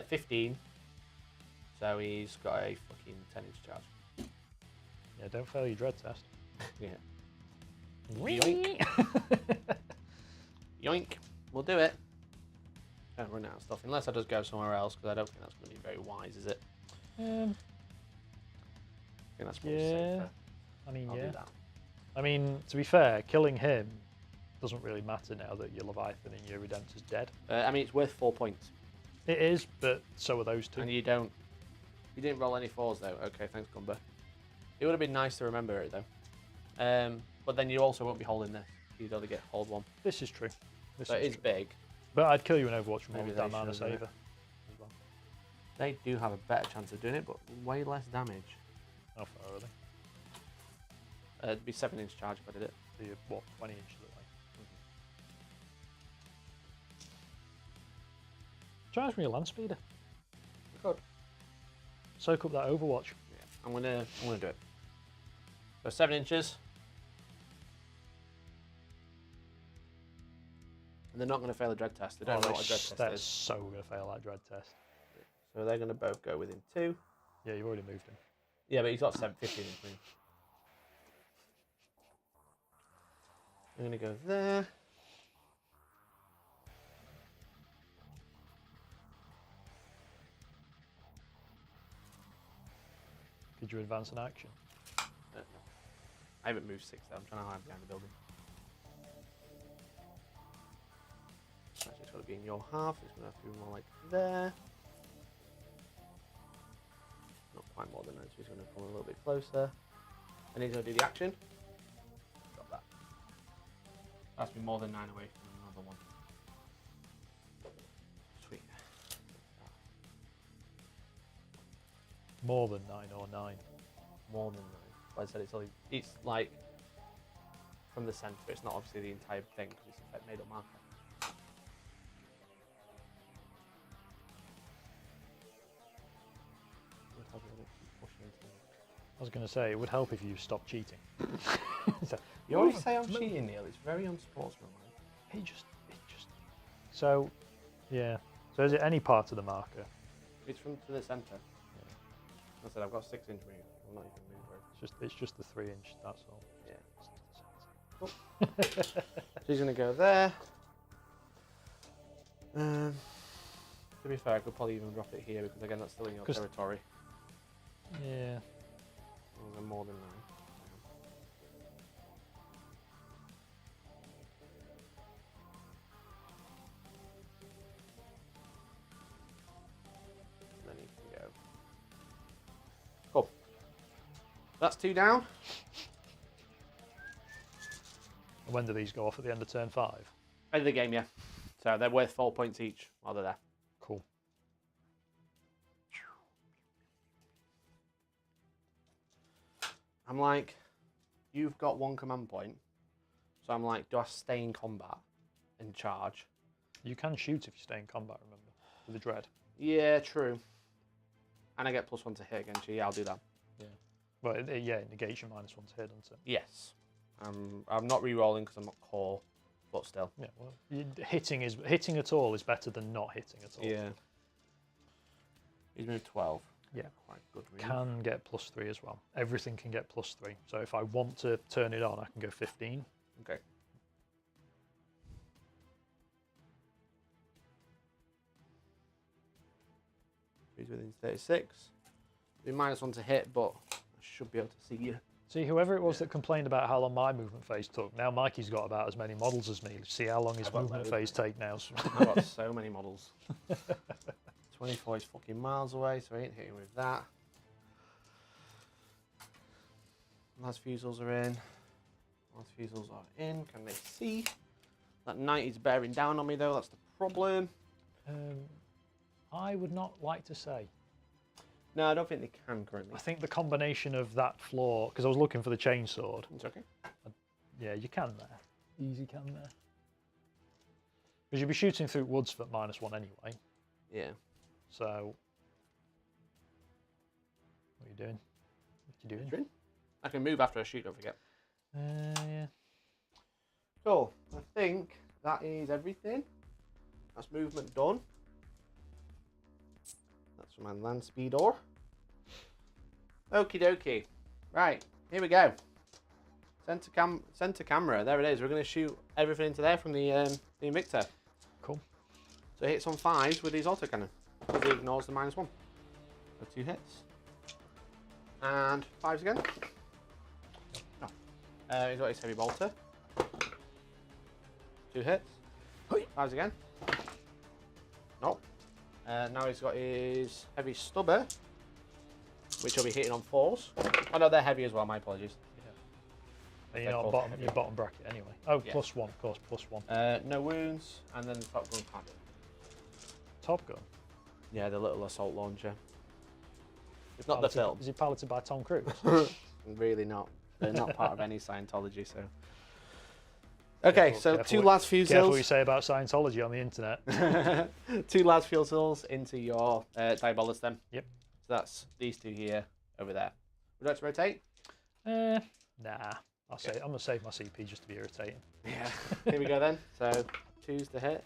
15. So he's got a fucking 10-inch charge. Yeah, don't fail your dread test. Yeah. Yoink. Yoink. We'll do it. Don't run out of stuff, unless I just go somewhere else, because I don't think that's going to be very wise, is it? I think that's probably safer. I mean, I'll do that. I mean, to be fair, killing him doesn't really matter now that your Leviathan and your Redemptor's dead. I mean, it's worth 4 points. It is, but so are those 2. And you didn't roll any 4s though. Okay, thanks, Gumber. It would have been nice to remember it though. But then you also won't be holding this. You'd only get hold 1. This is true. So it is big. But I'd kill you in Overwatch from Maybe with that they mana should, saver. They do have a better chance of doing it, but way less damage. How far are they? It'd be 7-inch charge if I did it. So you're, what, 20 inches away? Charge me a land speeder. Good. Soak up that Overwatch. Yeah, I'm gonna do it. So 7 inches. And they're not going to fail a dread test. They don't know what a dread test That's is. so going to fail that dread test. So they're going to both go within 2. Yeah, you've already moved him. Yeah, but he's got 15 inch move. I'm going to go there. Could you advance an action? No. I haven't moved 6 though. I'm trying to hide behind the building. Actually, it's got to be in your half. It's going to have to be more like there. Not quite more than that, so he's going to come a little bit closer. And he's going to do the action. Got that. That's be more than 9 away from another one. Sweet. More than 9 or 9? More than 9. Like I said, it's like from the centre. It's not obviously the entire thing because it's a made up marker. I was going to say, it would help if you stopped cheating. So, you always say I'm cheating, Neil. It's very unsportsmanlike. It just... So, yeah. So is it any part of the marker? It's from to the centre. Yeah. I said I've got 6 inch move. I'm not even moving. It's just the 3 inch, that's all. Yeah. Cool. So he's going to go there. To be fair, I could probably even drop it here because again, that's still in your territory. Yeah. More than 9. That's 2 down. And when do these go off? At the end of turn 5? End of the game, yeah. So they're worth 4 points each while they're there. Cool. I'm like, you've got 1 command point. So I'm like, do I stay in combat and charge? You can shoot if you stay in combat, remember, with the dread. Yeah, true. And I get +1 to hit against you. Yeah, I'll do that. Yeah. Well, yeah, it negates your -1 to hit, doesn't it? Yes. I'm not re-rolling because I'm not core, but still. Yeah. Well, hitting at all is better than not hitting at all. Yeah. He's moved 12. Yeah. Quite good. Really. Can get +3 as well. Everything can get +3. So if I want to turn it on, I can go 15. Okay. He's within 36. Be -1 to hit, but I should be able to see you. See, whoever it was that complained about how long my movement phase took, now Mikey's got about as many models as me. See how long his movement phase take now. I've got so many models. 24 is fucking miles away, so I ain't hitting with that. Last fusils are in. Last fusils are in. Can they see? That knight is bearing down on me though, that's the problem. I would not like to say. No, I don't think they can currently. I think the combination of that floor, because I was looking for the chainsword. It's okay. Yeah, you can there. Easy can there. Because you'd be shooting through woods for -1 anyway. Yeah. So, what are you doing? What are you doing? I can move after I shoot, don't forget. Yeah. Cool. I think that is everything. That's movement done. That's my land speeder. Okie dokie. Right, here we go. Center camera. There it is. We're going to shoot everything into there from the Invictor. Cool. So hits on 5s with his autocannon. Because he ignores the -1. So 2 hits. And 5s again. No. He's got his heavy bolter. 2 hits. 5s again. Nope. Now he's got his heavy stubber, which will be hitting on 4s. Oh no, they're heavy as well, my apologies. Yeah. You're not bottom, your bottom bracket anyway. Oh, yeah. +1, of course, +1. No wounds, and then the Top Gun cannon. Top Gun? Yeah, the little assault launcher. It's not the film. Is it piloted by Tom Cruise? Really not. They're not part of any Scientology, so... Okay, careful, so 2 last fusils. Careful what you say about Scientology on the internet. 2 last fusils into your Diabolus then. Yep. So that's these 2 here, over there. Would you like to rotate? Nah. I'm going to save my CP just to be irritating. Yeah. Here we go then. So 2s to hit.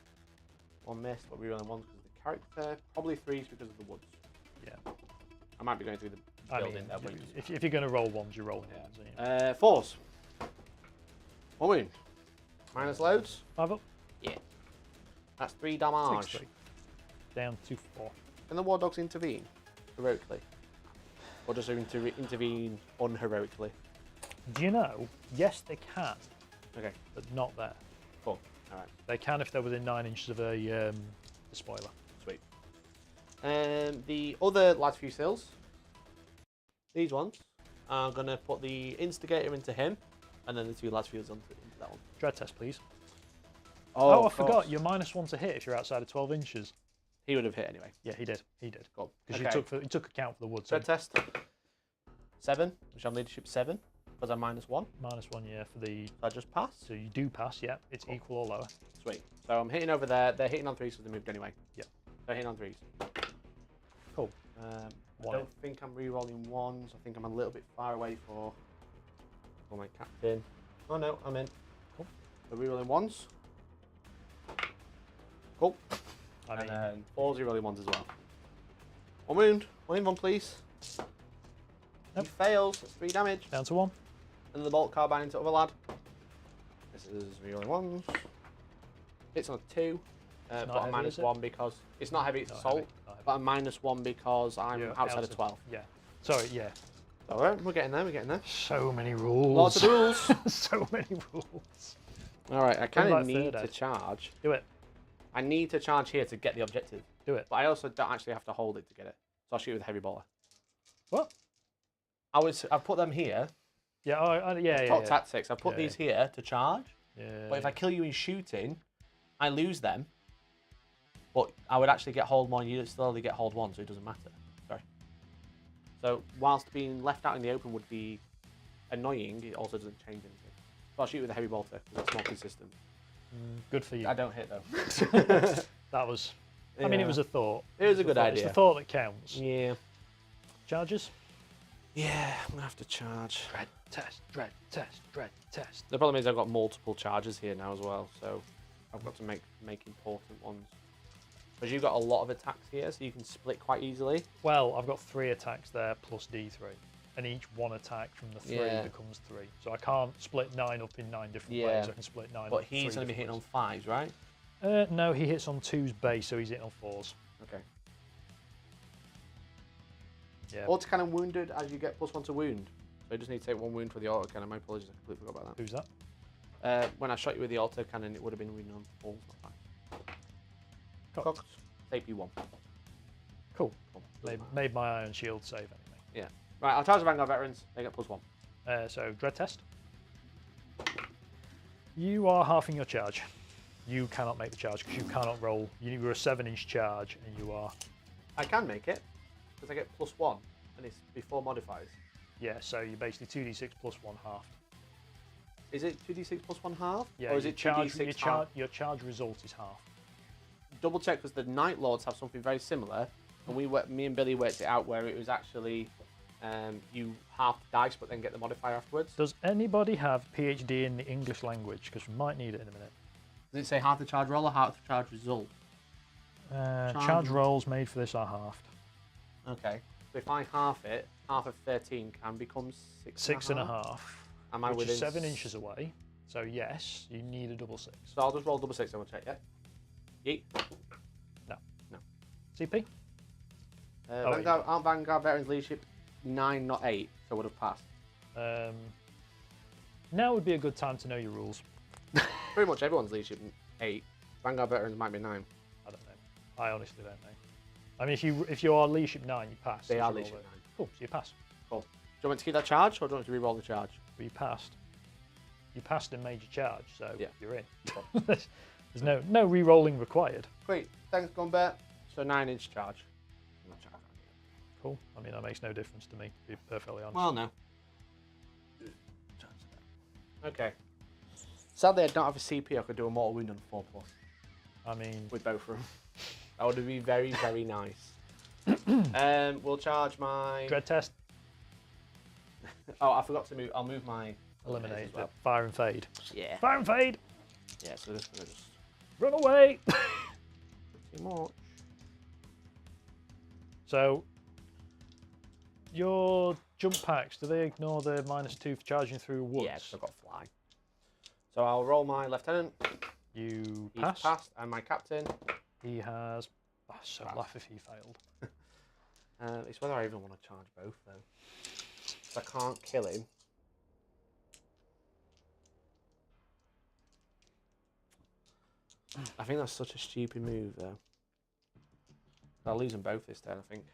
1 missed, but we rerolling 1s because of the character. Probably 3s because of the woods. Yeah. I might be going through the building there. If you're going to roll 1s, you're rolling 1s. 4s. 1 wound. Minus loads. 5 up. Yeah. That's 3 damage. 6-3. Down to 4. Can the War Dogs intervene heroically? Or just intervene unheroically? Do you know? Yes, they can. Okay. But not there. Cool. Alright. They can if they're within 9 inches of a spoiler. Sweet. The other last few seals, these ones, I'm going to put the Instigator into him, and then the 2 last few into that one. Dread test, please. Oh, I forgot. You're -1 to hit if you're outside of 12 inches. He would have hit anyway. Yeah, he did. He did. Cool. Because Okay. you took account for the woods. Dread test. 7, which I'm leadership 7, because I'm -1. -1, yeah, for the... I just pass. So you do pass, yeah. It's Cool. equal or lower. Sweet. So I'm hitting over there. They're hitting on 3s because they moved anyway. Yeah. They're hitting on 3s. Cool. I don't think I'm re-rolling 1s. I think I'm a little bit far away for my captain. Oh no, I'm in. Cool. So re-rolling 1s. Cool. I mean, And then 4s re-rolling 1s as well. 1 wound. 1 in 1, please. Nope. He fails. That's 3 damage. down to 1. And the bolt carbine into other lad. This is re-rolling 1s. Hits on a 2. But I'm heavy, is it? -1 because it's not heavy, it's Not assault. heavy, not heavy. But I'm -1 because I'm You're outside of 12. Yeah. Sorry, yeah. Alright, we're getting there, we're getting there. So many rules. Lots of rules. So many rules. Alright, I kind like of need third to ed. charge. Do it. I need to charge here to get the objective. Do it. But I also don't actually have to hold it to get it. So I'll shoot with a heavy bowler. What? I've put them here. Yeah, yeah. Top tactics. I put these here to charge. Yeah. But if I kill you in shooting, I lose them. But I would actually get hold 1. You still only get hold 1, so it doesn't matter. Sorry. So whilst being left out in the open would be annoying, it also doesn't change anything. So I'll shoot with a heavy bolter because it's more consistent. Good for you. I don't hit though. That was. I mean, it was a thought. It was a good idea. It's the thought that counts. Yeah. Charges? Yeah, I'm gonna have to charge. Dread test, dread test, dread test. The problem is I've got multiple charges here now as well, so I've got to make important ones. Because you've got a lot of attacks here, so you can split quite easily. Well, I've got 3 attacks there plus D3, and each one attack from the 3 becomes 3. So I can't split 9 up in 9 different ways. I can split 9 up. But he's going to be hitting on 5s, right? No, he hits on 2's base, so he's hitting on 4s. Okay. Yeah. Autocannon wounded as you get +1 to wound. So you just need to take 1 wound for the autocannon. My apologies, I completely forgot about that. Who's that? When I shot you with the autocannon, it would have been wounded on 4s, not 5. Cocked. Take you 1. Cool. Made my Iron Shield save anyway. Yeah. Right, I'll charge the Vanguard Veterans. They get +1. So, Dread Test. You are halving your charge. You cannot make the charge because you cannot roll. You were a 7-inch charge and you are... I can make it because I get +1 and it's before modifiers. Yeah, so you're basically 2d6 +1 halved. Is it 2d6 +1 half? Yeah, or is it 2d6 half? Your charge result is half. Double check because the Night Lords have something very similar, and me and Billy worked it out where it was actually you half the dice but then get the modifier afterwards. Does anybody have PhD in the English language? Because we might need it in a minute. Does it say half the charge roll or half the charge result? Charge rolls made for this are halved. Okay. So if I half it, half of 13 can become 6. 6.5. Am I which within is 7 inches away. So yes, you need a double 6. So I'll just roll double 6 and we'll check, yeah? Yeet. No. No. CP? Aren't Vanguard Veterans Leadership 9, not 8, so would have passed. Now would be a good time to know your rules. Pretty much everyone's Leadership 8. Vanguard Veterans might be 9. I don't know. I honestly don't know. I mean, if you are Leadership 9, you pass. They are Leadership 9. Cool, so you pass. Cool. Do you want me to keep that charge, or do you want to re-roll the charge? Well, you passed. You passed a major charge, so you're in. Cool. There's no re-rolling required. Great. Thanks, Gumbert. So 9-inch charge. Cool. I mean, that makes no difference to me, to be perfectly honest. Well, no. Okay. Sadly, I don't have a CP. I could do a mortal wound on 4+. I mean... with both of them. That would be very, very nice. We'll charge my... Dread test. Oh, I forgot to move. I'll move my... Eliminate well. Fire and fade. Yeah. Fire and fade! Yeah, so this is just... Run away! Too much. So, your jump packs, do they ignore the -2 for charging through woods? Yeah, I've got fly. So I'll roll my lieutenant. You He's pass. passed, and my captain. He has... Oh, so laugh if he failed. It's whether I even want to charge both, though. Because I can't kill him. I think that's such a stupid move, though. I'll lose them both this turn, I think.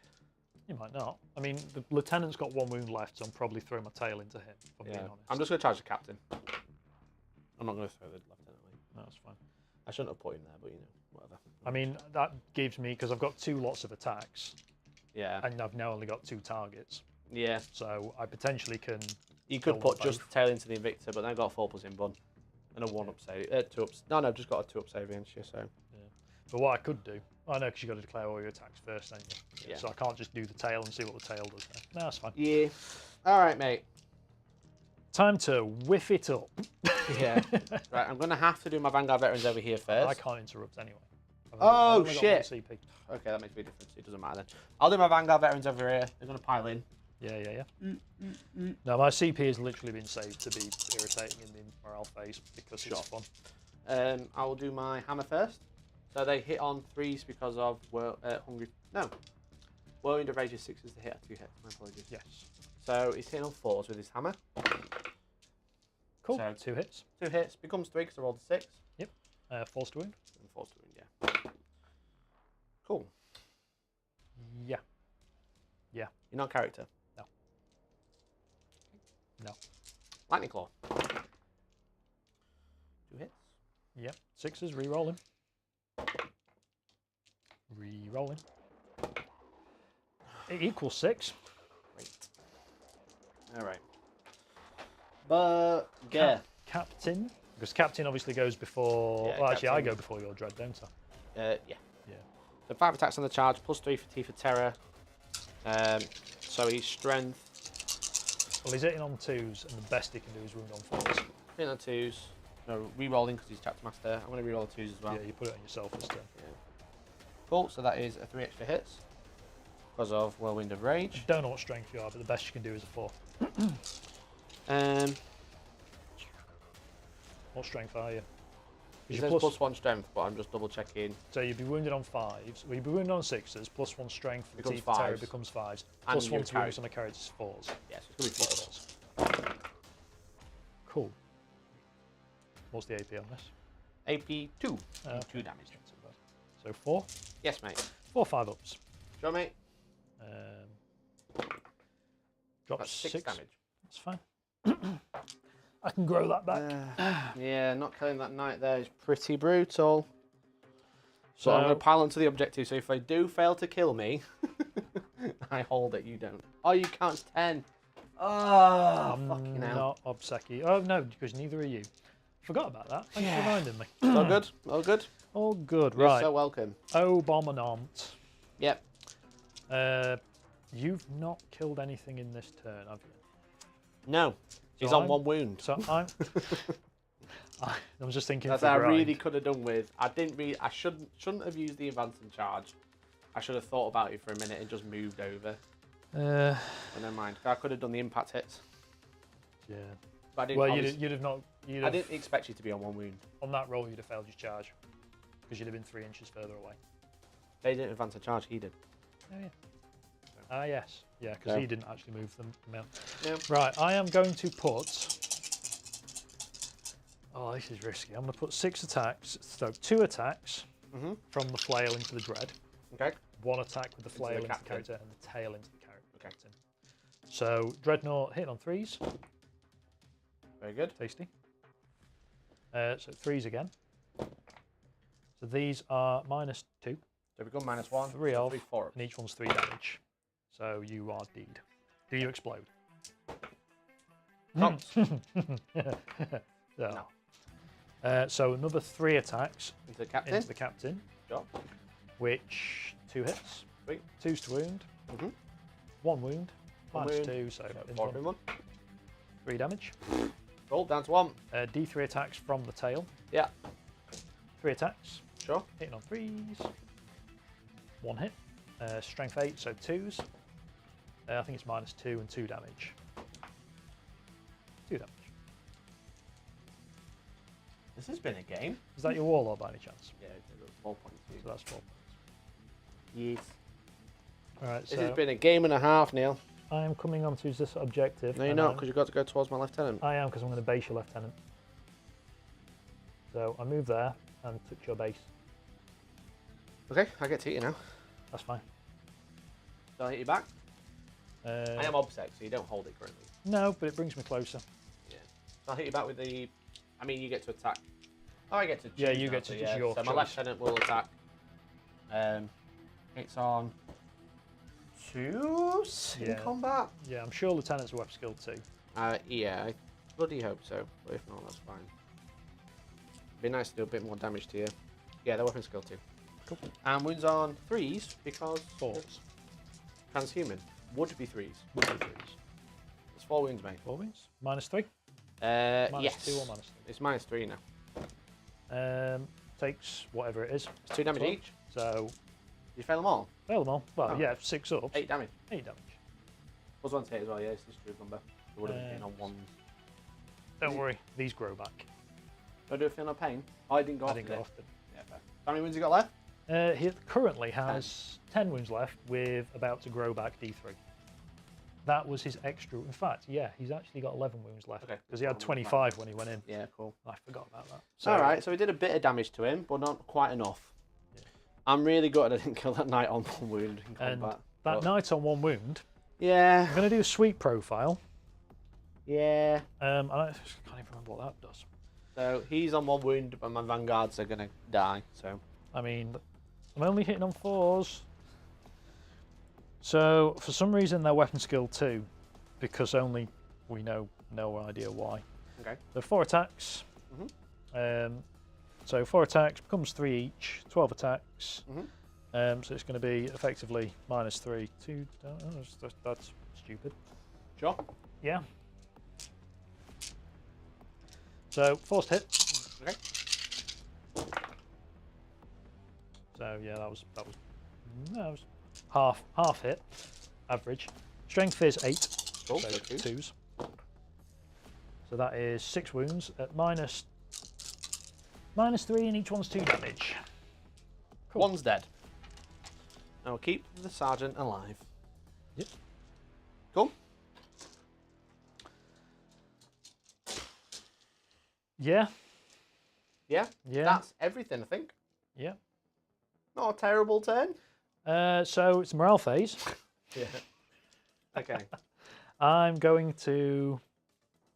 You might not. I mean, the lieutenant's got 1 wound left, so I'm probably throwing my tail into him, if I'm being honest. I'm just going to charge the captain. I'm not going to throw the lieutenant. No, that's fine. I shouldn't have put him there, but you know, whatever. I mean, that gives me, because I've got 2 lots of attacks. Yeah. And I've now only got 2 targets. Yeah. So I potentially can... You could put just the tail into the Invictor, but then I've got a 4+ in bun. And a 1-up save. 2-up. No, I've just got a 2-up save against you, so... Yeah. But what I could do... I know, because you've got to declare all your attacks first, don't you? Yeah. So I can't just do the tail and see what the tail does there. No, that's fine. Yeah. All right, mate. Time to whiff it up. Yeah. Right, I'm going to have to do my Vanguard Veterans over here first. I can't interrupt anyway. Oh, I've shit. got 1 CP. Okay, that makes a big difference. It doesn't matter then. I'll do my Vanguard Veterans over here. They're going to pile in. Yeah. No, my CP has literally been saved to be irritating in the morale phase because it's fun. I will do my hammer first. So they hit on 3s because of hungry. No. Whirlwind of Rage is 6 is the hit. 2 hits. My apologies. Yes. So he's hitting on 4s with his hammer. Cool. So 2 hits. 2 hits. Becomes 3 because I rolled a 6. Yep. Force to wound. And force to wound, yeah. Cool. Yeah. You're not character? No. No. Lightning Claw. 2 hits. Yep. 6s, re-rolling. Re-rolling. It equals 6. Great. Alright. But, yeah. Captain. Because Captain obviously goes before... Yeah, well, actually, I Captain. go before your Dread, don't I? Yeah. Yeah. So 5 attacks on the charge, +3 for T for Terror. So he's Strength. Well, he's hitting on 2s, and the best he can do is wound on 4s. Hitting on 2s. No, re-rolling because he's Chapter Master. I'm going to re-roll 2s as well. Yeah, you put it on yourself this turn. Yeah. Cool, so that is a 3 extra hits. Because of Whirlwind of Rage. I don't know what strength you are, but the best you can do is a 4. What strength are you? It says +1 strength, but I'm just double checking. So you'd be wounded on 5s. Well, you'd be wounded on 6s, +1 strength for Becomes T for Terror 5s. becomes 5s. And +1 your to wounds on a character is 4s. Yes, it's going to be 4s. Cool. What's the AP on this? AP 2. Oh, 2 damage. So 4? Yes, mate. 4 5-ups. Sure, mate. Drop That's 6 damage. That's fine. I can grow that back. Yeah, not killing that knight there is pretty brutal. So I'm going to pile onto the objective, so if they do fail to kill me, I hold it, you don't. Oh, you count 10. Oh, fucking hell. Not obseki. Oh, no, because neither are you. Forgot about that. Thanks for reminding me. All good? All good? All good, You're right. so welcome. Oh, Bombinant. Yep. You've not killed anything in this turn, have you? No. He's on 1 wound. So I was just thinking. That's what I really could have done with. I didn't really. I shouldn't have used the advancing charge. I should have thought about it for a minute and just moved over. But never mind. I could have done the impact hits. Yeah. But I didn't. Well, you'd have not. I didn't expect you to be on 1 wound. On that roll, you'd have failed your charge because you'd have been 3 inches further away. They didn't advance a charge. He did. Oh yeah. Ah yes. Yeah, because he didn't actually move them. No. Right. I am going to put. Oh, this is risky. I'm going to put 6 attacks. So 2 attacks from the flail into the dread. Okay. 1 attack with the flail into the captain. character and the tail into the character. Okay. Captain. So Dreadnought hit on 3s. Very good. Tasty. So 3s again. So these are -2. So we've got -1. 3 so of, 3, 4. and each one's 3 damage. So you are deed. Do you explode? Not. No. So another 3 attacks Into the captain. into the captain, Job. which 2 hits. Sweet. 2's to wound. 1 wound. One -2, wound. so So in 4 one. in 1. 3 damage. Roll down to 1. D3 attacks from the tail. Yeah. 3 attacks. Sure. Hitting on 3s. 1 hit. Strength 8, so 2s. I think it's -2 and 2 damage. 2 damage. This has been a game. Is that your warlord by any chance? Yeah, it's a 4 points. So that's 4 points. Yes. Alright, This has been a game and a half, Neil. I am coming on to this objective. No, you're not, because you've got to go towards my lieutenant. I am, because I'm going to base your lieutenant. So I move there and touch your base. Okay, I get to hit you now. That's fine. So I'll hit you back. I am obsec, so you don't hold it currently. No, but it brings me closer. Yeah. So I'll hit you back with the... I mean, you get to attack. Oh, I get to choose. Yeah, you now, get to so, choose yeah. your So my choice. lieutenant will attack. It's on 2s in Yeah. combat. Yeah, I'm sure lieutenant's a weapon skill too. Yeah, I bloody hope so. But if not, that's fine. It'd be nice to do a bit more damage to you. Yeah, they're weapon skill too. Cool. And wounds on 3s because 4s. transhuman would be 3s. Would be 3s. It's 4 wounds, mate. 4 wounds. -3. Yes. -2 or -3. It's -3 now. Takes whatever it is. It's 2 damage Twelve. each. So You fail them all. fail them all. Well, Oh. yeah, 6 up. 8 damage. 8 damage. Was one to hit as well, yeah, it's this good number. It would have been hitting on 1. Don't worry, these grow back. Do I do a feel no pain? Oh, I didn't go I off. didn't did go it? off them. Yeah, fair. How many wounds you got left? He currently has 10 wounds left with about to grow back D3. That was his extra. In fact, yeah, he's actually got 11 wounds left. Okay. Because he had 25 when he went in. Yeah, cool. I forgot about that. So, Alright, so we did a bit of damage to him, but not quite enough. Yeah. I'm really gutted I didn't kill that knight on 1 wound in And combat. that knight on 1 wound, Yeah. I'm going to do a sweep profile. Yeah. I can't even remember what that does. So he's on 1 wound, but my vanguards are gonna die. So I mean, I'm only hitting on 4s. So for some reason they're weapon skill 2, because only we know no idea why. okay. So 4 attacks. Mhm. So 4 attacks becomes 3 each. 12 attacks. Mhm. So it's going to be effectively -3. 2. That's stupid. Sure. Yeah. So forced hit. Okay. So yeah, that was half hit, average. Strength is 8. Cool. So So 2s. So that is 6 wounds at -3, and each one's 2 damage. Cool. 1's dead. I'll keep the sergeant alive. Yep. Cool. Yeah. Yeah. Yeah. That's everything, I think. Yeah. Not a terrible turn. So it's morale phase. Yeah. Okay. I'm going to.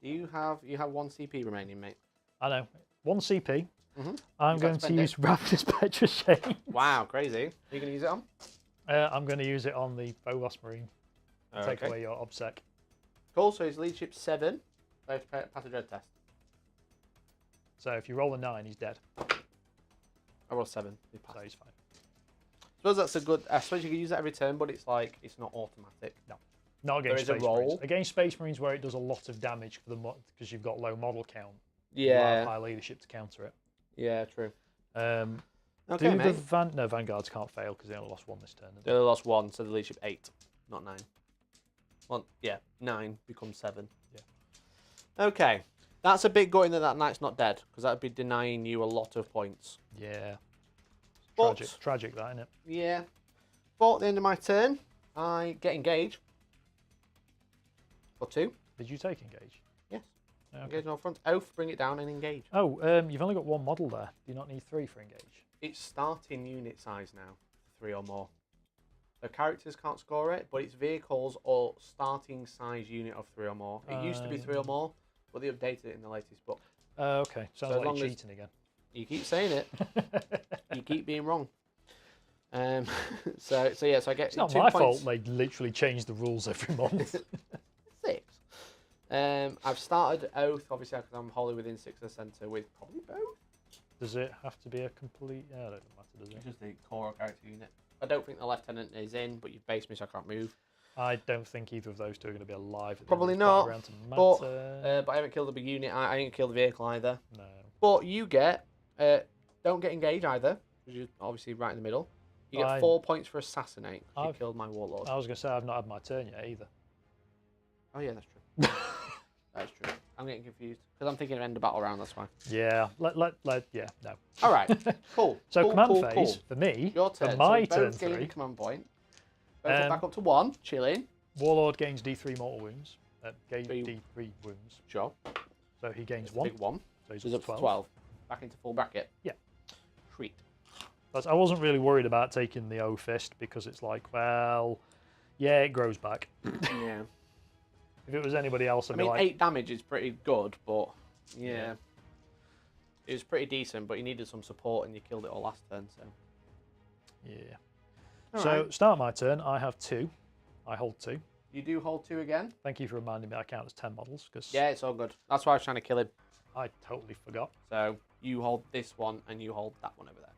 You have 1 CP remaining, mate. I know. 1 CP. Mhm. I'm You've got going to to spend use it. Rapid Spectre Shame. Wow, crazy. Are you gonna use it on? I'm going to use it on the Bolas Marine. Take Okay. away your obsec. Cool. So his leadership 7. So I have to pass a dread test. So if you roll a 9, he's dead. I rolled 7. He passed. So he's fine. I suppose that's a good. I suppose you can use it every turn, but it's like it's not automatic. No. Not against There is a Space Marines. roll. Against Space Marines, where it does a lot of damage for the because you've got low model count. You Yeah. have high leadership to counter it. Yeah. True. Do Okay, mate. no, Vanguards can't fail because they only lost 1 this turn. They only lost 1, so the leadership 8, not 9. Well, yeah, 9 becomes 7. Yeah. Okay, that's a bit gutting that knight's not dead, because that would be denying you a lot of points. Yeah. But- Tragic that, isn't it? Yeah. But at the end of my turn, I get engaged. For 2. Did you take engage? Yes. Okay. Engage on front. Oath, bring it down and engage. Oh, you've only got 1 model there. Do you not need 3 for engage? It's starting unit size now, 3 or more. The characters can't score it, but it's vehicles or starting size unit of 3 or more. It used to be 3 or more, but they updated it in the latest book. Okay. Sounds So as like long you're as- cheating again. You keep saying it. You keep being wrong. So yeah, so I get It's not 2 my points. fault they literally change the rules every month. 6. I've started Oath, obviously, because I'm wholly within 6 of the centre with probably both. Does it have to be a complete... Yeah, it doesn't matter, does It's it? just the core character unit. I don't think the lieutenant is in, but you've based me so I can't move. I don't think either of those two are going to be alive. At the Probably end of this battle not, round to but, matter. But I haven't killed a big unit. I ain't killed the vehicle either. No. But you get, don't get engaged either, because you're obviously right in the middle. You get I- 4 points for assassinate, 'cause you I've- killed my warlord. I was going to say I've not had my turn yet either. Oh yeah, that's true. That's true. I'm getting confused, because I'm thinking of end of battle round, that's why. Yeah, yeah, no. All right, cool. So cool, command cool, phase, cool. for me, Your turn. for my so turn both gain 3, a command point. Both up Um, back up to 1, chilling. Warlord gains D3 mortal wounds. Gains 3. D3 wounds. Sure. So he gains It's a 1. big 1. So he's So he's up up to to 12. 12. Back into full bracket. Yeah. Treat. I wasn't really worried about taking the O fist because it's like, well, yeah, it grows back. Yeah. If it was anybody else, I'd I be mean, like, 8 damage is pretty good, but yeah. Yeah. It was pretty decent, but you needed some support and you killed it all last turn, so. yeah. All So right. start my turn. I have 2. I hold 2. You do hold 2 again? Thank you for reminding me I count as 10 models because Yeah, it's all good. That's why I was trying to kill him. I totally forgot. So you hold this one and you hold that one over there.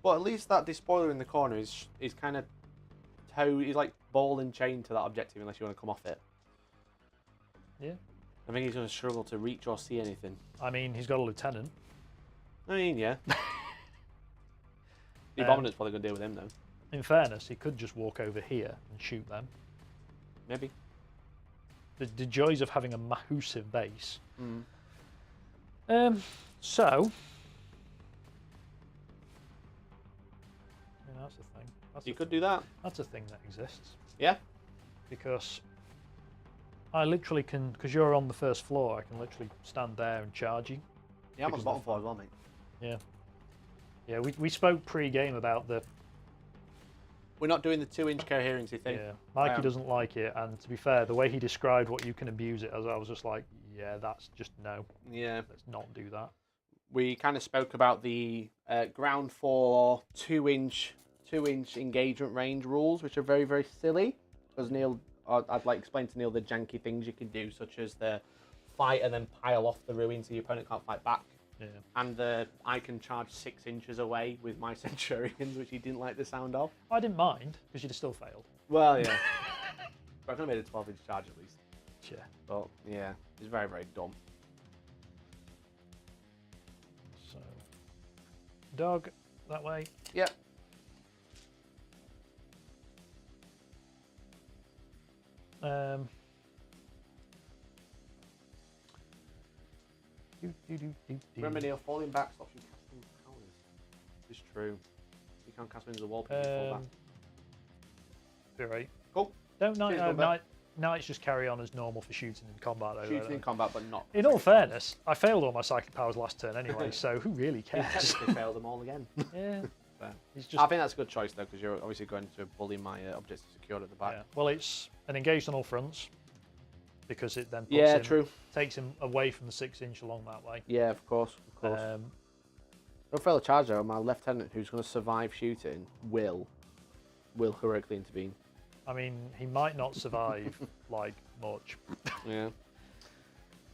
But at least that despoiler in the corner is kind of he's like ball and chain to that objective unless you want to come off it. Yeah. I think he's going to struggle to reach or see anything. I mean, he's got a lieutenant. I mean, yeah. The Abominant's probably going to deal with him though. In fairness, he could just walk over here and shoot them. Maybe. The joys of having a massive base. Mm. So. Yeah, that's a thing. You could do that. That's a thing that exists. Yeah. Because I literally can, because you're on the first floor, I can literally stand there and charge you. Yeah, I'm on Because the bottom the- floor as well, mate. Yeah. Yeah, we spoke pre-game about the We're not doing the 2-inch coherency thing. Yeah, Mikey doesn't like it, and to be fair, the way he described what you can abuse it as, I was just like, yeah, that's just no. Yeah. Let's not do that. We kind of spoke about the ground floor 2-inch engagement range rules, which are very, very silly. Because Neil, I'd like to explain to Neil the janky things you can do, such as the fight and then pile off the ruin so your opponent can't fight back. Yeah. And I can charge 6 inches away with my Centurions, which he didn't like the sound of. I didn't mind, because you'd have still failed. Well, yeah. But I could have made a 12-inch charge at least. Yeah. But, yeah, it's very, very dumb. So, dog, that way. Yep. Remember, Neil, falling back stops you casting powers. It's true. You can't cast them into the wall because you fall back. You're right. Cool. Don't knights just carry on as normal for shooting in combat, though? Shooting in combat, but not. In all fairness, I failed all my psychic powers last turn anyway, so who really You cares? technically failed them all again. Yeah. It's just... I think that's a good choice, though, because you're obviously going to bully my objectives secured at the back. Yeah. Well, it's an engaged on all fronts, because it then takes him away from the 6-inch along that way. Yeah, of course. Don't fail a charge, though. My lieutenant, who's going to survive shooting, will heroically intervene. I mean, he might not survive, like, much. Yeah.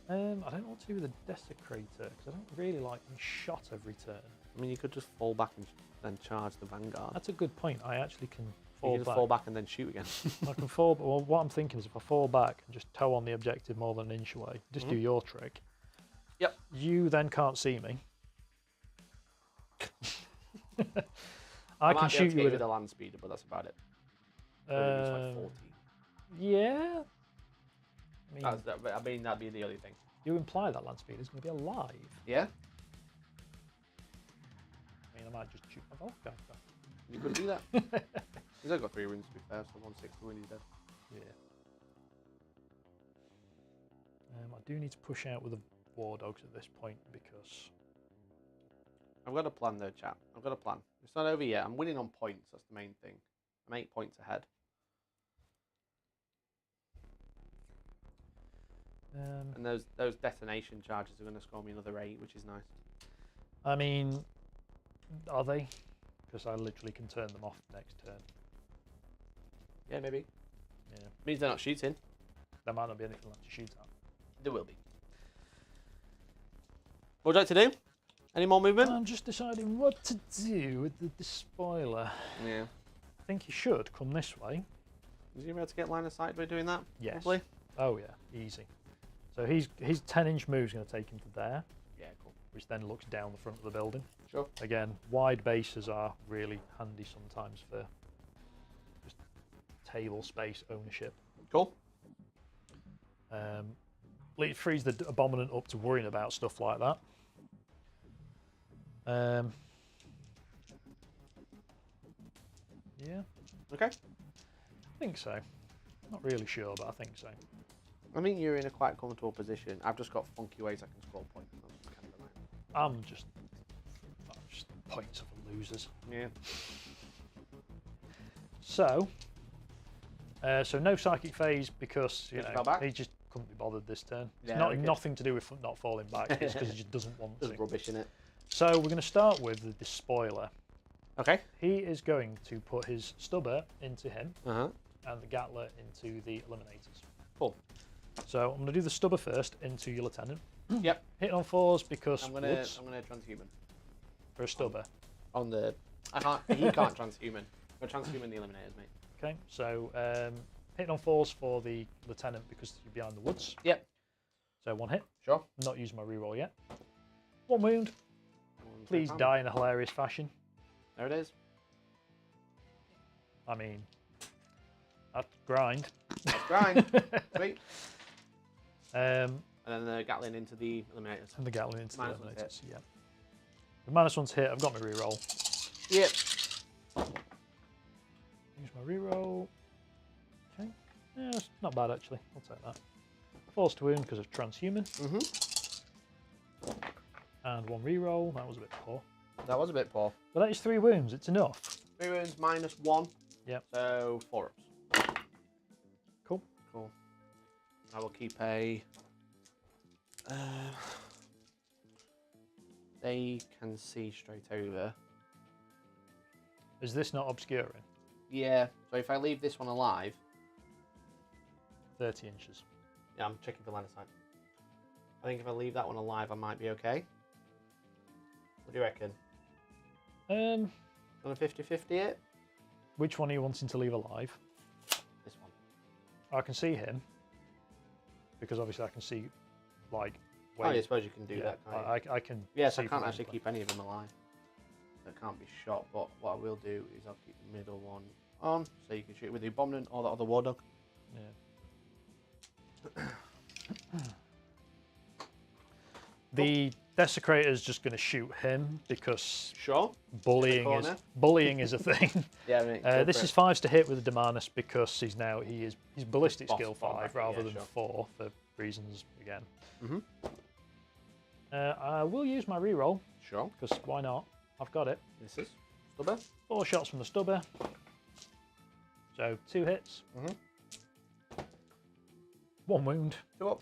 I don't know what to do with a Desecrator, because I don't really like being shot every turn. I mean, you could just fall back and then charge the Vanguard. That's a good point. I actually can You can fall back and then shoot again. I can fall, well, what I'm thinking is if I fall back and just toe on the objective more than an inch away, just do your trick. Yep. You then can't see me. I can shoot you with a land speeder, but that's about it. Like 40. Yeah. I mean, that'd be the only thing. You imply that land speeder is going to be alive. Yeah. I mean, I might just shoot my golf guy. You could do that. He's only got 3 wounds to be fair, so 160 when he's dead. Yeah. I do need to push out with the war dogs at this point because I've got a plan though, chap. I've got a plan. It's not over yet. I'm winning on points. That's the main thing. I'm 8 points ahead. And those detonation charges are going to score me another 8, which is nice. I mean, are they? Because I literally can turn them off next turn. Yeah, maybe. Yeah. Means they're not shooting. There might not be anything left to shoot at. There will be. What would you like to do? Any more movement? I'm just deciding what to do with the spoiler. Yeah. I think he should come this way. Is he able to get line of sight by doing that? Yes. Probably? Oh yeah, easy. So his 10-inch move is going to take him to there. Yeah, cool. Which then looks down the front of the building. Sure. Again, wide bases are really handy sometimes for just table space ownership. Cool. It frees the Abominant up to worrying about stuff like that. Yeah. Okay. I think so. Not really sure, but I think so. I think you're in a quite comfortable position. I've just got funky ways I can score points. I'm just points of the losers. Yeah. So no psychic phase because he just couldn't be bothered this turn. It's nothing to do with not falling back. It's because he just doesn't want to. There's rubbish in it. So we're going to start with the spoiler. Okay. He is going to put his stubber into him and the Gatler into the eliminators. Cool. So I'm going to do the stubber first into your lieutenant. Yep. Hit on 4s because I'm gonna transhuman. For a stubber. On the he can't transhuman. Go transhuman the eliminators, mate. Okay, so hitting on 4s for the lieutenant because you're behind the woods. Yep. So 1 hit. Sure. I'm not using my reroll yet. 1 wound. Please die in a hilarious fashion. There it is. I mean, that's grind. That's grind. Sweet. And then the Gatling into the eliminators. And the Gatling into the eliminators, yeah. The -1's hit, I've got my reroll. Yep. Use my reroll. Okay. Yeah, it's not bad actually. I'll take that. Force to wound because of transhuman. And 1 reroll. That was a bit poor. That was a bit poor. But that is 3 wounds. It's enough. 3 wounds -1 Yep. So 4 ups. Cool. Cool. I will keep a. They can see straight over. Is this not obscuring? Yeah. So if I leave this one alive. 30 inches. Yeah, I'm checking for line of sight. I think if I leave that one alive, I might be okay. What do you reckon? On a 50-50 it? Which one are you wanting to leave alive? This one. I can see him. Because obviously I can see, like, Oh, yeah, I suppose you can do that, can't you? I can. Yes, I can't actually keep any of them alive. That can't be shot, but what I will do is I'll keep the middle one on, so you can shoot it with the Abominant or the other War Dog. Yeah. The Desecrator's just going to shoot him because Sure. bullying is a thing. Yeah, mate, this is 5s to hit with the Demanus because he's ballistic Boss skill bomb, 5 rather than sure. 4 for reasons again. Mm-hmm. I will use my reroll. Sure. Because why not? I've got it. This is Stubber. 4 shots from the Stubber. So 2 hits. Mm-hmm. 1 wound. 2 up.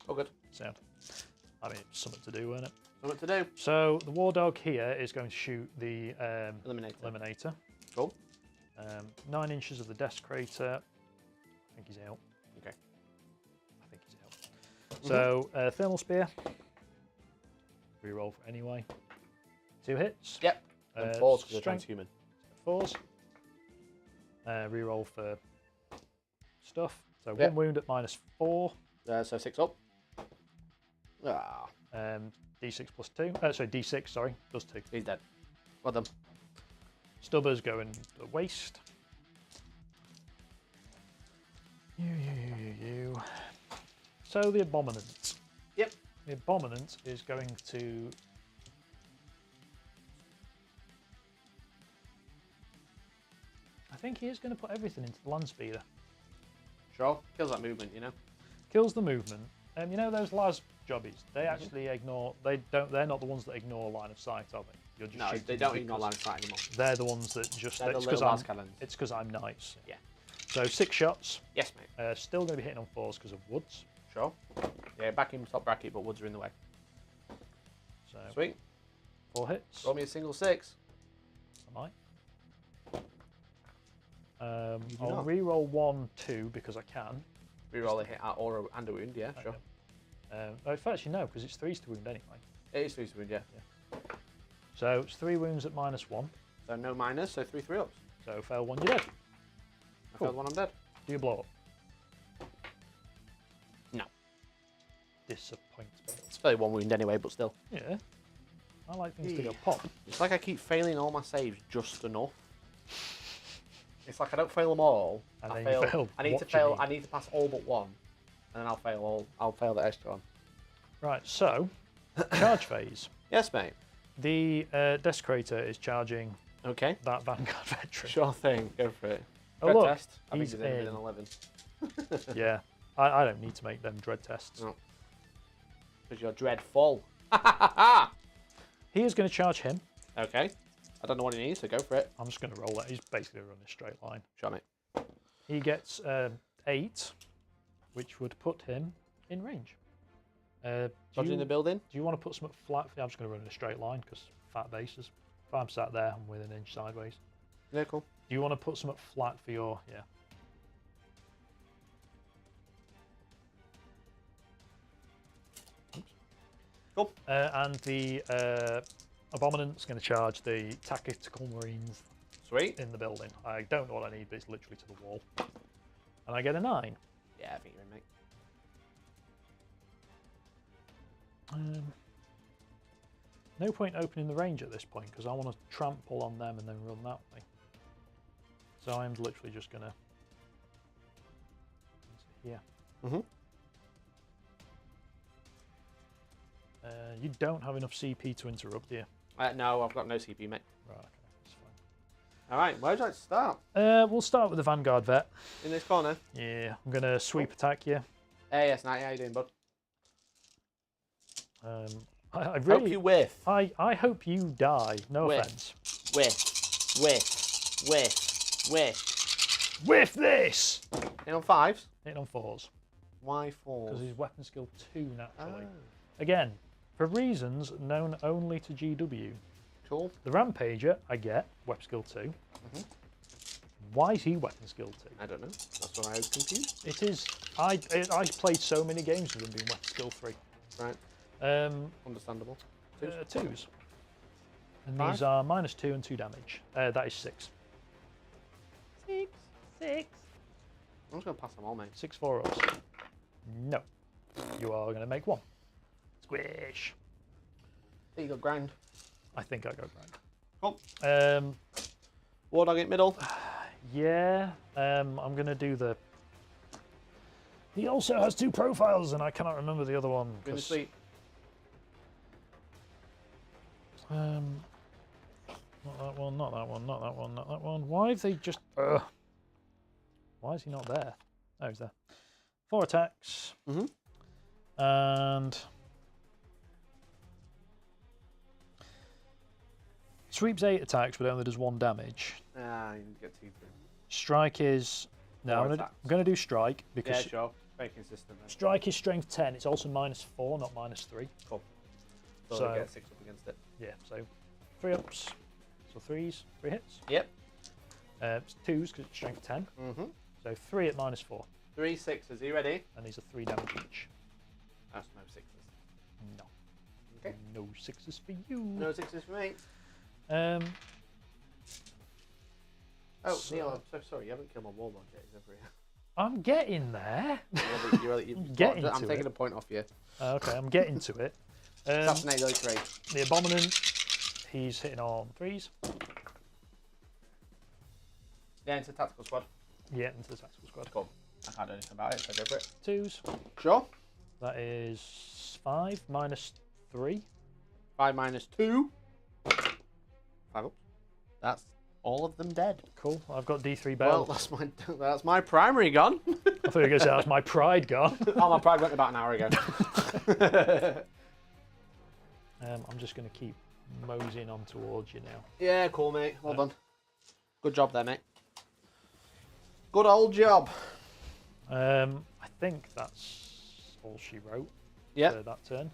All good. Sound. I mean, it's something to do, isn't it? Something to do. So the War Dog here is going to shoot the Eliminator. Cool. 9 inches of the Desecrator. I think he's out. Okay. I think he's out. So Thermal Spear. Reroll for anyway. 2 hits. Yep. And 4s because strength. they're transhuman. 4s. Reroll for stuff. So Yep. 1 wound at -4. So 6 up. Ah. D6 plus 2. Sorry, D6, sorry, plus 2. He's dead. Well done. Stubber's going to waste. You. So the Abominant. Yep. The Abominant is going to... I think he is going to put everything into the Land Speeder. Sure. Kills that movement, you know. Kills the movement. You know those las jobbies? They actually ignore. They're not the ones that ignore line of sight, are they? You're just No, they don't ignore line of sight anymore. They're the ones that just. They're the It's little las cannons. because I'm nice. Yeah. So 6 shots. Yes, mate. Still going to be hitting on 4s because of woods. Sure. Yeah, back in top bracket, but woods are in the way. So Sweet. 4 hits. Roll me a single 6. I might. do I'll not. re-roll 1, 2 because I can. Reroll a hit and a wound, yeah, sure. In fact, actually no, because it's 3s to wound anyway. It is 3 to wound, yeah. So it's 3 wounds at -1. So no minus, so 3 ups. So fail 1, you're dead. I failed 1, I'm dead. Do you blow up? No. Disappointment. It's fairly 1 wound anyway, but still. Yeah. I like things to go pop. It's like I keep failing all my saves just enough. It's like I don't fail them all. And I then you fail I need what to you fail. need. I need to pass all but 1, and then I'll fail all. I'll fail the extra one. Right. So, charge phase. Yes, mate. The Desecrator is charging Okay. that Vanguard veteran. Sure thing. Go for it. Oh Dread look, test. I think he's he's in in. 11. Yeah. I don't need to make them dread tests. No. Because you're dreadful. He is going to charge him. Okay. I don't know what he needs, so go for it. I'm just going to roll that. He's basically running a straight line. Sure, mate. He gets 8, which would put him in range. Dodging the building. Do you want to put something flat? I'm just going to run in a straight line because fat bases. If I'm sat there, I'm within an inch sideways. Yeah, cool. Do you want to put something flat for your... Yeah. Oops. Cool. And the Abominant's going to charge the Tactical Marines Sweet. in the building. I don't know what I need, but it's literally to the wall. And I get a 9. Yeah, I think you're in, mate. No point opening the range at this point because I want to trample on them and then run that way. So I'm literally just going to... Here. Mm-hmm. You don't have enough CP to interrupt, do you? No, I've got no CP, mate. Right, okay, that's fine. All right, where would you like to start? We'll start with the Vanguard vet. In this corner. Yeah, I'm going to sweep attack you. Hey, yes, Night. How you doing, bud? I really Hope you whiff. I hope you die. No Whiff. offense. Whiff. Whiff. Whiff this! Hit on 5s? Hitting on 4s. Why 4s? Because he's weapon skill 2 naturally. Oh. Again, for reasons known only to GW. Cool. The Rampager, I get, weapon skill 2. Why is he weapon skill 2? I don't know. That's what I was confused. It is. I played so many games with him being weapon skill 3. Right. Understandable. 2s? 2s. And 5? these are -2 and 2 damage. That is 6. 6. I'm just going to pass them all, mate. 6 4-ups. No. You are going to make 1. Squish. I think you got grind. I think I go grind. Cool. War dog in middle. Yeah. I'm going to do the... He also has 2 profiles, and I cannot remember the other one. Going to sleep. Not that one, not that one, not that one, not that one. Why have they just... Why is he not there? Oh, he's there. 4 attacks. And... Sweeps 8 attacks, but only does 1 damage. Ah, you get 2 through. Strike is... No, I'm going to do strike because... Yeah, sure. Very consistent. Then. Strike is strength 10. It's also -4, not -3. Cool. So So- they get 6 up against it. Yeah, so 3 ups. So 3s, 3 hits. Yep. It's 2s because it's strength 10. So 3 at -4. 3 6s. Are you ready? And these are 3 damage each. That's no 6s. No. Okay. No 6s for you. No 6s for me. Oh, So- Neil, I'm so sorry. You haven't killed my warlord yet. He's over here. I'm getting there. Getting to I'm taking it. a point off you. Okay, I'm getting to it. Assassinate those 3. The Abominant, he's hitting on 3s. Yeah, into tactical squad. Yeah, into the tactical squad. Cool. I can't do anything about it, so go for it. 2s. Sure. That is 5 -3. 5 -2. 5 up. That's all of them dead. Cool. I've got D3 Well, bell. that's my primary gone. I thought you were going to say that's my pride gone. Oh, my pride went about an hour ago. I'm just going to keep moseying on towards you now. Yeah, cool, mate. Well done. Good job there, mate. Good old job. I think that's all she wrote. Yeah. For that turn.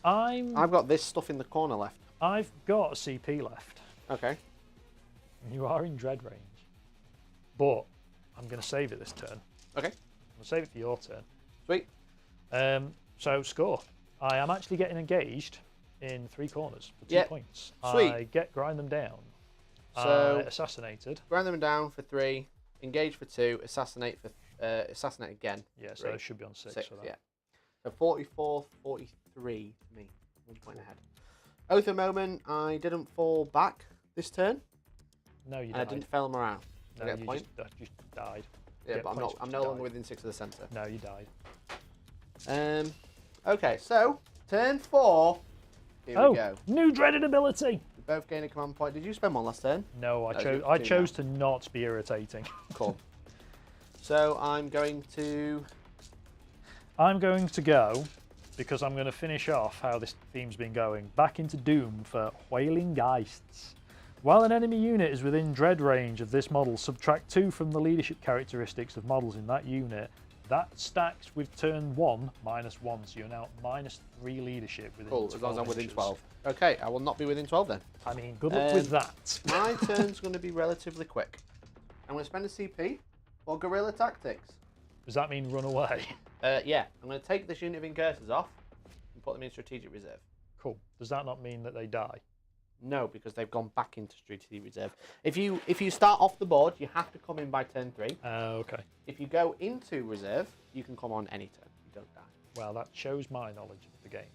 I've got this stuff in the corner left. I've got a CP left. Okay. You are in dread range, but I'm going to save it this turn. Okay. I'm going to save it for your turn. Sweet. So score. I am actually getting engaged in 3 corners for 2 Yep. points. Sweet. I grind them down. So assassinated. grind them down for 3, engage for 2, assassinate again. Yeah, so 3. it should be on 6 for that. Yeah. So 44, 43 for me. 1 point ahead. Oath of Moment, I didn't fall back this turn. No, you And died. I didn't fail morale. No, I get a you point. just died. Yeah, get but points I'm if no you longer died. within 6 of the centre. No, you died. Okay, so turn 4. Here we go. New dreaded ability. We both gain a command point. Did you spend one last turn? No, I No, chose. you I do chose to not be irritating. Cool. So I'm going to. I'm going to go because I'm going to finish off how this theme's been going. Back into Doom for Wailing Geists. While an enemy unit is within dread range of this model, subtract 2 from the leadership characteristics of models in that unit. That stacks with turn 1 -1, so you're now -3 leadership within Cool, 12 as long as I'm within inches. 12. Okay, I will not be within 12 then. I mean, good luck with that. My turn's going to be relatively quick. I'm going to spend a CP for guerrilla tactics. Does that mean run away? Yeah, I'm going to take this unit of incursors off and put them in strategic reserve. Cool. Does that not mean that they die? No, because they've gone back into strategic reserve. If you start off the board, you have to come in by turn 3. Okay. If you go into reserve, you can come on any turn. You don't die. Well, that shows my knowledge of the game.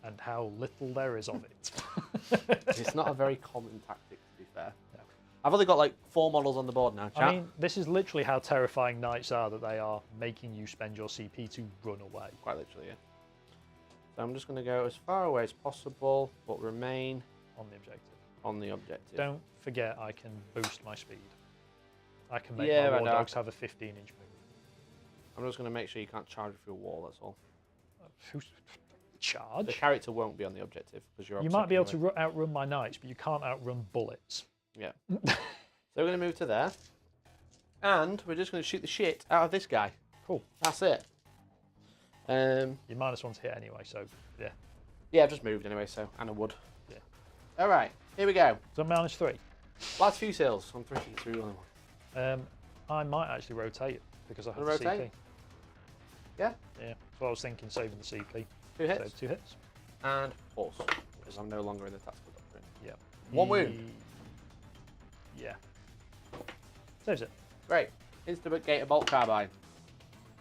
And how little there is of it. It's not a very common tactic, to be fair. No. I've only got like 4 models on the board now, chat. I mean, this is literally how terrifying knights are, that they are making you spend your CP to run away. Quite literally, yeah. So I'm just going to go as far away as possible, but remain On the objective. on the objective. Don't forget I can boost my speed. I can make Yeah, my I war know. dogs have a 15-inch move. I'm just going to make sure you can't charge through a wall, that's all. Who's The charge? character won't be on the objective, because you're You might be able obstacle to outrun my knights, but you can't outrun bullets. away. Yeah. So we're going to move to there. And we're just going to shoot the shit out of this guy. Cool. That's it. Your -1's hit anyway, so yeah. Yeah, I've just moved anyway, so, and I would. Yeah. All right, here we go. So -3. Last few seals. I'm 3 through on one. I might actually rotate because I have the rotate? CP. Yeah? Yeah. So I was thinking saving the CP. 2 hits. So 2 hits. And force, because I'm no longer in the tactical doctrine. Yeah. 1 wound. Yeah. Saves it. Great. Instigate a bolt carbine.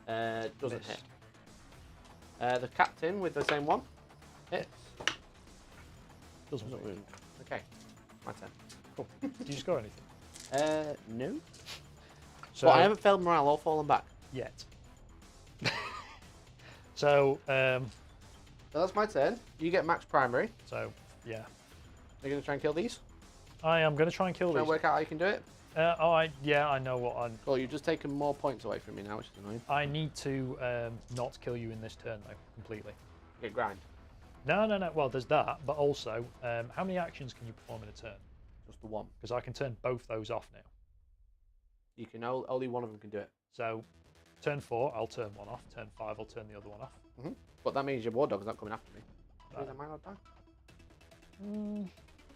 Doesn't Miss. hit. The captain with the same one. Hits. Doesn't wound. Okay. My turn. Cool. Did you score anything? No. So But I haven't failed morale or fallen back. yet. So So that's my turn. You get max primary. yeah. Are you going to try and kill these? I am going to try and kill Try these. and work out how you can do it? I know what I'm. Cool, you've just taken more points away from me now, which is annoying. I need to not kill you in this turn though, completely. Get grind. No. Well, there's that, but also, how many actions can you perform in a turn? Just the one. Because I can turn both those off now. You can only one of them can do it. So, turn 4, I'll turn one off. Turn 5, I'll turn the other one off. But that means your war dog's not coming after me. Right. Am I allowed to die?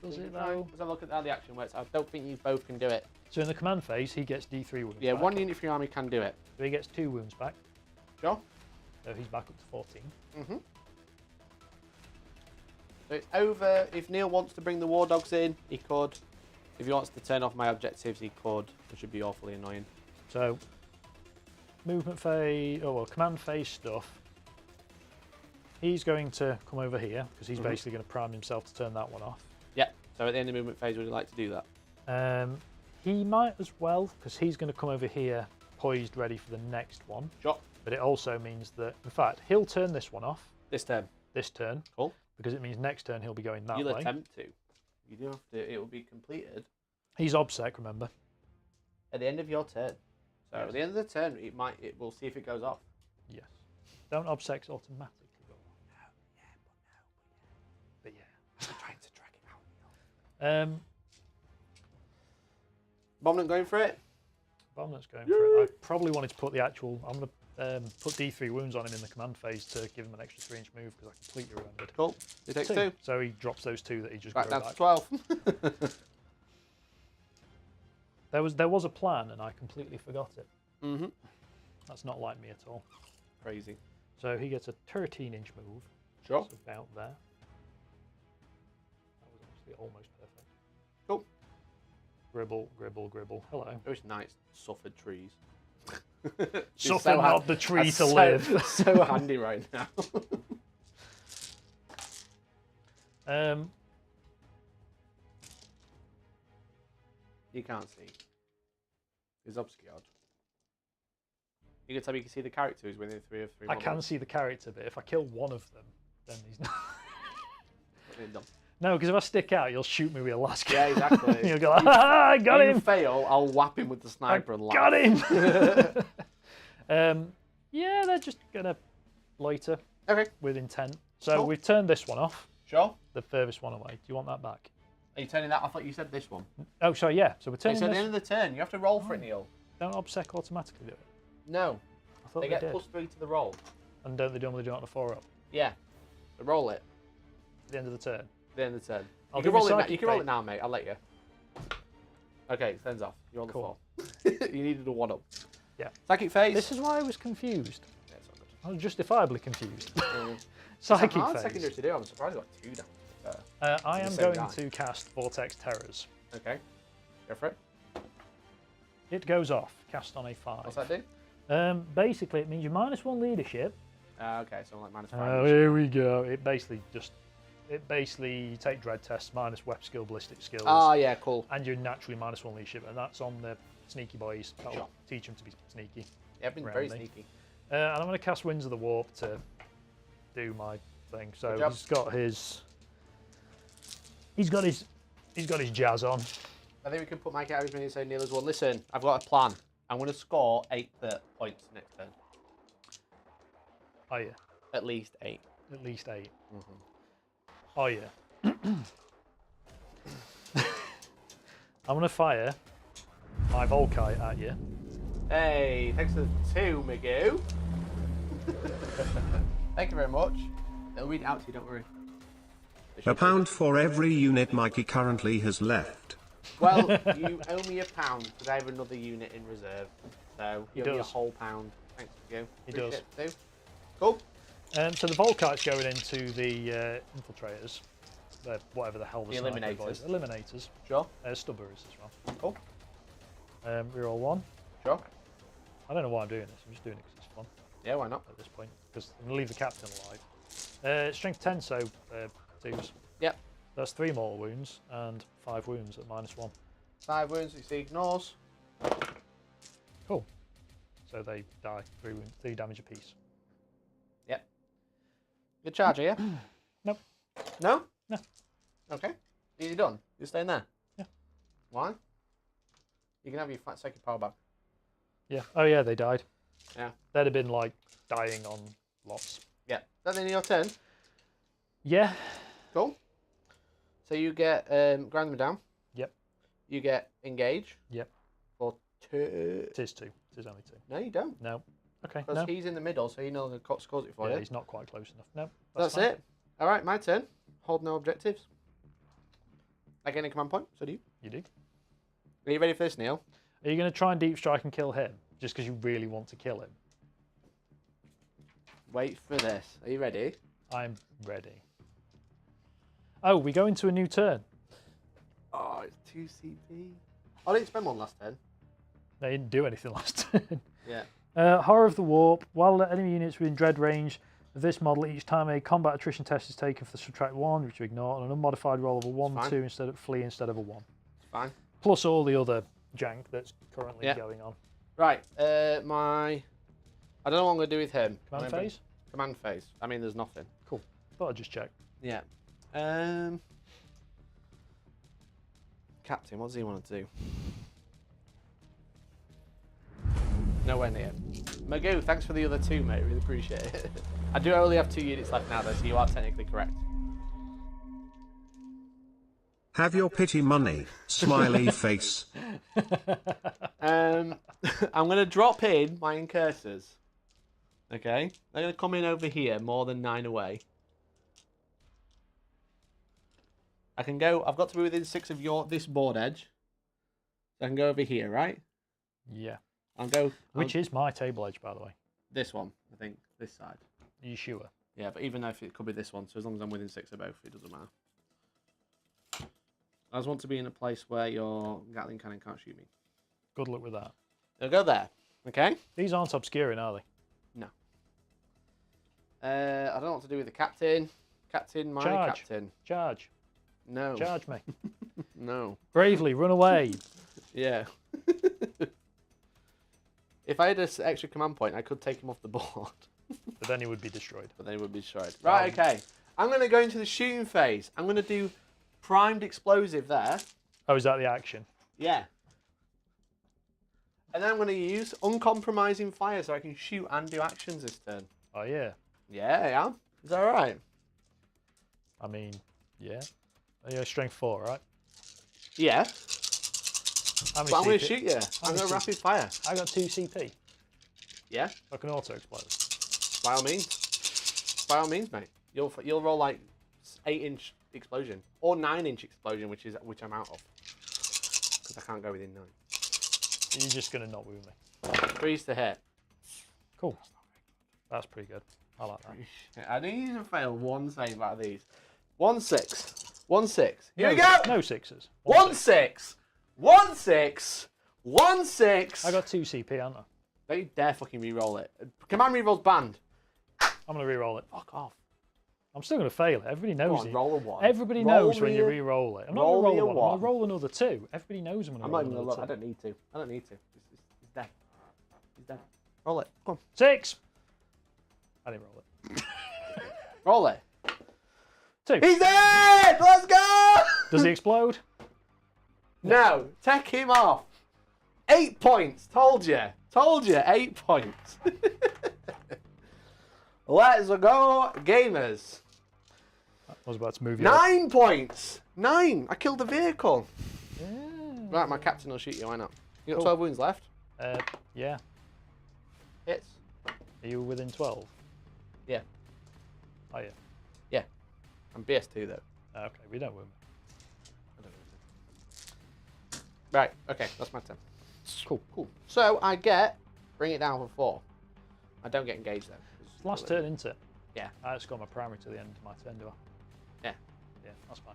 Does it though? Let's have a look at how the action works. I don't think you both can do it. So in the command phase, he gets D3 wounds. Yeah, back. 1 unit from your army can do it. So he gets 2 wounds back. Sure. So he's back up to 14. So it's over. If Neil wants to bring the war dogs in, he could. If he wants to turn off my objectives, he could, which would be awfully annoying. So, movement phase, command phase stuff. He's going to come over here because he's basically going to prime himself to turn that one off. Yeah. So at the end of movement phase, would you like to do that? He might as well because he's going to come over here poised, ready for the next one. Sure. But it also means that, in fact, he'll turn this one off. This turn. This turn. Cool. Because it means next turn he'll be going that You'll way. attempt to. You do have to. It will be completed He's obsec, remember? at the end of your turn. So Yes. at the end of the turn, we'll see if it goes off. Yes. Don't obsecs automatically go off. But yeah. I'm trying to drag it out. Um, Bombnet going for it. Bombnet's going for it. I probably wanted to put the actual. I'm going to put D3 wounds on him in the command phase to give him an extra 3-inch move because I completely remembered. Cool. He takes 2. So he drops those 2 that he just Back grew down back. to 12. There was a plan and I completely forgot it. Mhm. That's not like me at all. Crazy. So he gets a 13-inch move. Sure. That's about there. That was actually almost perfect. Cool. Gribble, gribble, gribble. Hello. Those nice suffered trees. Suffer not the tree to so, live. So handy right now. You can't see. It's obscured. You can tell me you can see the character who's within 3 of 3 I can see the character, but if I kill one of them, then he's not. No, because if I stick out, you'll shoot me with a last Yeah, exactly. You'll go, I got him! If you fail, I'll whap him with the sniper and laugh. Got him! Yeah, they're just going to loiter Okay. with intent. So Sure. we've turned this one off, Sure. the furthest one away. Do you want that back? Are you turning that? I thought you said this one. Oh, sorry, yeah. So we're turning It's at the this. end of the turn. You have to roll for it, Neil. Don't obsec automatically do it. No. I thought They they get did. +3 to the roll. And don't they normally do it on a 4-up Yeah. So roll it at the end of the turn? at the end of the turn. I'll You do can my roll it. psychic You can roll fate. it now, mate. I'll let you. Okay, it turns off. You roll the Cool. 4. You needed a 1-up. Yeah. Psychic phase. This is why I was confused. Yeah, it's all good. I was justifiably confused. It's a Psychic hard phase. secondary to do. I'm surprised I got 2 down. I the am same going guy. to cast Vortex Terrors. Okay. Go for it. It goes off. Cast on a 5. What's that do? Basically, it means you're -1 leadership. Okay, so like -5. Oh, here we go. It basically you take dread tests, minus web skill, ballistic skills. Oh, yeah, cool. And you're naturally -1 leadership, and that's on the sneaky boys. That'll Sure. teach them to be sneaky. Yeah, I've been around very me. sneaky. And I'm going to cast Winds of the Warp to do my thing. So Good job. he's got his jazz on. I think we can put Mike out of his mini and say, Neil as well, listen, I've got a plan. I'm going to score 8 points next turn. Oh yeah, At least 8. at least 8. Mm-hmm. Oh yeah. I'm going to fire my Volkite at you. Hey, thanks for the 2, Magoo. Thank you very much. They'll read it out to you, don't worry. £1 for every unit Mikey currently has left. Well, you owe me £1 because I have another unit in reserve. So you owe me a whole £1. Thanks, Magoo. He does. It, cool. So the Volkite's going into the infiltrators. Whatever the hell the eliminators. Eliminators. Sure. Stubberers as well. Cool. Reroll 1. Sure. I don't know why I'm doing this. I'm just doing it because it's fun. Yeah, why not? At this point, because I'm going to leave the captain alive. Strength 10, so 2s. Yep. That's 3 mortal wounds and 5 wounds at -1. 5 wounds, which he ignores. Cool. So they die 3 damage apiece. Yep. Good charger, yeah? Nope. No? No. Okay. Easy done. You're staying there? Yeah. Why? You can have your second power back. Yeah. Oh yeah, they died. Yeah. They'd have been like dying on lots. Yeah. Is that the end of your turn? Yeah. Cool. So you get grind them down. Yep. You get engage. Yep. For 2. It is 2. It is only 2. No, you don't. No. Okay. Because No. he's in the middle, so he no longer scores it for Yeah, you. he's not quite close enough. No. That's fine. it. All right, my turn. Hold no objectives. I get a command point. So do you. You do. Are you ready for this, Neil? Are you going to try and deep strike and kill him just because you really want to kill him? Wait for this. Are you ready? I'm ready. Oh, we go into a new turn. Oh, it's 2 CP. I didn't spend one last turn. They didn't do anything last turn. Yeah. Horror of the Warp. While the enemy units within dread range of this model, each time a combat attrition test is taken for subtract 1, which you ignore, and an unmodified roll of a 1, 2 instead of flee instead of a 1. It's fine. Plus all the other jank that's currently going on. Right. I don't know what I'm going to do with him. Command phase? Command phase. I mean, there's nothing. Cool. Thought I'd just check. Yeah. Captain, what does he want to do? Nowhere near. Magoo, thanks for the other 2, mate. Really appreciate it. I do only have 2 units left now, though, so you are technically correct. Have your pity money, smiley face. I'm going to drop in my incursors. Okay? They're going to come in over here, more than 9 away. I've got to be within 6 of this board edge. So I can go over here, right? Yeah. Which is my table edge, by the way. This one, I think. This side. Are you sure? Yeah, but even though it could be this one, so as long as I'm within 6 of both, it doesn't matter. I just want to be in a place where your Gatling cannon can't shoot me. Good luck with that. They'll go there, okay? These aren't obscuring, are they? No. I don't know what to do with the captain. Captain. Charge. No. Charge me. No. Bravely, run away. Yeah. If I had an extra command point, I could take him off the board. But then he would be destroyed. Right, okay. I'm going to go into the shooting phase. I'm going to do primed explosive there. Oh, is that the action? Yeah. And then I'm going to use uncompromising fire so I can shoot and do actions this turn. Oh, yeah. Yeah, I am. Is that all right? I mean, yeah. You're strength 4, right? Yeah. How many But I'm going CP? to shoot you. I'm going to rapid fire. I got 2 CP. Yeah. I can auto explode. By all means. By all means, mate. You'll roll like 8-inch explosion or 9-inch explosion, which I'm out of because I can't go within 9. You're just gonna not wound me. 3s to hit. Cool. That's pretty good. I like that. I need you to fail 1 save out of these. 1 6. 1 6. Here we go. No 6s. 1 6. 1 6. 1 6. I got 2 CP, haven't I? Don't you dare fucking re-roll it. Command re-roll's banned. I'm gonna re-roll it. Fuck off. I'm still gonna fail it. Everybody knows Come on, it. roll a 1. Everybody knows when you re-roll it. I'm not gonna roll a 1. I'm gonna roll another 2. Everybody knows I'm gonna roll another 2. I don't need to. He's dead. He's dead. Roll it. Come on. 6. I didn't roll it. Roll it. 2. He's dead! Let's go! Does he explode? No. Take him off. 8 points. Told you. 8 points. Let's go, gamers. I was about to move you. 9 points. 9. I killed the vehicle. Yeah. Right, my captain will shoot you. Why not? You got Cool. 12 wounds left. Yeah. Hits. Are you within 12? Yeah. Are you? Yeah. I'm BS2 though. Okay, we don't win. Right. Okay, that's my turn. Cool. Cool. So I get bring it down for 4. I don't get engaged though. It's last turn, isn't it? Yeah. I just got my primary to the end of my turn, do I? Yeah. Yeah, that's fine.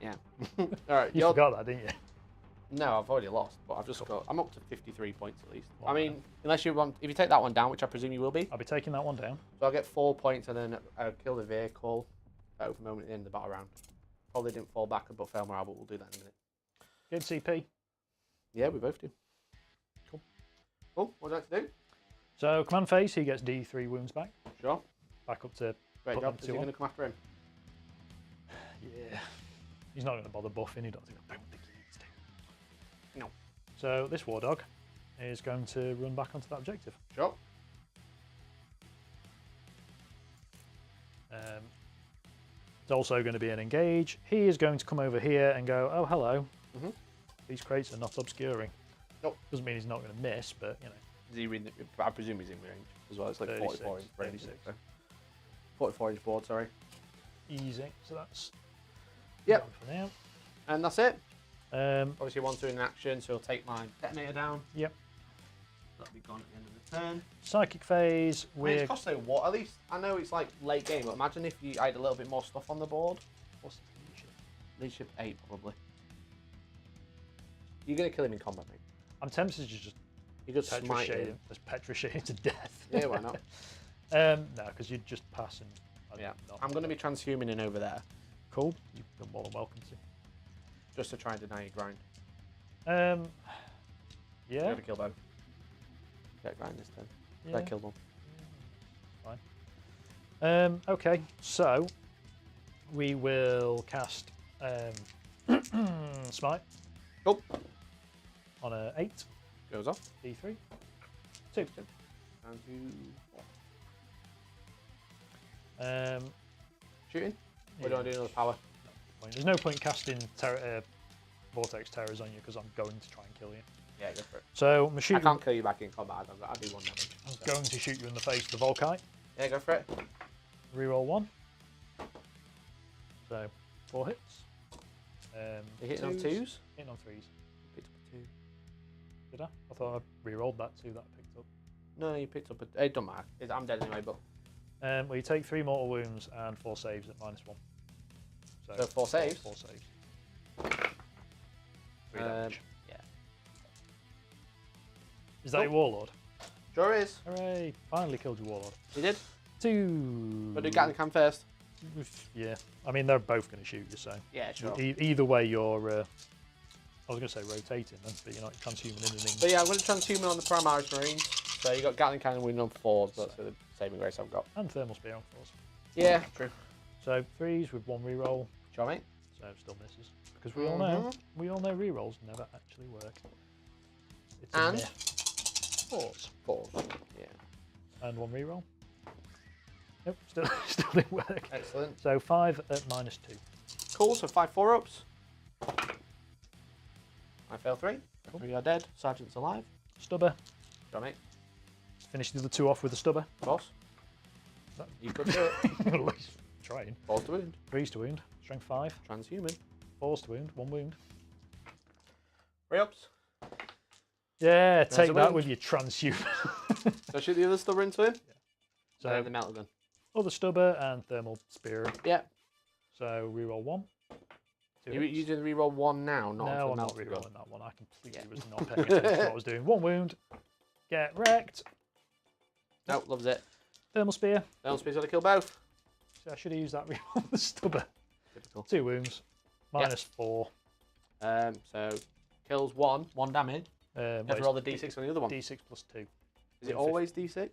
Yeah. All right. You forgot that, didn't you? No, I've already lost, but I've just got. I'm up to 53 points at least. Well, I mean, unless you want, if you take that one down, which I presume you will be, I'll be taking that one down. so I'll get 4 points and then I'll kill the vehicle at over moment at the end of the battle round. Probably didn't fall back, but fail morale, but we'll do that in a minute. Good CP. Yeah, we both do. Cool. Cool. What would you like to do? So command phase, he gets D3 wounds back. Sure. Back up to. Great Put job. them Is to he one. going to come after him? Yeah. He's not going to bother buffing. He don't think he needs to. No. So this war dog is going to run back onto that objective. Sure. It's also going to be an engage. He is going to come over here and go, oh, hello. Mhm. These crates are not obscuring. Nope. Doesn't mean he's not going to miss, but, you know. Is he in I presume he's in range as well. It's like 36, 44 inch range. 36. So. 44 inch board, sorry. Easy. So that's Yep. done for now. And that's it. Um, Obviously, 1-2 in action, so he'll take my detonator down. Yep. That'll be gone at the end of the turn. Psychic phase. I mean, We're it's costing what? At least I know it's like late game, but imagine if you had a little bit more stuff on the board. what's the leadership? Leadership 8 probably. You're gonna kill him in combat, mate. I'm tempted to just You could smite petrified him. him. Just petrified him to death. Yeah, why not? No, because you'd just pass and. Yeah, I'm gonna be transhumaning over there Cool. You're more than welcome to. just to try and deny your grind. Yeah. You have to kill both. Get grind this turn. Yeah. I killed one. Fine. Okay, so we will cast Smite Cool. on a 8, Goes off. D3, 2. Down to shooting. What do I do another power? There's no point casting Vortex Terrors on you because I'm going to try and kill you. Yeah, go for it. So I'm I shooting, can't kill you back in combat. I'll do 1 damage. I'm going to shoot you in the face with the Volkite. Yeah, go for it. Reroll 1. So 4 hits. You're hitting on 2s? Hitting on 3s. Picked up a 2. Did I? I thought I rerolled that 2 that I picked up. No, you picked up a. It don't matter. I'm dead anyway, but. Well, you take 3 mortal wounds and 4 saves at -1. So 4 saves? 4 saves. 3 damage. Yeah. Is that your warlord? Sure is. Hooray! Finally killed your warlord. You did? 2. But do Gatling Cam first. Yeah. I mean, they're both going to shoot you, so. Yeah, sure. Either way, you're. I was going to say rotating then, but you're not transhuman in anything. But yeah, I'm going to transhuman on the Primaris Marines. So you got Gatling Cannon winning on 4s. That's the saving grace I've got. And thermal spear on 4s. Yeah, true. So 3s with 1 reroll. Sure, mate. So it still misses. Because we all know rerolls never actually work. It's a myth. 4s. 4s. Yeah. And 1 reroll. Nope, still didn't work. Excellent. So 5 at -2. Cool, so 5 4-ups. I fail 3. Cool. 3 are dead. Sergeant's alive. Stubber. Sure, mate. Finish the other 2 off with the stubber. Of course. That- You could do it. At least trying. 4s to wound. 3s to wound. Strength 5. Transhuman. 4s to wound. 1 wound. 3-ups. Yeah, There's take a that wound. with your transhuman. So shoot the other stubber into him. So the melted gun. other stubber and thermal spear. Yeah. So reroll 1. 2 You hits. did reroll 1 now, not No, I'm not melted gun. rerolling that one. I completely was not paying attention to what I was doing. 1 wound. Get wrecked. Nope, loves it. Thermal spear. Don't speed to kill both. So I should have used that reroll on the stubber. Typical. 2 wounds. -4. So kills 1 damage. You have to roll the d6 on the other one. D6 plus 2. Is it always d6?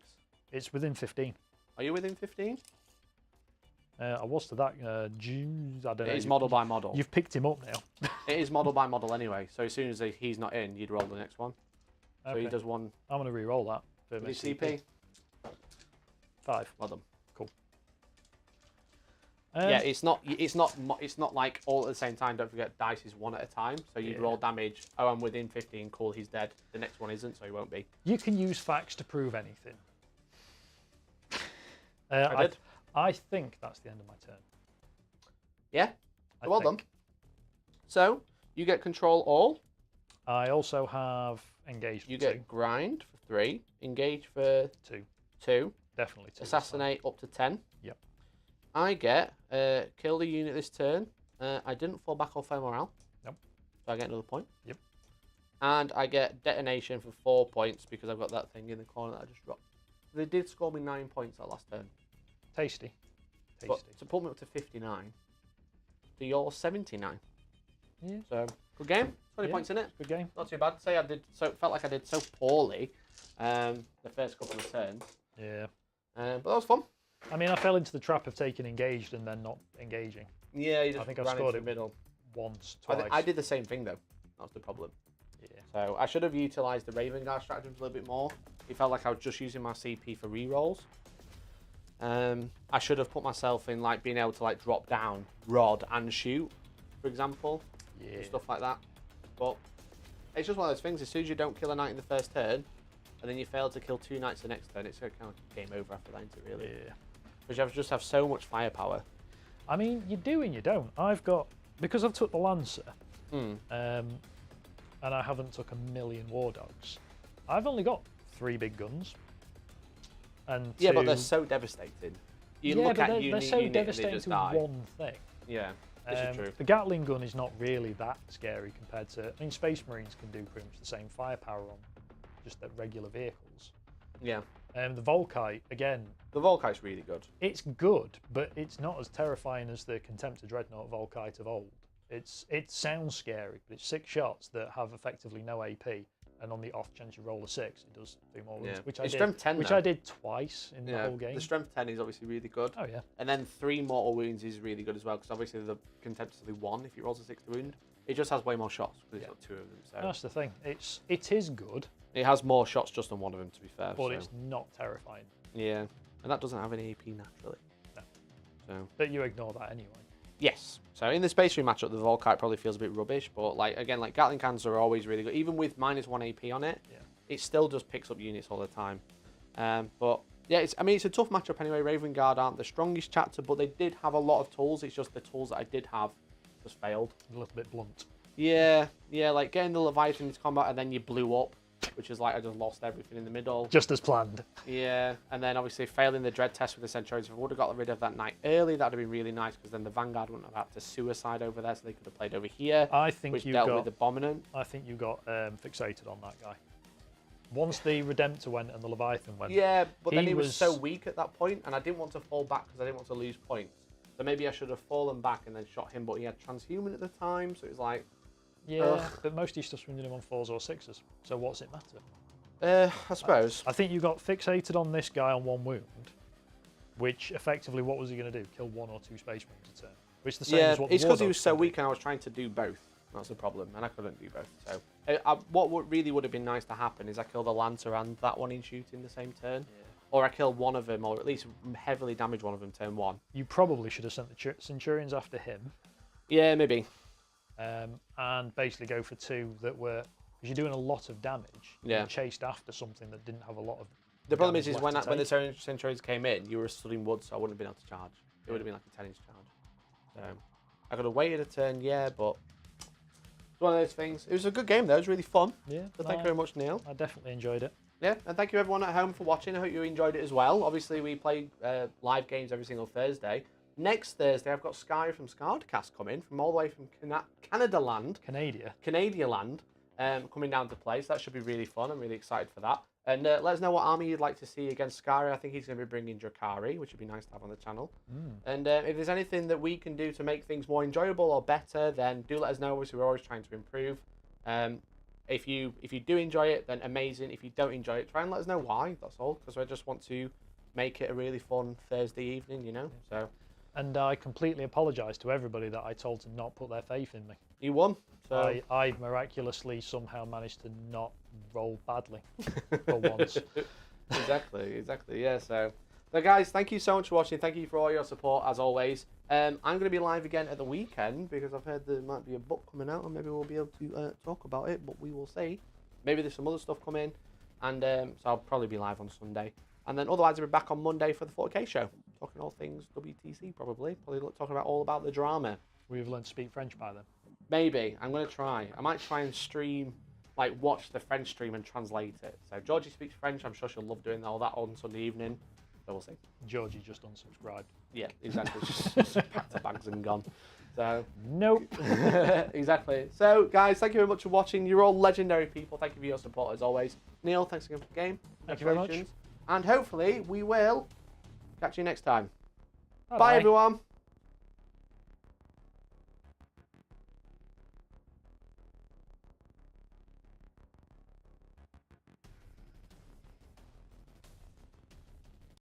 It's within 15. Are you within 15? I was to that. Jeez, I don't know. It is model by model. You've picked him up now. It is model by model anyway. So as soon as he's not in, you'd roll the next one. So he Okay. does 1. I'm going to re-roll that. For With my his CP. 5. Well done. Cool. Yeah, it's not like all at the same time. Don't forget, dice is one at a time. So you roll damage. Oh, I'm within 15. Cool, he's dead. The next one isn't, so he won't be. You can use facts to prove anything. I think that's the end of my turn. Yeah, well done. So you get control all. I also have engage for You 2. get grind for 3, engage for 2. Definitely 2. Assassinate up to 10. Yep. I get kill the unit this turn. I didn't fall back or fail morale. Nope. So I get another point. Yep. And I get detonation for 4 points because I've got that thing in the corner that I just dropped. They did score me 9 points that last turn. Tasty. But to pull me up to 59, to your 79. Yeah. So good game. 20 points in it. Good game. Not too bad. Felt like I did so poorly the first couple of turns. Yeah. But that was fun. I mean, I fell into the trap of taking engaged and then not engaging. Yeah, you just I think I ran scored into the middle. Once, twice. I did the same thing though. That was the problem. Yeah. So I should have utilised the Raven Guard stratagems a little bit more. It felt like I was just using my CP for rerolls. I should have put myself in like being able to like drop down, rod and shoot, for example. Yeah. Stuff like that. But it's just one of those things. As soon as you don't kill a knight in the first turn, and then you fail to kill 2 knights the next turn, it's kind of game over after that, isn't it, really? Yeah. Because you just have so much firepower. I mean, you do and you don't. I've got, because I've took the Lancer, and I haven't took a million War Dogs, I've only got 3 big guns. And yeah, but they're so devastating. They're so devastating to one thing. Yeah, this is true. The Gatling gun is not really that scary compared to, I mean, Space Marines can do pretty much the same firepower on just the regular vehicles. Yeah. The Volkite, again... The Volkite's really good. It's good, but it's not as terrifying as the Contemptor Dreadnought Volkite of old. It sounds scary, but it's 6 shots that have effectively no AP, and on the off chance you roll a 6, it does 3 more wounds, which I did twice in the whole game. The Strength 10 is obviously really good. Oh, yeah. And then 3 mortal wounds is really good as well, because obviously the Contemptor's only 1 if he rolls a 6th wound. It just has way more shots, because it's got 2 of them. So. That's the thing. It is good. It has more shots just on one of them, to be fair. But it's not terrifying. Yeah, and that doesn't have any AP naturally. No. So. But you ignore that anyway. Yes. So in the Space Marine matchup, the Volkite probably feels a bit rubbish, but like Gatling cannons are always really good. Even with -1 AP on it, it still just picks up units all the time. But yeah, it's a tough matchup anyway. Raven Guard aren't the strongest chapter, but they did have a lot of tools. It's just the tools that I did have just failed. A little bit blunt. Yeah, like getting the Leviathan into combat and then you blew up, which is like I just lost everything in the middle. Just as planned. Yeah, and then obviously failing the dread test with the Centurions. If I would have got rid of that knight early, that would have been really nice, because then the Vanguard wouldn't have had to suicide over there, so they could have played over here. I think which you dealt got with Abominant. I think you got fixated on that guy. Once the Redemptor went and the Leviathan went. Yeah, but then he was so weak at that point, and I didn't want to fall back because I didn't want to lose points. So maybe I should have fallen back and then shot him, but he had Transhuman at the time, so it was like... Yeah, ugh. but most of your stuff's winning him on 4s or 6s, so what's it matter? I suppose. I think you got fixated on this guy on 1 wound, which effectively, what was he going to do? Kill 1 or 2 Space Marines a turn? Which is the same as what the it's because he War was Dogs so can do. weak and I was trying to do both. That's the problem, and I couldn't do both. So what really would have been nice to happen is I kill the Lancer and that one in shooting the same turn. Yeah. Or I kill one of them, or at least heavily damage one of them turn 1. You probably should have sent the Centurions after him. Yeah, maybe. And basically go for 2 that were, because you're doing a lot of damage. Yeah. And chased after something that didn't have a lot of. The problem is when the Centurions came in, you were studying wood, so I wouldn't have been able to charge. It would have been like a 10-inch charge. So I could have waited a turn, but it's one of those things. It was a good game though. It was really fun. Yeah. So thank you very much, Neil. I definitely enjoyed it. Yeah, and thank you everyone at home for watching. I hope you enjoyed it as well. Obviously, we play live games every single Thursday. Next Thursday, I've got Sky from Scardcast coming from all the way from Canada land. Canada land, coming down to play. So that should be really fun. I'm really excited for that. And let us know what army you'd like to see against Skari. I think he's going to be bringing Drakari, which would be nice to have on the channel. And if there's anything that we can do to make things more enjoyable or better, then do let us know. Obviously, we're always trying to improve. If you do enjoy it, then amazing. If you don't enjoy it, try and let us know why. That's all, because I just want to make it a really fun Thursday evening, you know. So. And I completely apologise to everybody that I told to not put their faith in me. You won. So. I miraculously somehow managed to not roll badly for once. Exactly. Yeah. So So guys, thank you so much for watching. Thank you for all your support as always. I'm going to be live again at the weekend because I've heard there might be a book coming out and maybe we'll be able to talk about it, but we will see. Maybe there's some other stuff coming, and so I'll probably be live on Sunday. And then otherwise I'll be back on Monday for the 40k show, talking all things WTC probably talking about all about the drama. We've learned to speak French by then. Maybe. I'm going to try. I might try and stream, like watch the French stream and translate it. So Georgie speaks French. I'm sure she'll love doing all that on Sunday evening. So we'll see. Georgie just unsubscribed. Yeah, exactly. just packed her bags and gone. So nope. Exactly. So guys, thank you very much for watching. You're all legendary people. Thank you for your support as always. Neil, thanks again for the game. Thank you very much. And hopefully we will catch you next time. Bye-bye. Bye everyone.